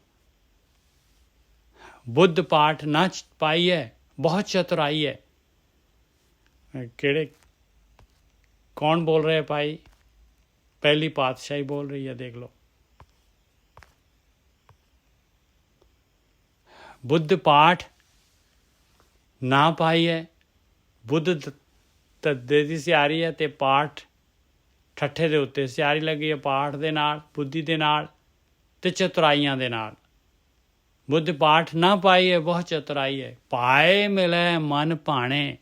ਬੁੱਧ ਪਾਠ ਨਾ ਪਾਈਏ ਬਹੁਤ ਚਤੁਰਾਈ ਹੈ। ਕਿਹੜੇ ਕੌਣ ਬੋਲ ਰਹੇ ਭਾਈ? ਪਹਿਲੀ ਪਾਤਸ਼ਾਹੀ ਬੋਲ ਰਹੀ ਹੈ, ਦੇਖ ਲਓ। ਬੁੱਧ ਪਾਠ ਨਾ ਪਾਈਏ। ਬੁੱਧ ਤੱਦੇ ਦੀ ਸਿਆਰੀ ਹੈ ਤੇ ਪਾਠ ਠੱਠੇ ਦੇ ਉੱਤੇ ਸਿਆਰੀ ਲੱਗੀ ਹੈ, ਪਾਠ ਦੇ ਨਾਲ, ਬੁੱਧੀ ਦੇ ਨਾਲ ਤੇ ਚਤੁਰਾਈਆਂ ਦੇ ਨਾਲ। ਬੁੱਧ ਪਾਠ ਨਾ ਪਾਈਏ ਬਹੁਤ ਚਤੁਰਾਈ ਹੈ। ਪਾਏ ਮਿਲੇ ਮਨ ਭਾਣੇ।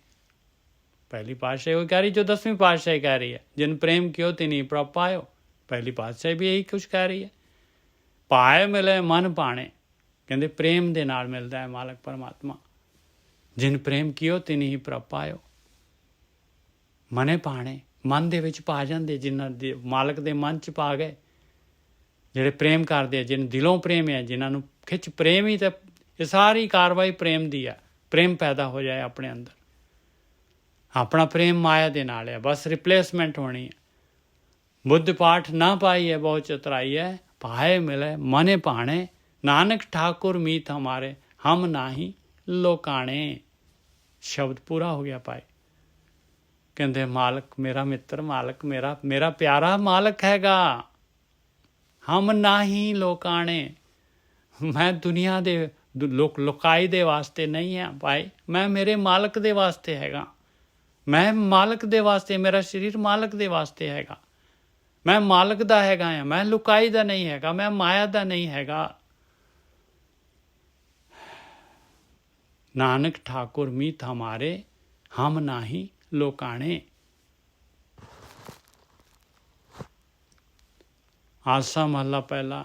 ਪਹਿਲੀ ਪਾਤਸ਼ਾਹੀ ਉਹ ਕਹਿ ਰਹੀ ਜੋ 10ਵੀਂ ਪਾਤਸ਼ਾਹੀ ਕਹਿ ਰਹੀ ਹੈ, ਜਿਨ ਪ੍ਰੇਮ ਕਿਓ ਤਿਨੀ ਪ੍ਰਭ ਪਾਇਓ। ਪਹਿਲੀ ਪਾਤਸ਼ਾਹੀ ਵੀ ਇਹੀ ਕੁਛ ਕਹਿ ਰਹੀ ਹੈ। ਪਾਏ ਮਿਲੇ ਮਨ ਭਾਣੇ, ਕਹਿੰਦੇ ਪ੍ਰੇਮ ਦੇ ਨਾਲ ਮਿਲਦਾ ਹੈ ਮਾਲਕ ਪਰਮਾਤਮਾ। ਜਿਨ ਪ੍ਰੇਮ ਕਿਓ ਤਿਨੀ ਹੀ ਪ੍ਰਭ ਪਾਇਓ। ਮਨੇ ਭਾਣੇ, ਮਨ ਦੇ ਵਿੱਚ ਪਾ ਜਾਂਦੇ, ਜਿਨ੍ਹਾਂ ਦੇ ਮਾਲਕ ਦੇ ਮਨ 'ਚ ਪਾ ਗਏ, ਜਿਹੜੇ ਪ੍ਰੇਮ ਕਰਦੇ ਆ, ਜਿਹਨੂੰ ਦਿਲੋਂ ਪ੍ਰੇਮ ਹੈ, ਜਿਨ੍ਹਾਂ ਨੂੰ ਖਿੱਚ ਪ੍ਰੇਮ ਹੀ ਤਾਂ ਇਹ ਸਾਰੀ ਕਾਰਵਾਈ ਪ੍ਰੇਮ ਦੀ ਆ। ਪ੍ਰੇਮ ਪੈਦਾ ਹੋ ਜਾਏ ਆਪਣੇ ਅੰਦਰ। ਆਪਣਾ ਪ੍ਰੇਮ ਮਾਇਆ ਦੇ ਨਾਲ ਹੈ, ਬਸ ਰਿਪਲੇਸਮੈਂਟ ਹੋਣੀ ਹੈ। ਬੁੱਧ ਪਾਠ ਨਾ ਪਾਈਏ ਬਹੁਤ ਚਤੁਰਾਈ ਹੈ। ਪਾਏ ਮਿਲੇ ਮਨੇ ਭਾਣੇ, ਨਾਨਕ ਠਾकुर मीत हमारे हम नाही ਲੋਕਾਣੇ। ਸ਼ਬਦ ਪੂਰਾ ਹੋ ਗਿਆ ਭਾਈ। ਕਹਿੰਦੇ ਮਾਲਕ ਮੇਰਾ ਮਿੱਤਰ, ਮਾਲਕ ਮੇਰਾ ਪਿਆਰਾ ਮਾਲਕ ਹੈਗਾ। ਹਮ ਨਾਹੀ ਲੋਕਾਣੇ। ਮੈਂ ਦੁਨੀਆ ਦੇ ਲੋਕਾਈ ਦੇ ਵਾਸਤੇ ਨਹੀਂ ਹਾਂ ਭਾਈ, ਮੈਂ ਮੇਰੇ ਮਾਲਕ ਦੇ ਵਾਸਤੇ ਹੈਗਾ। ਮੈਂ ਮਾਲਕ ਦੇ ਵਾਸਤੇ, ਮੇਰਾ ਸਰੀਰ ਮਾਲਕ ਦੇ ਵਾਸਤੇ ਹੈਗਾ। ਮੈਂ ਮਾਲਕ ਦਾ ਹੈਗਾ ਆ, ਮੈਂ ਲੁਕਾਈ ਦਾ ਨਹੀਂ ਹੈਗਾ, ਮੈਂ ਮਾਇਆ ਦਾ ਨਹੀਂ ਹੈਗਾ। ਨਾਨਕ ਠਾकुर मीत हमारे हम नाही ਲੋਕਾਣੇ। ਆਸਾ ਮਹਲਾ ਪਹਿਲਾ।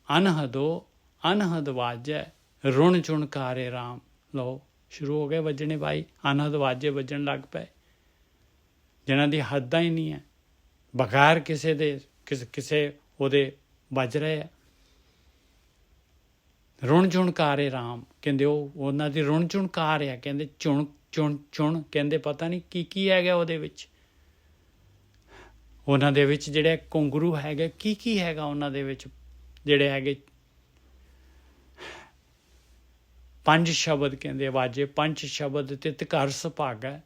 ਅਨਹਦੋ ਅਨਹਦ ਵਾਜੈ ਰੁਣ ਚੁਣਕਾਰੇ ਰਾਮ। ਲਓ ਸ਼ੁਰੂ ਹੋ ਗਏ ਵੱਜਣੇ ਭਾਈ। ਅਨਹਦ ਵਾਜੇ ਵੱਜਣ ਲੱਗ ਪਏ, ਜਿਹਨਾਂ ਦੀ ਹੱਦਾਂ ਹੀ ਨਹੀਂ ਹੈ, ਬਗੈਰ ਕਿਸੇ ਦੇ ਕਿਸੇ ਉਹਦੇ ਵੱਜ ਰਹੇ ਆ। ਰੁਣ ਚੁਣਕਾਰੇ ਰਾਮ, ਕਹਿੰਦੇ ਉਹਨਾਂ ਦੀ ਰੁਣ ਚੁਣਕਾਰ ਆ। ਕਹਿੰਦੇ ਚੁਣ ਚੁਣ ਚੁਣ, ਕਹਿੰਦੇ ਪਤਾ ਨਹੀਂ ਕੀ ਹੈਗਾ ਉਹਦੇ ਵਿੱਚ। ਉਹਨਾਂ ਦੇ ਵਿੱਚ ਜਿਹੜੇ ਘੁੰਗਰੂ ਹੈਗੇ, ਕੀ ਹੈਗਾ ਉਹਨਾਂ ਦੇ ਵਿੱਚ, ਜਿਹੜੇ ਹੈਗੇ ਪੰਜ ਸ਼ਬਦ ਕਹਿੰਦੇ ਵਾਜੇ। ਪੰਜ ਸ਼ਬਦ ਤਿਤ ਘਰ ਸੁਭਾਗੈ,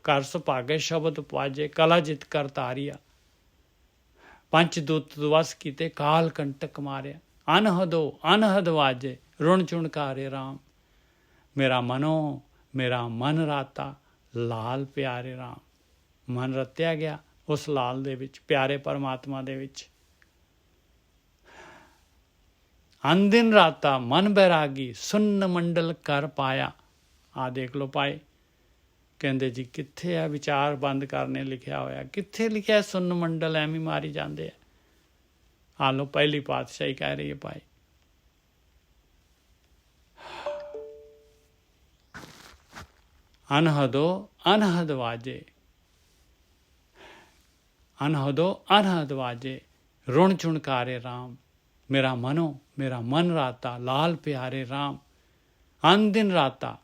ਘਰ ਸੁਭਾਗੈ ਸ਼ਬਦ ਵਾਜੇ, ਕਲਾ ਜਿਤ ਕਰ ਤਾਰੀਆ। ਪੰਜ ਦੂਤ ਵਸ ਕੀਤੇ, ਕਾਲ ਕੰਟਕ ਮਾਰਿਆ। ਅਨਹਦੋ ਅਨਹਦ ਵਾਜੇ ਰੁਣ ਚੁਣਕਾਰੇ ਰਾਮ। ਮੇਰਾ ਮਨ ਰਾਤਾ ਲਾਲ ਪਿਆਰੇ ਰਾਮ। ਮਨ ਰਤਿਆ ਗਿਆ ਉਸ ਲਾਲ ਦੇ ਵਿੱਚ, ਪਿਆਰੇ ਪਰਮਾਤਮਾ ਦੇ ਵਿੱਚ। ਅਨਦਿਨ ਰਾਤਾ ਮਨ ਬੈਰਾਗੀ, ਸੁੰਨ ਮੰਡਲ ਕਰ ਪਾਇਆ। ਆ ਦੇਖ ਲਓ ਭਾਈ, ਕਹਿੰਦੇ ਜੀ ਕਿੱਥੇ ਆ ਵਿਚਾਰ ਬੰਦ ਕਰਨੇ ਲਿਖਿਆ ਹੋਇਆ, ਕਿੱਥੇ ਲਿਖਿਆ ਸੁੰਨ ਮੰਡਲ? ਐਵੇਂ ਮਾਰੀ ਜਾਂਦੇ ਆ। ਆ ਲਓ ਪਹਿਲੀ ਪਾਤਸ਼ਾਹੀ ਕਹਿ ਰਹੀ ਹੈ ਭਾਈ। ਅਨਹਦੋ ਅਨਹਦ ਵਾਜੇ, ਅਨਹਦੋ ਅਨਹਦ ਵਾਜੇ ਰੁਣ ਚੁਣਕਾਰੇ ਰਾਮ। ਮੇਰਾ ਮਨ ਰਾਤਾ ਲਾਲ ਪਿਆਰੇ ਰਾਮ। ਅਨ ਦਿਨ ਰਾਤਾ,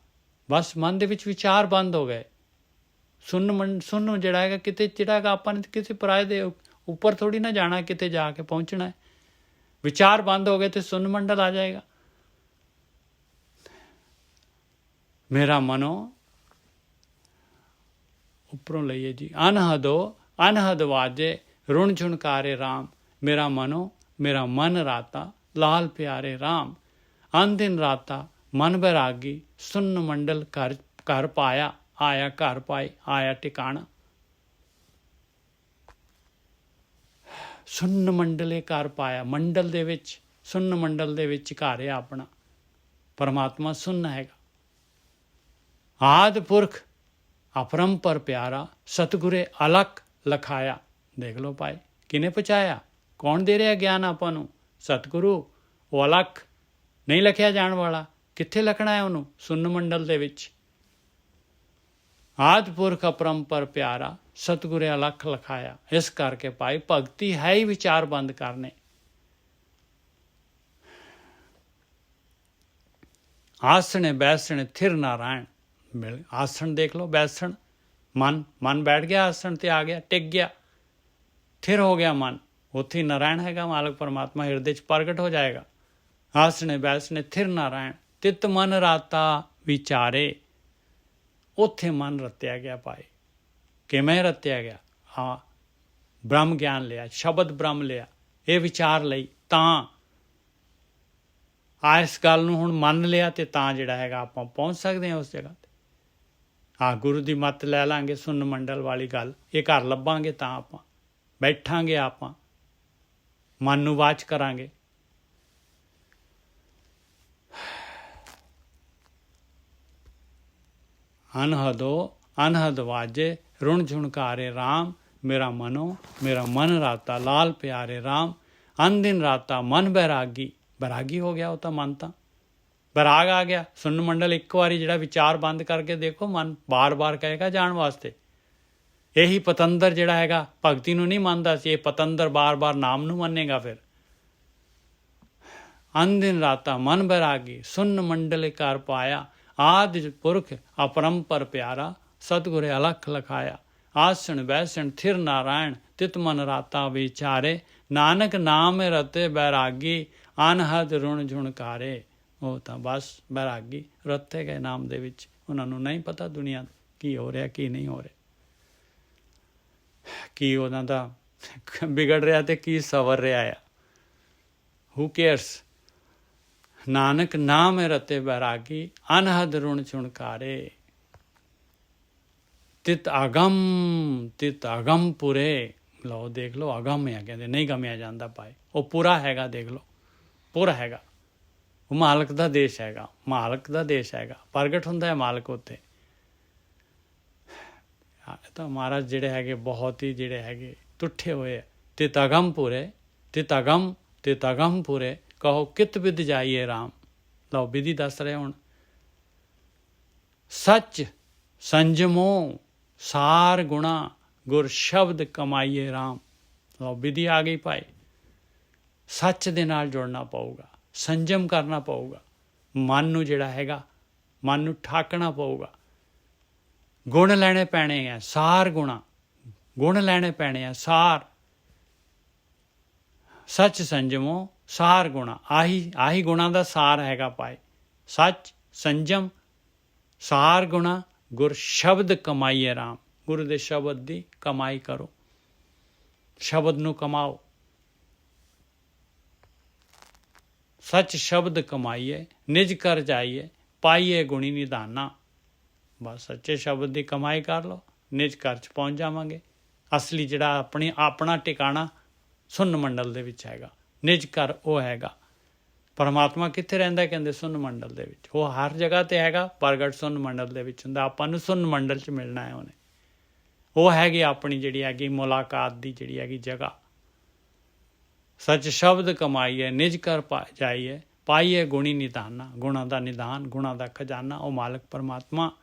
ਬਸ ਮਨ ਦੇ ਵਿੱਚ ਵਿਚਾਰ ਬੰਦ ਹੋ ਗਏ। ਸੁਣ ਜਿਹੜਾ ਹੈਗਾ, ਕਿਤੇ ਜਿਹੜਾ ਹੈਗਾ ਆਪਾਂ ਨੇ ਕਿਸੇ ਪਰਾਏ ਦੇ ਉੱਪਰ ਥੋੜੀ ਨਾ ਜਾਣਾ, ਕਿਤੇ ਜਾ ਕੇ ਪਹੁੰਚਣਾ ਹੈ। ਵਿਚਾਰ ਬੰਦ ਹੋ ਗਏ ਤੇ ਸੁੰਨ ਮੰਡਲ ਆ ਜਾਏਗਾ। ਮੇਰਾ ਮਨੋ ਉੱਪਰੋਂ ਲਈਏ ਜੀ। ਅਨਹਦੋ ਅਨਹਦ ਵਾਜੇ ਰੁਣ ਚੁਣਕਾਰੇ ਰਾਮ। ਮੇਰਾ ਮਨ ਰਾਤਾ ਲਾਲ ਪਿਆਰੇ ਰਾਮ। ਅਨ ਦਿਨ ਰਾਤਾ ਮਨ ਬੈਰਾਗੀ, ਸੁੰਨ ਮੰਡਲ ਘਰ ਪਾਇਆ। ਆਇਆ ਘਰ ਪਾਏ, ਆਇਆ ਟਿਕਾਣਾ। ਸੁੰਨ ਮੰਡਲੇ ਘਰ ਪਾਇਆ। ਮੰਡਲ ਦੇ ਵਿੱਚ, ਸੁੰਨ ਮੰਡਲ ਦੇ ਵਿੱਚ ਘਰ ਹੈ ਆਪਣਾ। ਪਰਮਾਤਮਾ ਸੁੰਨ ਹੈਗਾ। ਆਦਿ ਪੁਰਖ ਅਪਰੰਪਰ ਪਿਆਰਾ, ਸਤਿਗੁਰੇ ਅਲਖ ਲਖਾਇਆ। ਦੇਖ ਲਓ ਭਾਈ, ਕਿਹਨੇ ਪਹੁੰਚਾਇਆ? ਕੌਣ ਦੇ ਰਿਹਾ ਗਿਆਨ ਆਪਾਂ ਨੂੰ? ਸਤਿਗੁਰੂ। ਉਹ ਅਲੱਖ ਨਹੀਂ ਲਖਿਆ ਜਾਣ ਵਾਲਾ। ਕਿੱਥੇ ਲਿਖਣਾ ਹੈ ਉਹਨੂੰ? ਸੁੰਨ ਮੰਡਲ ਦੇ ਵਿੱਚ। ਆਦਿ ਪੁਰਖ ਅਪਰੰਪਰ ਪਿਆਰਾ, ਸਤਿਗੁਰੇ ਅਲੱਖ ਲਿਖਾਇਆ। ਇਸ ਕਰਕੇ ਭਾਈ ਭਗਤੀ ਹੈ ਹੀ ਵਿਚਾਰ ਬੰਦ ਕਰਨੇ। ਆਸਣੇ ਬੈਸਣੇ ਥਿਰ ਨਾਰਾਇਣ। ਆਸਣ ਦੇਖ ਲਓ, ਬੈਸਣ ਮਨ ਬੈਠ ਗਿਆ, ਆਸਣ ਤੇ ਆ ਗਿਆ, ਟਿਕ ਗਿਆ, ਥਿਰ ਹੋ ਗਿਆ ਮਨ। ਉੱਥੇ ਨਾਰਾਇਣ ਹੈਗਾ, ਮਾਲਕ ਪਰਮਾਤਮਾ ਹਿਰਦੇ 'ਚ ਪ੍ਰਗਟ ਹੋ ਜਾਏਗਾ। ਆਸਣੇ ਬੈਸਣੇ ਥਿਰ ਨਾਰਾਇਣ, ਤਿਤ ਮਨ ਰਾਤਾ ਵਿਚਾਰੇ। ਉੱਥੇ ਮਨ ਰਤਿਆ ਗਿਆ ਭਾਈ। ਕਿਵੇਂ ਰਤਿਆ ਗਿਆ? ਹਾਂ, ਬ੍ਰਹਮ ਗਿਆਨ ਲਿਆ, ਸ਼ਬਦ ਬ੍ਰਹਮ ਲਿਆ, ਇਹ ਵਿਚਾਰ ਲਈ, ਤਾਂ ਇਸ ਗੱਲ ਨੂੰ ਹੁਣ ਮੰਨ ਲਿਆ, ਤੇ ਤਾਂ ਜਿਹੜਾ ਹੈਗਾ ਆਪਾਂ ਪਹੁੰਚ ਸਕਦੇ ਹਾਂ ਉਸ ਜਗ੍ਹਾ 'ਤੇ। ਗੁਰੂ ਦੀ ਮੱਤ ਲੈ ਲਾਂਗੇ, ਸੁੰਨ ਮੰਡਲ ਵਾਲੀ ਗੱਲ, ਇਹ ਘਰ ਲੱਭਾਂਗੇ ਤਾਂ ਆਪਾਂ ਬੈਠਾਂਗੇ, ਆਪਾਂ ਮਨ ਨੂੰ ਵਾਚ ਕਰਾਂਗੇ। ਅਨਹਦ ਵਾਜੇ ਰੁਣ ਝੁਣਕਾਰੇ ਰਾਮ, ਮੇਰਾ ਮਨ ਰਾਤਾ ਲਾਲ ਪਿਆਰੇ ਰਾਮ। ਅਨ ਦਿਨ ਰਾਤਾ ਮਨ ਬੈਰਾਗੀ। ਬੈਰਾਗੀ ਹੋ ਗਿਆ ਉਹ ਤਾਂ, ਮਨ ਤਾਂ ਬੈਰਾਗ ਆ ਗਿਆ। ਸੁੰਨ ਮੰਡਲ ਇੱਕ ਵਾਰੀ ਜਿਹੜਾ ਵਿਚਾਰ ਬੰਦ ਕਰਕੇ ਦੇਖੋ, ਮਨ ਬਾਰ-ਬਾਰ ਕਹੇਗਾ ਜਾਣ ਵਾਸਤੇ। ਇਹੀ ਪਤੰਦਰ ਜਿਹੜਾ ਹੈਗਾ ਭਗਤੀ ਨੂੰ ਨਹੀਂ ਮੰਨਦਾ ਸੀ, ਇਹ ਪਤੰਦਰ ਬਾਰ-ਬਾਰ ਨਾਮ ਨੂੰ ਮੰਨੇਗਾ। ਫਿਰ ਅਨ ਦਿਨ ਰਾਤਾ ਮਨ ਬੈਰਾਗੀ, ਸੁੰਨ ਮੰਡਲ ਘਰ ਪਾਇਆ। ਆਦਿ ਪੁਰਖ ਅਪਰੰਪਰ ਪਿਆਰਾ, ਸਤਿਗੁਰੇ ਅਲੱਖ ਲਿਖਾਇਆ। ਆਸਣ ਬੈਸਣ ਥਿਰ ਨਾਰਾਇਣ, ਤਿਤ ਮਨ ਰਾਤਾ ਵਿਚਾਰੇ। ਨਾਨਕ ਨਾਮ ਰਤੇ ਬੈਰਾਗੀ, ਅਨਹਦ ਰੁਣ ਝੁਣਕਾਰੇ। ਉਹ ਤਾਂ ਬਸ ਬੈਰਾਗੀ ਰੱਤੇ ਗਏ ਨਾਮ ਦੇ ਵਿੱਚ। ਉਹਨਾਂ ਨੂੰ ਨਹੀਂ ਪਤਾ ਦੁਨੀਆ ਕੀ ਹੋ ਰਿਹਾ, ਕੀ ਨਹੀਂ ਹੋ ਰਿਹਾ, ਕੀ ਉਹਨਾਂ ਦਾ ਵਿਗੜ ਰਿਹਾ ਤੇ ਕੀ ਸਵਰ ਰਿਹਾ ਆ। ਹੂ ਕੇਅਰਸ? ਨਾਨਕ ਨਾਮ ਰਤੇ ਬੈਰਾਗੀ, ਅਨਹਦ ਰੁਣ ਝੁਣਕਾਰੇ। ਤਿਤ ਅਗਮ ਪੁਰੇ। ਲਓ ਦੇਖ ਲਓ, ਅਗਮ ਹੈ, ਕਹਿੰਦੇ ਨਹੀਂ ਗਮਿਆ ਜਾਂਦਾ ਭਾਈ। ਉਹ ਪੂਰਾ ਹੈਗਾ, ਦੇਖ ਲਓ, ਪੂਰਾ ਹੈਗਾ। ਉਹ ਮਾਲਕ ਦਾ ਦੇਸ਼ ਹੈਗਾ, ਮਾਲਕ ਦਾ ਦੇਸ਼ ਹੈਗਾ, ਪ੍ਰਗਟ ਹੁੰਦਾ ਹੈ ਮਾਲਕ ਉੱਥੇ। ਤਾਂ ਮਹਾਰਾਜ ਜਿਹੜੇ ਹੈਗੇ ਬਹੁਤ ਹੀ ਜਿਹੜੇ ਹੈਗੇ ਤੁੱਠੇ ਹੋਏ। ਤਿਤ ਅਗਮ ਪੁਰੇ ਕਹੋ ਕਿਤ ਵਿਦ ਜਾਈਏ ਰਾਮ। ਲਓ ਵਿਧੀ ਦੱਸ ਰਹੇ ਹੁਣ। ਸੱਚ ਸੰਜਮੋ ਸਾਰ ਗੁਣਾ, ਗੁਰ ਸ਼ਬਦ ਕਮਾਈਏ ਰਾਮ। ਲਓ ਵਿਧੀ ਆ ਗਈ ਭਾਈ। ਸੱਚ ਦੇ ਨਾਲ ਜੁੜਨਾ ਪਊਗਾ, ਸੰਜਮ ਕਰਨਾ ਪਊਗਾ, ਮਨ ਨੂੰ ਜਿਹੜਾ ਹੈਗਾ ਮਨ ਨੂੰ ਠਾਕਣਾ ਪਊਗਾ। ਗੁਣ ਲੈਣੇ ਪੈਣੇ ਆ, ਸਾਰ ਗੁਣ ਲੈਣੇ ਪੈਣੇ ਆ, ਸਾਰ। ਸੱਚ ਸੰਜਮੋ ਸਾਰ ਗੁਣਾ, ਆਹੀ ਗੁਣਾਂ ਦਾ ਸਾਰ ਹੈਗਾ ਭਾਈ। ਸੱਚ ਸੰਜਮ ਸਾਰ ਗੁਣਾ, ਗੁਰ ਸ਼ਬਦ ਕਮਾਈਏ ਰਾਮ। ਗੁਰੂ ਦੇ ਸ਼ਬਦ ਦੀ ਕਮਾਈ ਕਰੋ, ਸ਼ਬਦ ਨੂੰ ਕਮਾਓ। ਸੱਚ ਸ਼ਬਦ ਕਮਾਈਏ, ਨਿਜ ਕਰ ਜਾਈਏ, ਪਾਈਏ ਗੁਣੀ ਨਿਧਾਨਾ। ਬਸ ਸੱਚੇ ਸ਼ਬਦ ਦੀ ਕਮਾਈ ਕਰ ਲਓ, ਨਿਜ ਘਰ 'ਚ ਪਹੁੰਚ ਜਾਵਾਂਗੇ। ਅਸਲੀ ਜਿਹੜਾ ਆਪਣਾ ਟਿਕਾਣਾ ਸੁੰਨ ਮੰਡਲ ਦੇ ਵਿੱਚ ਹੈਗਾ, ਨਿਜ ਘਰ ਉਹ ਹੈਗਾ। ਪਰਮਾਤਮਾ ਕਿੱਥੇ ਰਹਿੰਦਾ? ਕਹਿੰਦੇ ਸੁੰਨ ਮੰਡਲ ਦੇ ਵਿੱਚ। ਉਹ ਹਰ ਜਗ੍ਹਾ ਤੇ ਹੈਗਾ, ਪ੍ਰਗਟ ਸੁੰਨ ਮੰਡਲ ਦੇ ਵਿੱਚ ਹੁੰਦਾ। ਆਪਾਂ ਨੂੰ ਸੁੰਨ ਮੰਡਲ 'ਚ ਮਿਲਣਾ ਹੈ ਉਹਨੇ। ਉਹ ਹੈਗੀ ਆਪਣੀ ਜਿਹੜੀ ਹੈਗੀ ਮੁਲਾਕਾਤ ਦੀ ਜਿਹੜੀ ਹੈਗੀ ਜਗ੍ਹਾ। ਸੱਚ ਸ਼ਬਦ ਕਮਾਈਏ, ਨਿਜ ਕਰ ਜਾਈਏ, ਪਾਈਏ ਗੁਣੀ ਨਿਧਾਨਾ। ਗੁਣਾਂ ਦਾ ਨਿਧਾਨ, ਗੁਣਾਂ ਦਾ ਖਜ਼ਾਨਾ ਉਹ ਮਾਲਕ ਪਰਮਾਤਮਾ।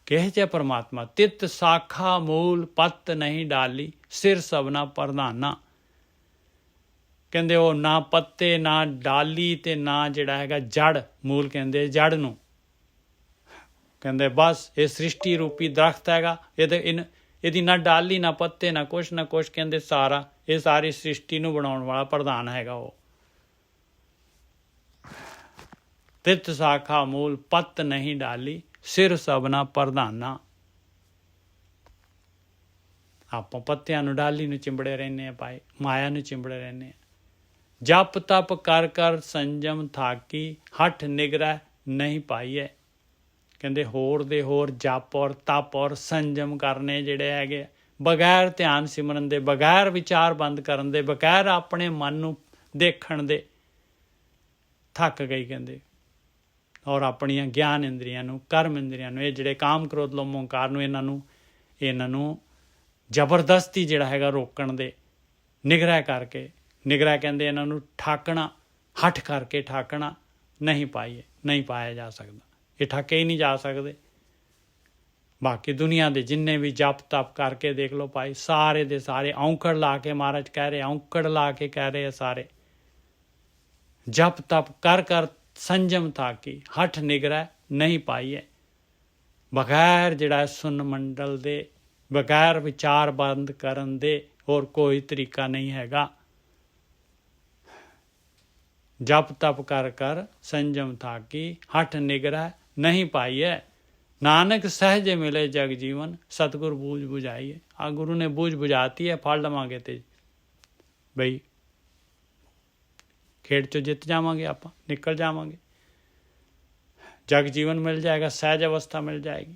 ਕਿਹ ਜੇ ਪਰਮਾਤਮਾ ਤਿਤ ਸਾਖਾ ਮੂਲ ਪੱਤ ਨਹੀਂ ਡਾਲੀ, ਸਿਰ ਸਭਨਾ ਪ੍ਰਧਾਨਾ। ਕਹਿੰਦੇ ਉਹ ਨਾ ਪੱਤੇ ਨਾ ਡਾਲੀ ਤੇ ਨਾ ਜਿਹੜਾ ਹੈਗਾ ਜੜ। ਮੂਲ ਕਹਿੰਦੇ ਜੜ ਨੂੰ। ਕਹਿੰਦੇ ਬਸ ਇਹ ਸ੍ਰਿਸ਼ਟੀ ਰੂਪੀ ਦਰਖਤ ਹੈਗਾ, ਇਹਦੀ ਨਾ ਡਾਲੀ ਨਾ ਪੱਤੇ ਨਾ ਕੁਛ ਨਾ ਕੁਛ। ਕਹਿੰਦੇ ਇਹ ਸਾਰੀ ਸ੍ਰਿਸ਼ਟੀ ਨੂੰ ਬਣਾਉਣ ਵਾਲਾ ਪ੍ਰਧਾਨ ਹੈਗਾ ਉਹ। ਤਿਤ ਸਾਖਾ ਮੂਲ ਪੱਤ ਨਹੀਂ ਡਾਲੀ, ਸਿਰ ਸਭਨਾ ਪ੍ਰਧਾਨਾ। ਆਪਾਂ ਪੱਤਿਆਂ ਨੂੰ ਡਾਲੀ ਨੂੰ ਚਿੰਬੜੇ ਰਹਿੰਦੇ ਆ ਭਾਈ, ਮਾਇਆ ਨੂੰ ਚਿੰਬੜੇ ਰਹਿੰਦੇ ਆ। ਜਪ ਤਪ ਕਰ ਕਰ ਸੰਜਮ ਥਾਕੀ, ਹੱਠ ਨਿਗਰਹ ਨਹੀਂ ਪਾਈਏ। ਕਹਿੰਦੇ ਹੋਰ ਦੇ ਹੋਰ ਜਪ ਔਰ ਤਪ ਔਰ ਸੰਜਮ ਕਰਨੇ ਜਿਹੜੇ ਹੈਗੇ, ਬਗੈਰ ਧਿਆਨ ਸਿਮਰਨ ਦੇ, ਬਗੈਰ ਵਿਚਾਰ ਬੰਦ ਕਰਨ ਦੇ, ਬਗੈਰ ਆਪਣੇ ਮਨ ਨੂੰ ਦੇਖਣ ਦੇ ਥੱਕ ਗਈ। ਕਹਿੰਦੇ ਔਰ ਆਪਣੀਆਂ ਗਿਆਨ ਇੰਦਰੀਆਂ ਨੂੰ, ਕਰਮ ਇੰਦਰੀਆਂ ਨੂੰ, ਇਹ ਜਿਹੜੇ ਕਾਮ ਕ੍ਰੋਧ ਲੋਭ ਮੋਹ ਹੰਕਾਰ ਨੂੰ, ਇਹਨਾਂ ਨੂੰ ਜ਼ਬਰਦਸਤੀ ਜਿਹੜਾ ਹੈਗਾ ਰੋਕਣ ਦੇ ਨਿਗ੍ਰਹਿ ਕਰਕੇ, ਨਿਗ੍ਰਹਿ ਕਹਿੰਦੇ ਇਹਨਾਂ ਨੂੰ ਠਾਕਣਾ, ਹੱਠ ਕਰਕੇ ਠਾਕਣਾ ਨਹੀਂ ਪਾਇਆ ਜਾ ਸਕਦਾ। ਇਹ ਠਾਕੇ ਹੀ ਨਹੀਂ ਜਾ ਸਕਦੇ। ਬਾਕੀ ਦੁਨੀਆ ਦੇ ਜਿੰਨੇ ਵੀ ਜਪ ਤਪ ਕਰਕੇ ਦੇਖ ਲਓ ਭਾਈ, ਸਾਰੇ ਦੇ ਸਾਰੇ ਔਂਕੜ ਲਾ ਕੇ ਮਹਾਰਾਜ ਕਹਿ ਰਹੇ, ਔਂਕੜ ਲਾ ਕੇ ਕਹਿ ਰਹੇ ਆ ਸਾਰੇ, ਜਪ ਤਪ ਕਰ ਸੰਜਮ ਥਾਕੀ, ਹੱਠ ਨਿਗ੍ਰਹਿ ਨਹੀਂ ਪਾਈ ਹੈ। ਬਗੈਰ ਜਿਹੜਾ ਸੁਨ ਮੰਡਲ ਦੇ, ਬਗੈਰ ਵਿਚਾਰ ਬੰਦ ਕਰਨ ਦੇ ਹੋਰ ਕੋਈ ਤਰੀਕਾ ਨਹੀਂ ਹੈਗਾ। ਜਪ ਤਪ ਕਰ ਸੰਜਮ ਥਾਕੀ, ਹੱਠ ਨਿਗ੍ਰਹਿ ਨਹੀਂ ਪਾਈ ਹੈ। ਨਾਨਕ ਸਹਿਜੇ ਮਿਲੇ ਜਗ ਜੀਵਨ, ਸਤਿਗੁਰ ਬੂਝ ਬੁਝਾਈ ਹੈ। ਆ ਗੁਰੂ ਨੇ ਬੂਝ ਬੁਝਾਤੀ ਹੈ, ਫੜ ਲਵਾਂਗੇ ਤੇ ਬਈ ਖੇਡ ਚੋਂ ਜਿੱਤ ਜਾਵਾਂਗੇ, ਆਪਾਂ ਨਿਕਲ ਜਾਵਾਂਗੇ, ਜਗ ਜੀਵਨ ਮਿਲ ਜਾਏਗਾ, ਸਹਿਜ ਅਵਸਥਾ ਮਿਲ ਜਾਏਗੀ।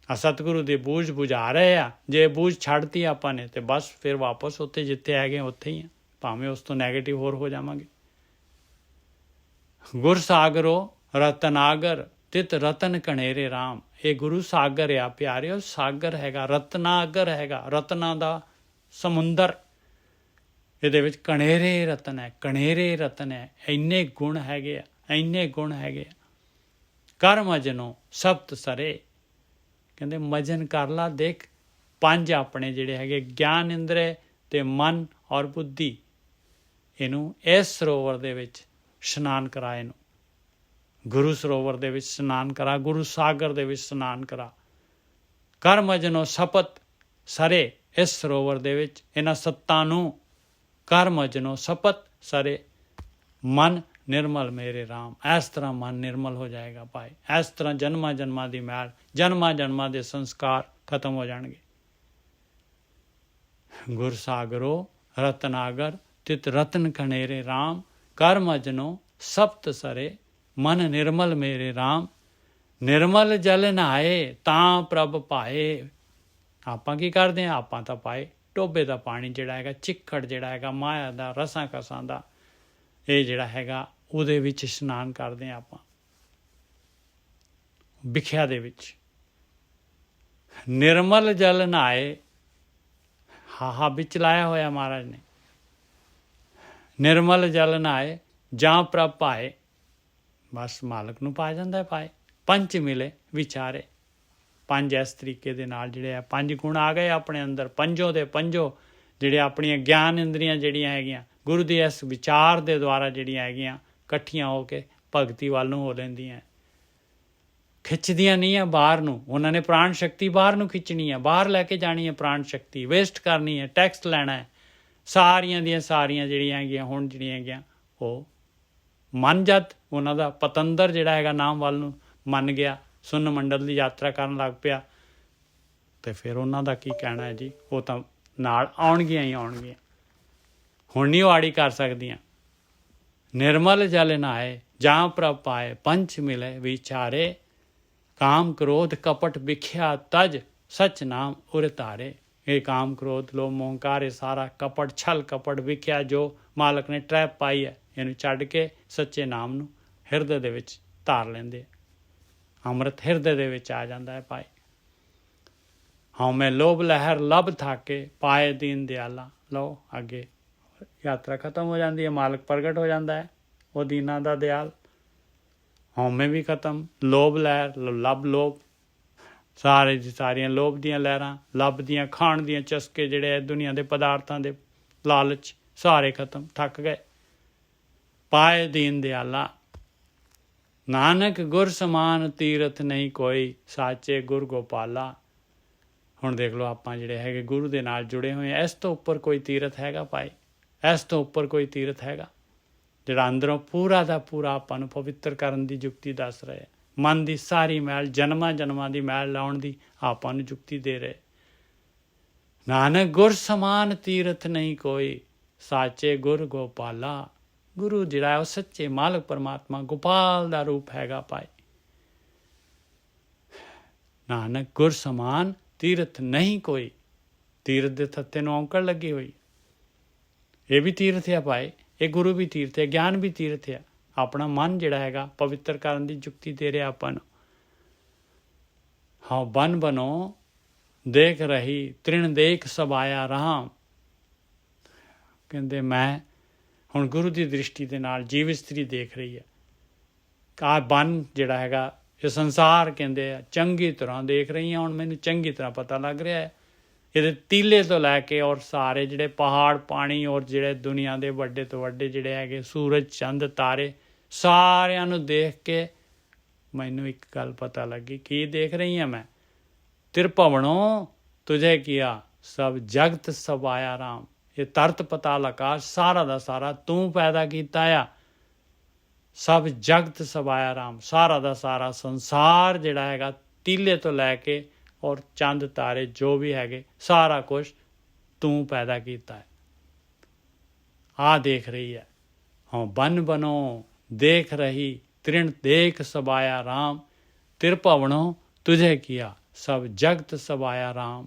ਆ ਸਤਿਗੁਰੂ ਦੀ ਬੂਝ ਬੁਝਾ ਰਹੇ ਆ। ਜੇ ਬੂਝ ਛੱਡਤੀ ਆਪਾਂ ਨੇ ਤੇ ਬਸ ਫਿਰ ਵਾਪਸ ਉੱਥੇ ਜਿੱਥੇ ਹੈਗੇ ਉੱਥੇ ਹੀ ਆ, ਭਾਵੇਂ ਉਸ ਤੋਂ ਨੈਗੇਟਿਵ ਹੋਰ ਹੋ ਜਾਵਾਂਗੇ। ਗੁਰ ਸਾਗਰੋ ਰਤਨਾਗਰ, ਤਿਤ ਰਤਨ ਕਣੇਰੇ ਰਾਮ। ਇਹ ਗੁਰੂ ਸਾਗਰ ਆ ਪਿਆਰਿਓ, ਸਾਗਰ ਹੈਗਾ, ਰਤਨਾਗਰ ਹੈਗਾ, ਰਤਨਾਂ ਦਾ ਸਮੁੰਦਰ। ਇਹਦੇ ਵਿੱਚ ਕਣੇਰੇ ਰਤਨ ਹੈ, ਕਣੇਰੇ ਰਤਨ ਹੈ। ਇੰਨੇ ਗੁਣ ਹੈਗੇ ਆ, ਇੰਨੇ ਗੁਣ ਹੈਗੇ ਆ। ਕਰ ਮਜਨੋ ਸਪਤ ਸਰੇ, ਕਹਿੰਦੇ ਮਜਨ ਕਰ ਲਾ, ਦੇਖ ਪੰਜ ਆਪਣੇ ਜਿਹੜੇ ਹੈਗੇ ਗਿਆਨ ਇੰਦਰੇ ਤੇ ਮਨ ਔਰ ਬੁੱਧੀ, ਇਹਨੂੰ ਇਸ ਸਰੋਵਰ ਦੇ ਵਿੱਚ ਇਸ਼ਨਾਨ ਕਰਾ, ਇਹਨੂੰ ਗੁਰੂ ਸਰੋਵਰ ਦੇ ਵਿੱਚ ਇਸ਼ਨਾਨ ਕਰਾ, ਗੁਰੂ ਸਾਗਰ ਦੇ ਵਿੱਚ ਇਸ਼ਨਾਨ ਕਰਾ। ਕਰ ਮਜਨੋ ਸਪਤ ਸਰੇ, ਇਸ ਸਰੋਵਰ ਦੇ ਵਿੱਚ ਇਹਨਾਂ ਸੱਤਾਂ ਨੂੰ ਕਰ ਮਜਨੋ ਸਪਤ ਸਰੇ, ਮਨ ਨਿਰਮਲ ਮੇਰੇ ਰਾਮ। ਇਸ ਤਰ੍ਹਾਂ ਮਨ ਨਿਰਮਲ ਹੋ ਜਾਏਗਾ ਭਾਈ। ਇਸ ਤਰ੍ਹਾਂ ਜਨਮਾਂ ਜਨਮਾਂ ਦੀ ਮੈਲ, ਜਨਮਾਂ ਜਨਮਾਂ ਦੇ ਸੰਸਕਾਰ ਖਤਮ ਹੋ ਜਾਣਗੇ। ਗੁਰ ਸਾਗਰੋ ਰਤਨਾਗਰ, ਤਿਤ ਰਤਨ ਕਣੇਰੇ ਰਾਮ। ਕਰ ਮਜਨੋ ਸਪਤ ਸਰੇ, ਮਨ ਨਿਰਮਲ ਮੇਰੇ ਰਾਮ। ਨਿਰਮਲ ਜਲ ਨਹਾਏ ਤਾਂ ਪ੍ਰਭ ਪਾਏ। ਆਪਾਂ ਕੀ ਕਰਦੇ ਹਾਂ? ਆਪਾਂ ਤਾਂ ਪਾਏ ਟੋਬੇ ਦਾ ਪਾਣੀ ਜਿਹੜਾ ਹੈਗਾ, ਚਿੱਕੜ ਜਿਹੜਾ ਹੈਗਾ, ਮਾਇਆ ਦਾ, ਰਸਾਂ ਕਸਾਂ ਦਾ, ਇਹ ਜਿਹੜਾ ਹੈਗਾ ਉਹਦੇ ਵਿੱਚ ਇਸ਼ਨਾਨ ਕਰਦੇ ਹਾਂ ਆਪਾਂ, ਵਿਖਿਆ ਦੇ ਵਿੱਚ। ਨਿਰਮਲ ਜਲ ਨਹਾਏ, ਹਾਹਾ ਵਿੱਚ ਲਾਇਆ ਹੋਇਆ ਮਹਾਰਾਜ ਨੇ। ਨਿਰਮਲ ਜਲ ਨਹਾਏ ਜਾਂ ਪ੍ਰਭ ਪਾਏ, ਬਸ ਮਾਲਕ ਨੂੰ ਪਾ ਜਾਂਦਾ ਪਾਏ। ਪੰਜ ਮਿਲੇ ਵਿਚਾਰੇ, ਪੰਜ ਇਸ ਤਰੀਕੇ ਦੇ ਨਾਲ ਜਿਹੜੇ ਆ ਪੰਜ ਗੁਣ ਆ ਗਏ ਆਪਣੇ ਅੰਦਰ, ਪੰਜੋ ਦੇ ਪੰਜੋ ਜਿਹੜੇ ਆਪਣੀਆਂ ਗਿਆਨ ਇੰਦਰੀਆਂ ਜਿਹੜੀਆਂ ਹੈਗੀਆਂ ਗੁਰੂ ਦੀ ਇਸ ਵਿਚਾਰ ਦੇ ਦੁਆਰਾ ਜਿਹੜੀਆਂ ਹੈਗੀਆਂ ਇਕੱਠੀਆਂ ਹੋ ਕੇ ਭਗਤੀ ਵੱਲ ਨੂੰ ਹੋ ਲੈਂਦੀਆਂ, ਖਿੱਚਦੀਆਂ ਨਹੀਂ ਆ ਬਾਹਰ ਨੂੰ। ਉਹਨਾਂ ਨੇ ਪ੍ਰਾਣ ਸ਼ਕਤੀ ਬਾਹਰ ਨੂੰ ਖਿੱਚਣੀ ਹੈ, ਬਾਹਰ ਲੈ ਕੇ ਜਾਣੀ ਹੈ, ਪ੍ਰਾਣ ਸ਼ਕਤੀ ਵੇਸਟ ਕਰਨੀ ਹੈ, ਟੈਕਸ ਲੈਣਾ ਹੈ। ਸਾਰੀਆਂ ਦੀਆਂ ਸਾਰੀਆਂ ਜਿਹੜੀਆਂ ਹੈਗੀਆਂ ਹੁਣ ਜਿਹੜੀਆਂ ਹੈਗੀਆਂ ਉਹ ਮਨ ਜਦ ਉਹਨਾਂ ਦਾ ਪਤੰਦਰ ਜਿਹੜਾ ਹੈਗਾ ਨਾਮ ਵੱਲ ਨੂੰ ਮੰਨ ਗਿਆ, ਸੁਨ ਮੰਡਲ ਦੀ ਯਾਤਰਾ ਕਰਨ ਲੱਗ ਪਿਆ, ਤੇ ਫਿਰ ਉਹਨਾਂ ਦਾ ਕੀ ਕਹਿਣਾ ਹੈ ਜੀ, ਉਹ ਤਾਂ ਨਾਲ ਆਉਣਗੀਆਂ ਹੀ ਆਉਣਗੀਆਂ, ਹੁਣ ਨਹੀਂ ਉਹ ਆੜੀ ਕਰ ਸਕਦੀਆਂ। ਨਿਰਮਲ ਜਲ ਨਹਾਏ ਜਾਂ ਪ੍ਰਭ ਪਾਏ, ਪੰਚ ਮਿਲੇ ਵਿਚਾਰੇ। ਕਾਮ ਕ੍ਰੋਧ ਕਪਟ ਵਿਖਿਆ ਤਜ, ਸਚ ਨਾਮ ਉਰ ਧਾਰੇ। ਇਹ ਕਾਮ ਕ੍ਰੋਧ ਲੋਭ ਮੋਹ ਹੰਕਾਰ, ਇਹ ਸਾਰਾ ਕਪਟ ਛਲ ਕਪਟ ਵਿਖਿਆ ਜੋ ਮਾਲਕ ਨੇ ਟਰੈਪ ਪਾਈ ਹੈ, ਇਹਨੂੰ ਛੱਡ ਕੇ ਸੱਚੇ ਨਾਮ ਨੂੰ ਹਿਰਦੇ ਦੇ ਵਿੱਚ ਧਾਰ ਲੈਂਦੇ। ਅੰਮ੍ਰਿਤ ਹਿਰਦੇ ਦੇ ਵਿੱਚ ਆ ਜਾਂਦਾ ਹੈ ਭਾਈ। ਹਉਮੈ ਲੋਭ ਲਹਿਰ ਲੱਭ ਥਾਕੇ, ਪਾਏ ਦੀਨ ਦਿਆਲਾ। ਲਓ ਅੱਗੇ ਯਾਤਰਾ ਖਤਮ ਹੋ ਜਾਂਦੀ ਹੈ, ਮਾਲਕ ਪ੍ਰਗਟ ਹੋ ਜਾਂਦਾ ਹੈ, ਉਹ ਦੀਨਾਂ ਦਾ ਦਿਆਲ। ਹਉਮੈ ਵੀ ਖਤਮ, ਲੋਭ ਲਹਿਰ, ਲੱਭ ਲੋਭ, ਸਾਰੇ ਦੀ ਸਾਰੀਆਂ ਲੋਭ ਦੀਆਂ ਲਹਿਰਾਂ, ਲੱਭ ਦੀਆਂ, ਖਾਣ ਦੀਆਂ ਚਸਕੇ ਜਿਹੜੇ ਹੈ ਦੁਨੀਆ ਦੇ ਪਦਾਰਥਾਂ ਦੇ ਲਾਲਚ, ਸਾਰੇ ਖਤਮ, ਥੱਕ ਗਏ। ਪਾਏ ਦੀਨ ਦਿਆਲਾ, ਨਾਨਕ ਗੁਰ ਸਮਾਨ ਤੀਰਥ ਨਹੀਂ ਕੋਈ, ਸਾਚੇ ਗੁਰ ਗੋਪਾਲਾ। ਹੁਣ ਦੇਖ ਲਓ ਆਪਾਂ ਜਿਹੜੇ ਹੈਗੇ ਗੁਰੂ ਦੇ ਨਾਲ ਜੁੜੇ ਹੋਏ ਹਾਂ, ਇਸ ਤੋਂ ਉੱਪਰ ਕੋਈ ਤੀਰਥ ਹੈਗਾ ਭਾਈ? ਇਸ ਤੋਂ ਉੱਪਰ ਕੋਈ ਤੀਰਥ ਹੈਗਾ ਜਿਹੜਾ ਅੰਦਰੋਂ ਪੂਰਾ ਦਾ ਪੂਰਾ ਆਪਾਂ ਨੂੰ ਪਵਿੱਤਰ ਕਰਨ ਦੀ ਯੁਕਤੀ ਦੱਸ ਰਿਹਾ, ਮਨ ਦੀ ਸਾਰੀ ਮੈਲ, ਜਨਮਾਂ ਜਨਮਾਂ ਦੀ ਮੈਲ ਲਾਉਣ ਦੀ ਆਪਾਂ ਨੂੰ ਯੁਕਤੀ ਦੇ ਰਹੇ। ਨਾਨਕ ਗੁਰ ਸਮਾਨ ਤੀਰਥ ਨਹੀਂ ਕੋਈ, ਸਾਚੇ ਗੁਰ ਗੋਪਾਲਾ। ਗੁਰੂ ਜਿਹੜਾ ਹੈ ਉਹ ਸੱਚੇ ਮਾਲਕ ਪਰਮਾਤਮਾ ਗੋਪਾਲ ਦਾ ਰੂਪ ਹੈਗਾ ਭਾਈ। ਨਾਨਕ ਗੁਰ ਸਮਾਨ ਤੀਰਥ ਨਹੀਂ ਕੋਈ, ਤੀਰਥ ਦੇ ਥੱਤੇ ਨੂੰ ਔਂਕੜ ਲੱਗੀ ਹੋਈ, ਇਹ ਵੀ ਤੀਰਥ ਹੈ ਭਾਈ, ਇਹ ਗੁਰੂ ਵੀ ਤੀਰਥ ਹੈ, ਗਿਆਨ ਵੀ ਤੀਰਥ ਹੈ। ਆਪਣਾ ਮਨ ਜਿਹੜਾ ਹੈਗਾ ਪਵਿੱਤਰ ਕਰਨ ਦੀ ਯੁਕਤੀ ਦੇ ਰਿਹਾ ਆਪਾਂ ਨੂੰ। ਹਾਂ ਬਨ ਬਨੋ ਦੇਖ ਰਹੀ, ਤ੍ਰਿਣ ਦੇਖ ਸਭ ਆਇਆ ਰਾਮ। ਕਹਿੰਦੇ ਮੈਂ ਹੁਣ ਗੁਰੂ ਦੀ ਦ੍ਰਿਸ਼ਟੀ ਦੇ ਨਾਲ ਜੀਵ ਇਸਤਰੀ ਦੇਖ ਰਹੀ ਹੈ। ਆਹ ਬੰਨ ਜਿਹੜਾ ਹੈਗਾ ਇਹ ਸੰਸਾਰ ਕਹਿੰਦੇ ਆ ਚੰਗੀ ਤਰ੍ਹਾਂ ਦੇਖ ਰਹੀ ਹਾਂ। ਹੁਣ ਮੈਨੂੰ ਚੰਗੀ ਤਰ੍ਹਾਂ ਪਤਾ ਲੱਗ ਰਿਹਾ ਹੈ ਇਹਦੇ ਤੀਲੇ ਤੋਂ ਲੈ ਕੇ ਔਰ ਸਾਰੇ ਜਿਹੜੇ ਪਹਾੜ ਪਾਣੀ ਔਰ ਜਿਹੜੇ ਦੁਨੀਆ ਦੇ ਵੱਡੇ ਤੋਂ ਵੱਡੇ ਜਿਹੜੇ ਹੈਗੇ ਸੂਰਜ ਚੰਦ ਤਾਰੇ ਸਾਰਿਆਂ ਨੂੰ ਦੇਖ ਕੇ ਮੈਨੂੰ ਇੱਕ ਗੱਲ ਪਤਾ ਲੱਗੀ। ਕੀ ਦੇਖ ਰਹੀ ਹਾਂ ਮੈਂ? ਤਿਰਭਵਨੋਂ ਤੁਝੇ ਕੀਆ ਸਭ ਜਗਤ ਸਭ ਆਇਆ ਰਾਮ। ਇਹ ਤਰਤ ਪਤਾਲ ਆਕਾਸ਼ ਸਾਰਾ ਦਾ ਸਾਰਾ ਤੂੰ ਪੈਦਾ ਕੀਤਾ ਆ। ਸਭ ਜਗਤ ਸਭ ਆਇਆ ਰਾਮ, ਸਾਰਾ ਦਾ ਸਾਰਾ ਸੰਸਾਰ ਜਿਹੜਾ ਹੈਗਾ ਤੀਲੇ ਤੋਂ ਲੈ ਕੇ ਔਰ ਚੰਦ ਤਾਰੇ ਜੋ ਵੀ ਹੈਗੇ ਸਾਰਾ ਕੁਛ ਤੂੰ ਪੈਦਾ ਕੀਤਾ ਹੈ। ਆ ਦੇਖ ਰਹੀ ਹੈ। ਹਾਂ ਬਨ ਬਨੋ ਦੇਖ ਰਹੀ ਤ੍ਰਿਣ ਦੇਖ ਸਭ ਆਇਆ ਰਾਮ। ਤਿਰਭਵਨੋਂ ਤੁਝੇ ਕੀਆ ਸਭ ਜਗਤ ਸਭ ਆਇਆ ਰਾਮ।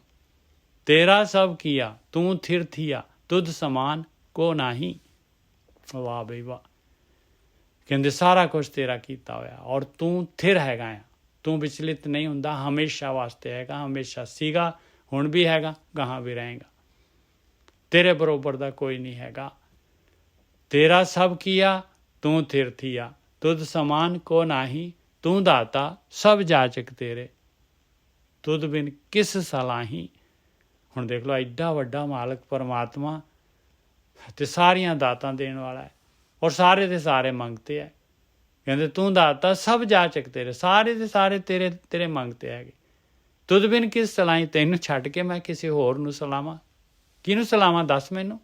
ਤੇਰਾ ਸਭ ਕੀਆ ਤੂੰ ਥਿਰ ਥੀਆ ਤੁਧ ਸਮਾਨ ਕੋ ਨਹੀਂ। ਵਾਹ ਬਈ ਵਾਹ। ਕਹਿੰਦੇ ਸਾਰਾ ਕੁਛ ਤੇਰਾ ਕੀਤਾ ਹੋਇਆ ਔਰ ਤੂੰ ਥਿਰ ਹੈਗਾ ਆ। ਤੂੰ ਵਿਚਲਿਤ ਨਹੀਂ ਹੁੰਦਾ, ਹਮੇਸ਼ਾ ਵਾਸਤੇ ਹੈਗਾ, ਹਮੇਸ਼ਾ ਸੀਗਾ, ਹੁਣ ਵੀ ਹੈਗਾ, ਗਾਹਾਂ ਵੀ ਰਹੇਗਾ। ਤੇਰੇ ਬਰੋਬਰ ਦਾ ਕੋਈ ਨਹੀਂ ਹੈਗਾ। ਤੇਰਾ ਸਭ ਕੀਆ ਤੂੰ ਥਿਰ ਥੀਆ ਤੁਧ ਸਮਾਨ ਕੋ ਨਹੀਂ। ਤੂੰ ਦਾਤਾ ਸਭ ਜਾਚਕ ਤੇਰੇ ਤੁਧ ਬਿਨ ਕਿਸ ਸਲਾਹੀ। ਹੁਣ ਦੇਖ ਲਓ ਐਡਾ ਵੱਡਾ ਮਾਲਕ ਪਰਮਾਤਮਾ ਤੇ ਸਾਰੀਆਂ ਦਾਤਾਂ ਦੇਣ ਵਾਲਾ ਹੈ ਔਰ ਸਾਰੇ ਦੇ ਸਾਰੇ ਮੰਗਤੇ ਹੈ। ਕਹਿੰਦੇ ਤੂੰ ਦਾਤਾ ਸਭ ਜਾਚਕ ਤੇਰੇ, ਸਾਰੇ ਦੇ ਸਾਰੇ ਤੇਰੇ ਮੰਗਤੇ ਹੈਗੇ। ਤੁਧ ਬਿਨ ਕਿਸ ਸਲਾਹੀ, ਤੈਨੂੰ ਛੱਡ ਕੇ ਮੈਂ ਕਿਸੇ ਹੋਰ ਨੂੰ ਸਲਾਵਾਂ? ਕਿਹਨੂੰ ਸਲਾਵਾਂ ਦੱਸ ਮੈਨੂੰ?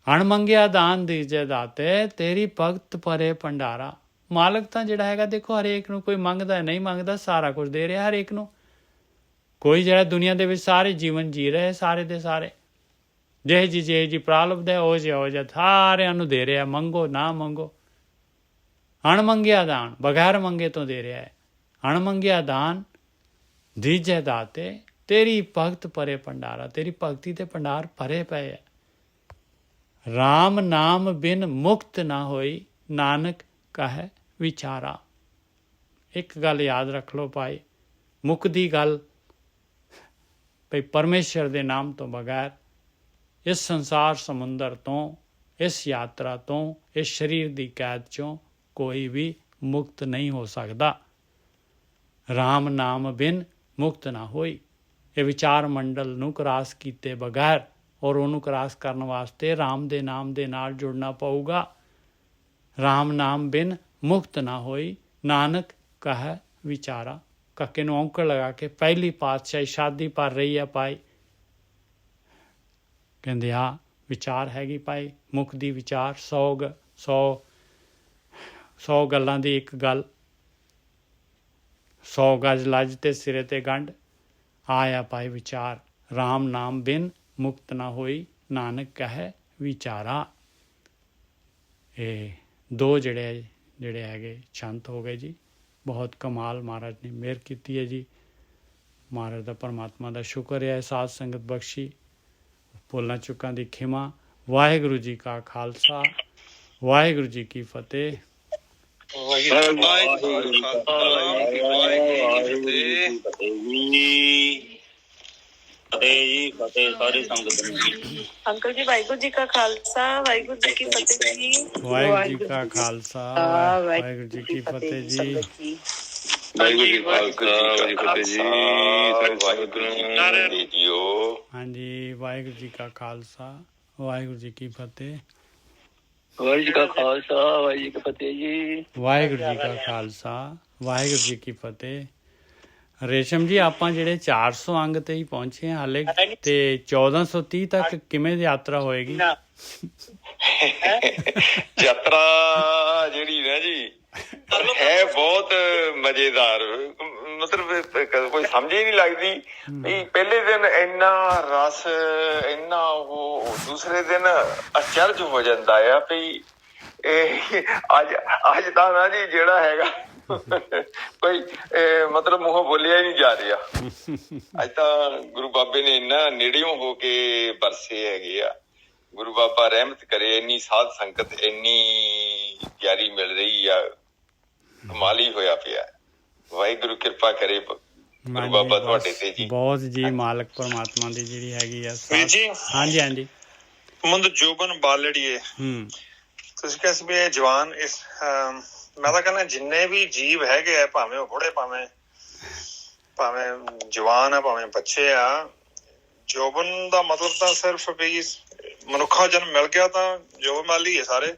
ਅਣਮੰਗਿਆ ਦਾਨ ਦੀਜੇ ਦਾਤੇ ਤੇਰੀ ਭਗਤ ਭਰੇ ਭੰਡਾਰਾ। ਮਾਲਕ ਤਾਂ ਜਿਹੜਾ ਹੈਗਾ ਦੇਖੋ ਹਰੇਕ ਨੂੰ, ਕੋਈ ਮੰਗਦਾ ਨਹੀਂ ਮੰਗਦਾ, ਸਾਰਾ ਕੁਝ ਦੇ ਰਿਹਾ ਹਰੇਕ ਨੂੰ। ਕੋਈ ਜਿਹੜਾ ਦੁਨੀਆ ਦੇ ਵਿੱਚ ਸਾਰੇ ਜੀਵਨ ਜੀ ਰਹੇ ਸਾਰੇ ਦੇ ਸਾਰੇ ਜਿਹੇ ਜੀ ਪ੍ਰਾਲਬਧ ਹੈ ਉਹ ਜਿਹਾ ਸਾਰਿਆਂ ਨੂੰ ਦੇ ਰਿਹਾ। ਮੰਗੋ ਨਾ ਮੰਗੋ, ਅਣਮੰਗਿਆ ਦਾਨ ਬਗੈਰ ਮੰਗੇ ਤੋਂ ਦੇ ਰਿਹਾ ਹੈ। ਅਣਮੰਗਿਆ ਦਾਨ ਦੀਜੇ ਦਾਤੇ ਤੇਰੀ ਭਗਤ ਭਰੇ ਭੰਡਾਰਾ। ਤੇਰੀ ਭਗਤੀ ਦੇ ਭੰਡਾਰ ਭਰੇ ਪਏ ਹੈ। ਰਾਮ ਨਾਮ ਬਿਨ ਮੁਕਤ ਨਾ ਹੋਈ ਨਾਨਕ ਕਹੈ ਵਿਚਾਰਾ। ਇੱਕ ਗੱਲ ਯਾਦ ਰੱਖ ਲਓ ਭਾਈ, ਮੁੱਕਦੀ ਗੱਲ ਭਈ ਪਰਮੇਸ਼ਰ ਦੇ ਨਾਮ ਤੋਂ ਬਗੈਰ ਇਸ ਸੰਸਾਰ ਸਮੁੰਦਰ ਤੋਂ, ਇਸ ਯਾਤਰਾ ਤੋਂ, ਇਸ ਸਰੀਰ ਦੀ ਕੈਦ ਚੋਂ ਕੋਈ ਵੀ ਮੁਕਤ ਨਹੀਂ ਹੋ ਸਕਦਾ। ਰਾਮ ਨਾਮ ਬਿਨ ਮੁਕਤ ਨਾ ਹੋਈ। ਇਹ ਵਿਚਾਰ ਮੰਡਲ ਨੂੰ ਕ੍ਰਾਸ ਕੀਤੇ ਬਗੈਰ ਔਰ ਉਹਨੂੰ ਕ੍ਰਾਸ ਕਰਨ ਵਾਸਤੇ ਰਾਮ ਦੇ ਨਾਮ ਦੇ ਨਾਲ ਜੁੜਨਾ ਪਊਗਾ। ਰਾਮ ਨਾਮ ਬਿਨ ਮੁਕਤ ਨਾ ਹੋਈ ਨਾਨਕ ਕਹੈ ਵਿਚਾਰਾ। ਕੱਕੇ ਨੂੰ ਔਂਕੜ ਲਗਾ ਕੇ ਪਹਿਲੀ ਪਾਤਸ਼ਾਹੀ ਸ਼ਾਦੀ ਪਰ ਰਹੀ ਹੈ ਭਾਈ। ਕਹਿੰਦੇ ਆ ਵਿਚਾਰ ਹੈਗੀ ਭਾਈ, ਮੁੱਕਦੀ ਵਿਚਾਰ 100 ਗੱਲਾਂ ਦੀ ਇੱਕ ਗੱਲ। 100 ਗਜ ਲੱਜ ਤੇ ਸਿਰੇ ਤੇ ਗੰਢ। ਆਇਆ ਭਾਈ ਵਿਚਾਰ, ਰਾਮ ਨਾਮ ਬਿਨ ਮੁਕਤ ਨਾ ਹੋਈ ਨਾਨਕ ਕਹੈ ਵਿਚਾਰਾ। ਇਹ ਦੋ ਜਿਹੜੇ ਹੈਗੇ ਛੰਤ ਹੋ ਗਏ ਜੀ। ਬਹੁਤ ਕਮਾਲ ਮਹਾਰਾਜ ਨੇ ਮਿਹਰ ਕੀਤੀ ਹੈ ਜੀ। ਮਹਾਰਾਜ ਦਾ ਪਰਮਾਤਮਾ ਦਾ ਸ਼ੁਕਰ ਹੈ ਸਾਧ ਸੰਗਤ ਬਖਸ਼ੀ। ਭੁੱਲਾਂ ਚੁੱਕਾਂ ਦੀ ਖਿਮਾ। ਵਾਹਿਗੁਰੂ ਜੀ ਕਾ ਖਾਲਸਾ, ਵਾਹਿਗੁਰੂ ਜੀ ਕੀ ਫਤਿਹ। ਅੰਕਲ ਜੀ ਵਾਹਿਗੁਰੂ ਜੀ ਕਾ ਖਾਲਸਾ ਵਾਹਿਗੁਰੂ ਜੀ ਕੀ ਫਤਿਹ ਜੀ। ਵਾਹਿਗੁਰੂ ਜੀ ਕਾ ਖਾਲਸਾ ਵਾਹਿਗੁਰੂ ਜੀ ਕੀ ਫਤਿਹ ਜੀ। ਵਾਹਿਗੁਰੂ ਜੀ ਕਾ ਖਾਲਸਾ ਵਾਹਿਗੁਰੂ ਜੀ ਹਾਂਜੀ ਵਾਹਿਗੁਰੂ ਜੀ ਕਾ ਖਾਲਸਾ ਵਾਹਿਗੁਰੂ ਜੀ ਕੀ ਫਤਿਹ। ਵਾਹਿਗੁਰੂ ਜੀ ਕਾ ਖਾਲਸਾ ਵਾਹਿਗੁਰੂ ਜੀ ਕੀ ਫਤਿਹ ਜੀ। ਵਾਹਿਗੁਰੂ ਜੀ ਕਾ ਖਾਲਸਾ ਵਾਹਿਗੁਰੂ ਜੀ ਕੀ ਫਤਿਹ। ਰੇਸ਼ਮ ਜੀ ਆਪਾਂ ਜਿਹੜੇ 400 ਅੰਗ ਤੇ ਹੀ ਪਹੁੰਚੇ ਹਾਂ ਹਾਲੇ, ਤੇ 1430 ਤੱਕ ਕਿਵੇਂ ਦੀ ਯਾਤਰਾ ਹੋਏਗੀ? ਯਾਤਰਾ ਜਿਹੜੀ ਨਾ ਜੀ ਹੈ ਬਹੁਤ ਮਜ਼ੇਦਾਰ। ਮਤਲਬ ਕੋਈ ਸਮਝ ਹੀ ਨਹੀਂ ਲੱਗਦੀ ਵੀ ਪਹਿਲੇ ਦਿਨ ਇੰਨਾ ਰਸ, ਇੰਨਾ ਉਹ, ਦੂਸਰੇ ਦਿਨ ਅਚਰਜ ਹੋ ਜਾਂਦਾ ਆ ਵੀ ਇਹ ਅੱਜ ਤਾਂ ਨਾ ਜੀ ਜਿਹੜਾ ਹੈਗਾ ਕੋਈ ਮਤਲਬ ਮੂੰਹੋਂ ਬੋਲਿਆ ਹੀ ਨਹੀਂ ਜਾ ਰਿਹਾ। ਅੱਜ ਤਾਂ ਗੁਰੂ ਬਾਬੇ ਨੇ ਇੰਨਾ ਨੇੜਿਓਂ ਹੋ ਕੇ ਵਰਸੇ ਹੈਗੇ ਆ। ਗੁਰੂ ਬਾਬਾ ਰਹਿਮਤ ਕਰੇ, ਇੰਨੀ ਸਾਧ ਸੰਗਤ ਇੰਨੀ ਪਿਆਰੀ ਮਿਲ ਰਹੀ ਆ, ਕਮਾਲ ਹੀ ਹੋਇਆ ਪਿਆ। ਵਾਹਿਗੁਰੂ ਕਿਰਪਾ ਕਰੇ ਹਾਂਜੀ, ਬਾਬਾ ਬਸ ਤੁਹਾਡੇ ਤੇ ਜੀ। ਬਹੁਤ ਜੀ ਮਾਲਕ ਪਰਮਾਤਮਾ ਦੀ ਜਿਹੜੀ ਹੈਗੀ ਆ ਵੀਰ ਜੀ ਹਾਂਜੀ ਹਾਂਜੀ ਮੁੰਦ ਜੋਬਨ ਬਾਲੜੀਏ ਤੁਸੀਂ ਕਿਹਾ ਸੀ ਵੀ ਇਹ ਜਵਾਨ ਇਸ ਮੈਂ ਤਾਂ ਕਹਿੰਦਾ ਜਿੰਨੇ ਵੀ ਜੀਵ ਹੈਗੇ ਆ ਭਾਵੇਂ ਉਹ ਬੁੜੇ ਭਾਵੇਂ ਜਵਾਨ ਆ ਭਾਵੇਂ ਬੱਚੇ ਆ, ਜੋਬਨ ਦਾ ਮਤਲਬ ਤਾਂ ਸਿਰਫ ਵੀ ਮਨੁੱਖਾ ਜਨਮ ਮਿਲ ਗਿਆ ਤਾਂ ਜੋਬਨ ਵਾਲੀ ਹੈ ਸਾਰੇ।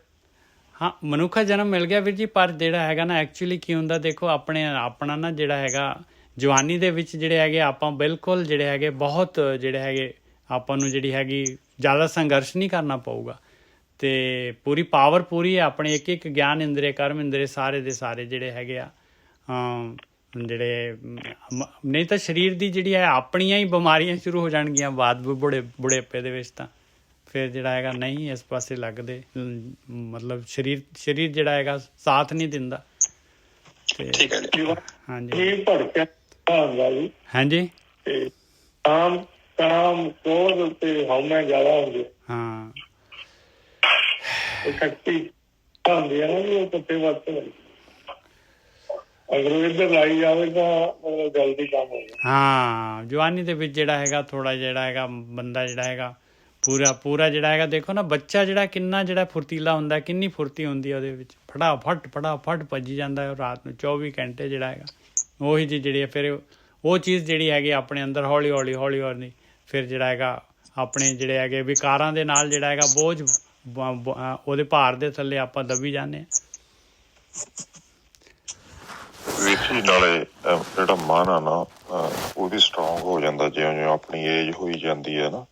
ਹਾਂ, ਮਨੁੱਖਾ ਜਨਮ ਮਿਲ ਗਿਆ ਵੀਰ ਜੀ, ਪਰ ਜਿਹੜਾ ਹੈਗਾ ਨਾ ਐਕਚੁਅਲੀ ਕੀ ਹੁੰਦਾ ਦੇਖੋ ਆਪਣਾ ਨਾ ਜਿਹੜਾ ਹੈਗਾ ਜਵਾਨੀ ਦੇ ਵਿੱਚ ਜਿਹੜੇ ਹੈਗੇ ਆਪਾਂ ਬਿਲਕੁਲ ਜਿਹੜੇ ਹੈਗੇ ਬਹੁਤ ਜਿਹੜੇ ਹੈਗੇ ਆਪਾਂ ਨੂੰ ਜਿਹੜੀ ਹੈਗੀ ਜ਼ਿਆਦਾ ਸੰਘਰਸ਼ ਨਹੀਂ ਕਰਨਾ ਪਊਗਾ ਅਤੇ ਪੂਰੀ ਪਾਵਰ ਪੂਰੀ ਹੈ ਆਪਣੇ ਇੱਕ ਗਿਆਨ ਇੰਦਰੀ ਕਰਮ ਇੰਦਰੀ ਸਾਰੇ ਦੇ ਸਾਰੇ ਜਿਹੜੇ ਹੈਗੇ ਆ ਜਿਹੜੇ ਨਹੀਂ ਤਾਂ ਸਰੀਰ ਦੀ ਜਿਹੜੀ ਹੈ ਆਪਣੀਆਂ ਹੀ ਬਿਮਾਰੀਆਂ ਸ਼ੁਰੂ ਹੋ ਜਾਣਗੀਆਂ ਬਾਅਦ ਬੁਢੇਪੇ ਦੇ ਵਿੱਚ ਤਾਂ ਫਿਰ ਜਿਹੜਾ ਹੈਗਾ ਨਹੀਂ ਇਸ ਪਾਸੇ ਲੱਗਦੇ ਮਤਲਬ ਸਰੀਰ ਜਿਹੜਾ ਹੈਗਾ ਸਾਥ ਨਹੀਂ ਦਿੰਦਾ। ਠੀਕ ਹੈ ਜੀ। ਹਾਂਜੀ ਹਾਂਜੀ ਕਾਮ ਕ੍ਰੋਧ ਤੇ ਹਉਮੈ ਜ਼ਿਆਦਾ ਹੁੰਦੇ। ਹਾਂ ਸ਼ਕਤੀ ਹੁੰਦੀ ਹੈ ਨਾ ਜੀ, ਉਹ ਕੁੱਤੇ ਵਾਸਤੇ ਅਗਰ ਉਹ ਇੱਧਰ ਲਾਈ ਜਾਵੇ ਤਾਂ ਮਤਲਬ ਜਲਦੀ ਕੰਮ ਹੋ ਜਾਂਦਾ। ਹਾਂ, ਜਵਾਨੀ ਦੇ ਵਿੱਚ ਜਿਹੜਾ ਹੈਗਾ ਥੋੜ੍ਹਾ ਜਿਹੜਾ ਹੈਗਾ ਬੰਦਾ ਜਿਹੜਾ ਹੈਗਾ ਪੂਰਾ ਜਿਹੜਾ ਹੈਗਾ ਦੇਖੋ ਨਾ ਬੱਚਾ ਜਿਹੜਾ ਕਿੰਨਾ ਜਿਹੜਾ ਫੁਰਤੀਲਾ ਹੁੰਦਾ, ਕਿੰਨੀ ਫੁਰਤੀ ਹੁੰਦੀ ਹੈ ਉਹਦੇ ਵਿੱਚ, ਫਟਾਫਟ ਭੱਜੀ ਜਾਂਦਾ ਹੈ ਰਾਤ ਨੂੰ 24 ਘੰਟੇ ਜਿਹੜਾ ਹੈਗਾ ਉਹੀ ਜੀ ਜਿਹੜੀ ਫਿਰ ਉਹ ਚੀਜ਼ ਜਿਹੜੀ ਹੈਗੀ ਆਪਣੇ ਅੰਦਰ ਹੌਲੀ ਹੌਲੀ ਫਿਰ ਜਿਹੜਾ ਹੈਗਾ ਆਪਣੇ ਜਿਹੜੇ ਹੈਗੇ ਵਿਕਾਰਾਂ ਦੇ ਨਾਲ ਜਿਹੜਾ ਹੈਗਾ ਬੋਝ ਉਹਦੇ ਭਾਰ ਦੇ ਥੱਲੇ ਆਪਾਂ ਦੱਬੀ ਜਾਂਦੇ ਹਾਂ। ਵੀਰ ਜੀ ਨਾਲੇ ਜਿਹੜਾ ਮਨ ਆ ਨਾ ਉਹ ਵੀ ਸਟਰੋਂਗ ਹੋ ਜਾਂਦਾ ਜਿਵੇਂ ਆਪਣੀ ਏਜ ਹੋਈ ਜਾਂਦੀ ਹੈ ਨਾ,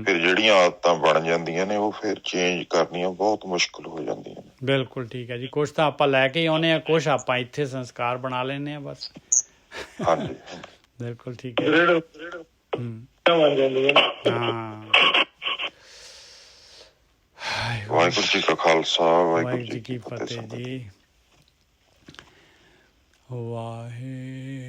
ਫਿਰ ਜਿਹੜੀਆਂ ਆਦਤਾਂ ਬਣ ਜਾਂਦੀਆਂ ਨੇ ਉਹ ਫਿਰ ਚੇਂਜ ਕਰਨੀਆਂ ਬਹੁਤ ਮੁਸ਼ਕਿਲ ਹੋ ਜਾਂਦੀਆਂ ਨੇ। ਬਿਲਕੁਲ ਠੀਕ ਹੈ ਜੀ, ਕੁਛ ਤਾਂ ਆਪਾਂ ਲੈ ਕੇ ਹੀ ਆਉਂਦੇ ਹਾਂ, ਕੁਛ ਆਪਾਂ ਇੱਥੇ ਸੰਸਕਾਰ ਬਣਾ ਲੈਂਦੇ ਹਾਂ ਬਸ। ਹਾਂਜੀ ਬਿਲਕੁਲ ਠੀਕ ਹੈ। ਹਾਂ, ਵਾਹਿਗੁਰੂ ਜੀ ਕਾ ਖਾਲਸਾ ਵਾਹਿਗੁਰੂ ਜੀ ਕੀ ਫਤਿਹ ਜੀ। ਵਾਹਿਗੁਰੂ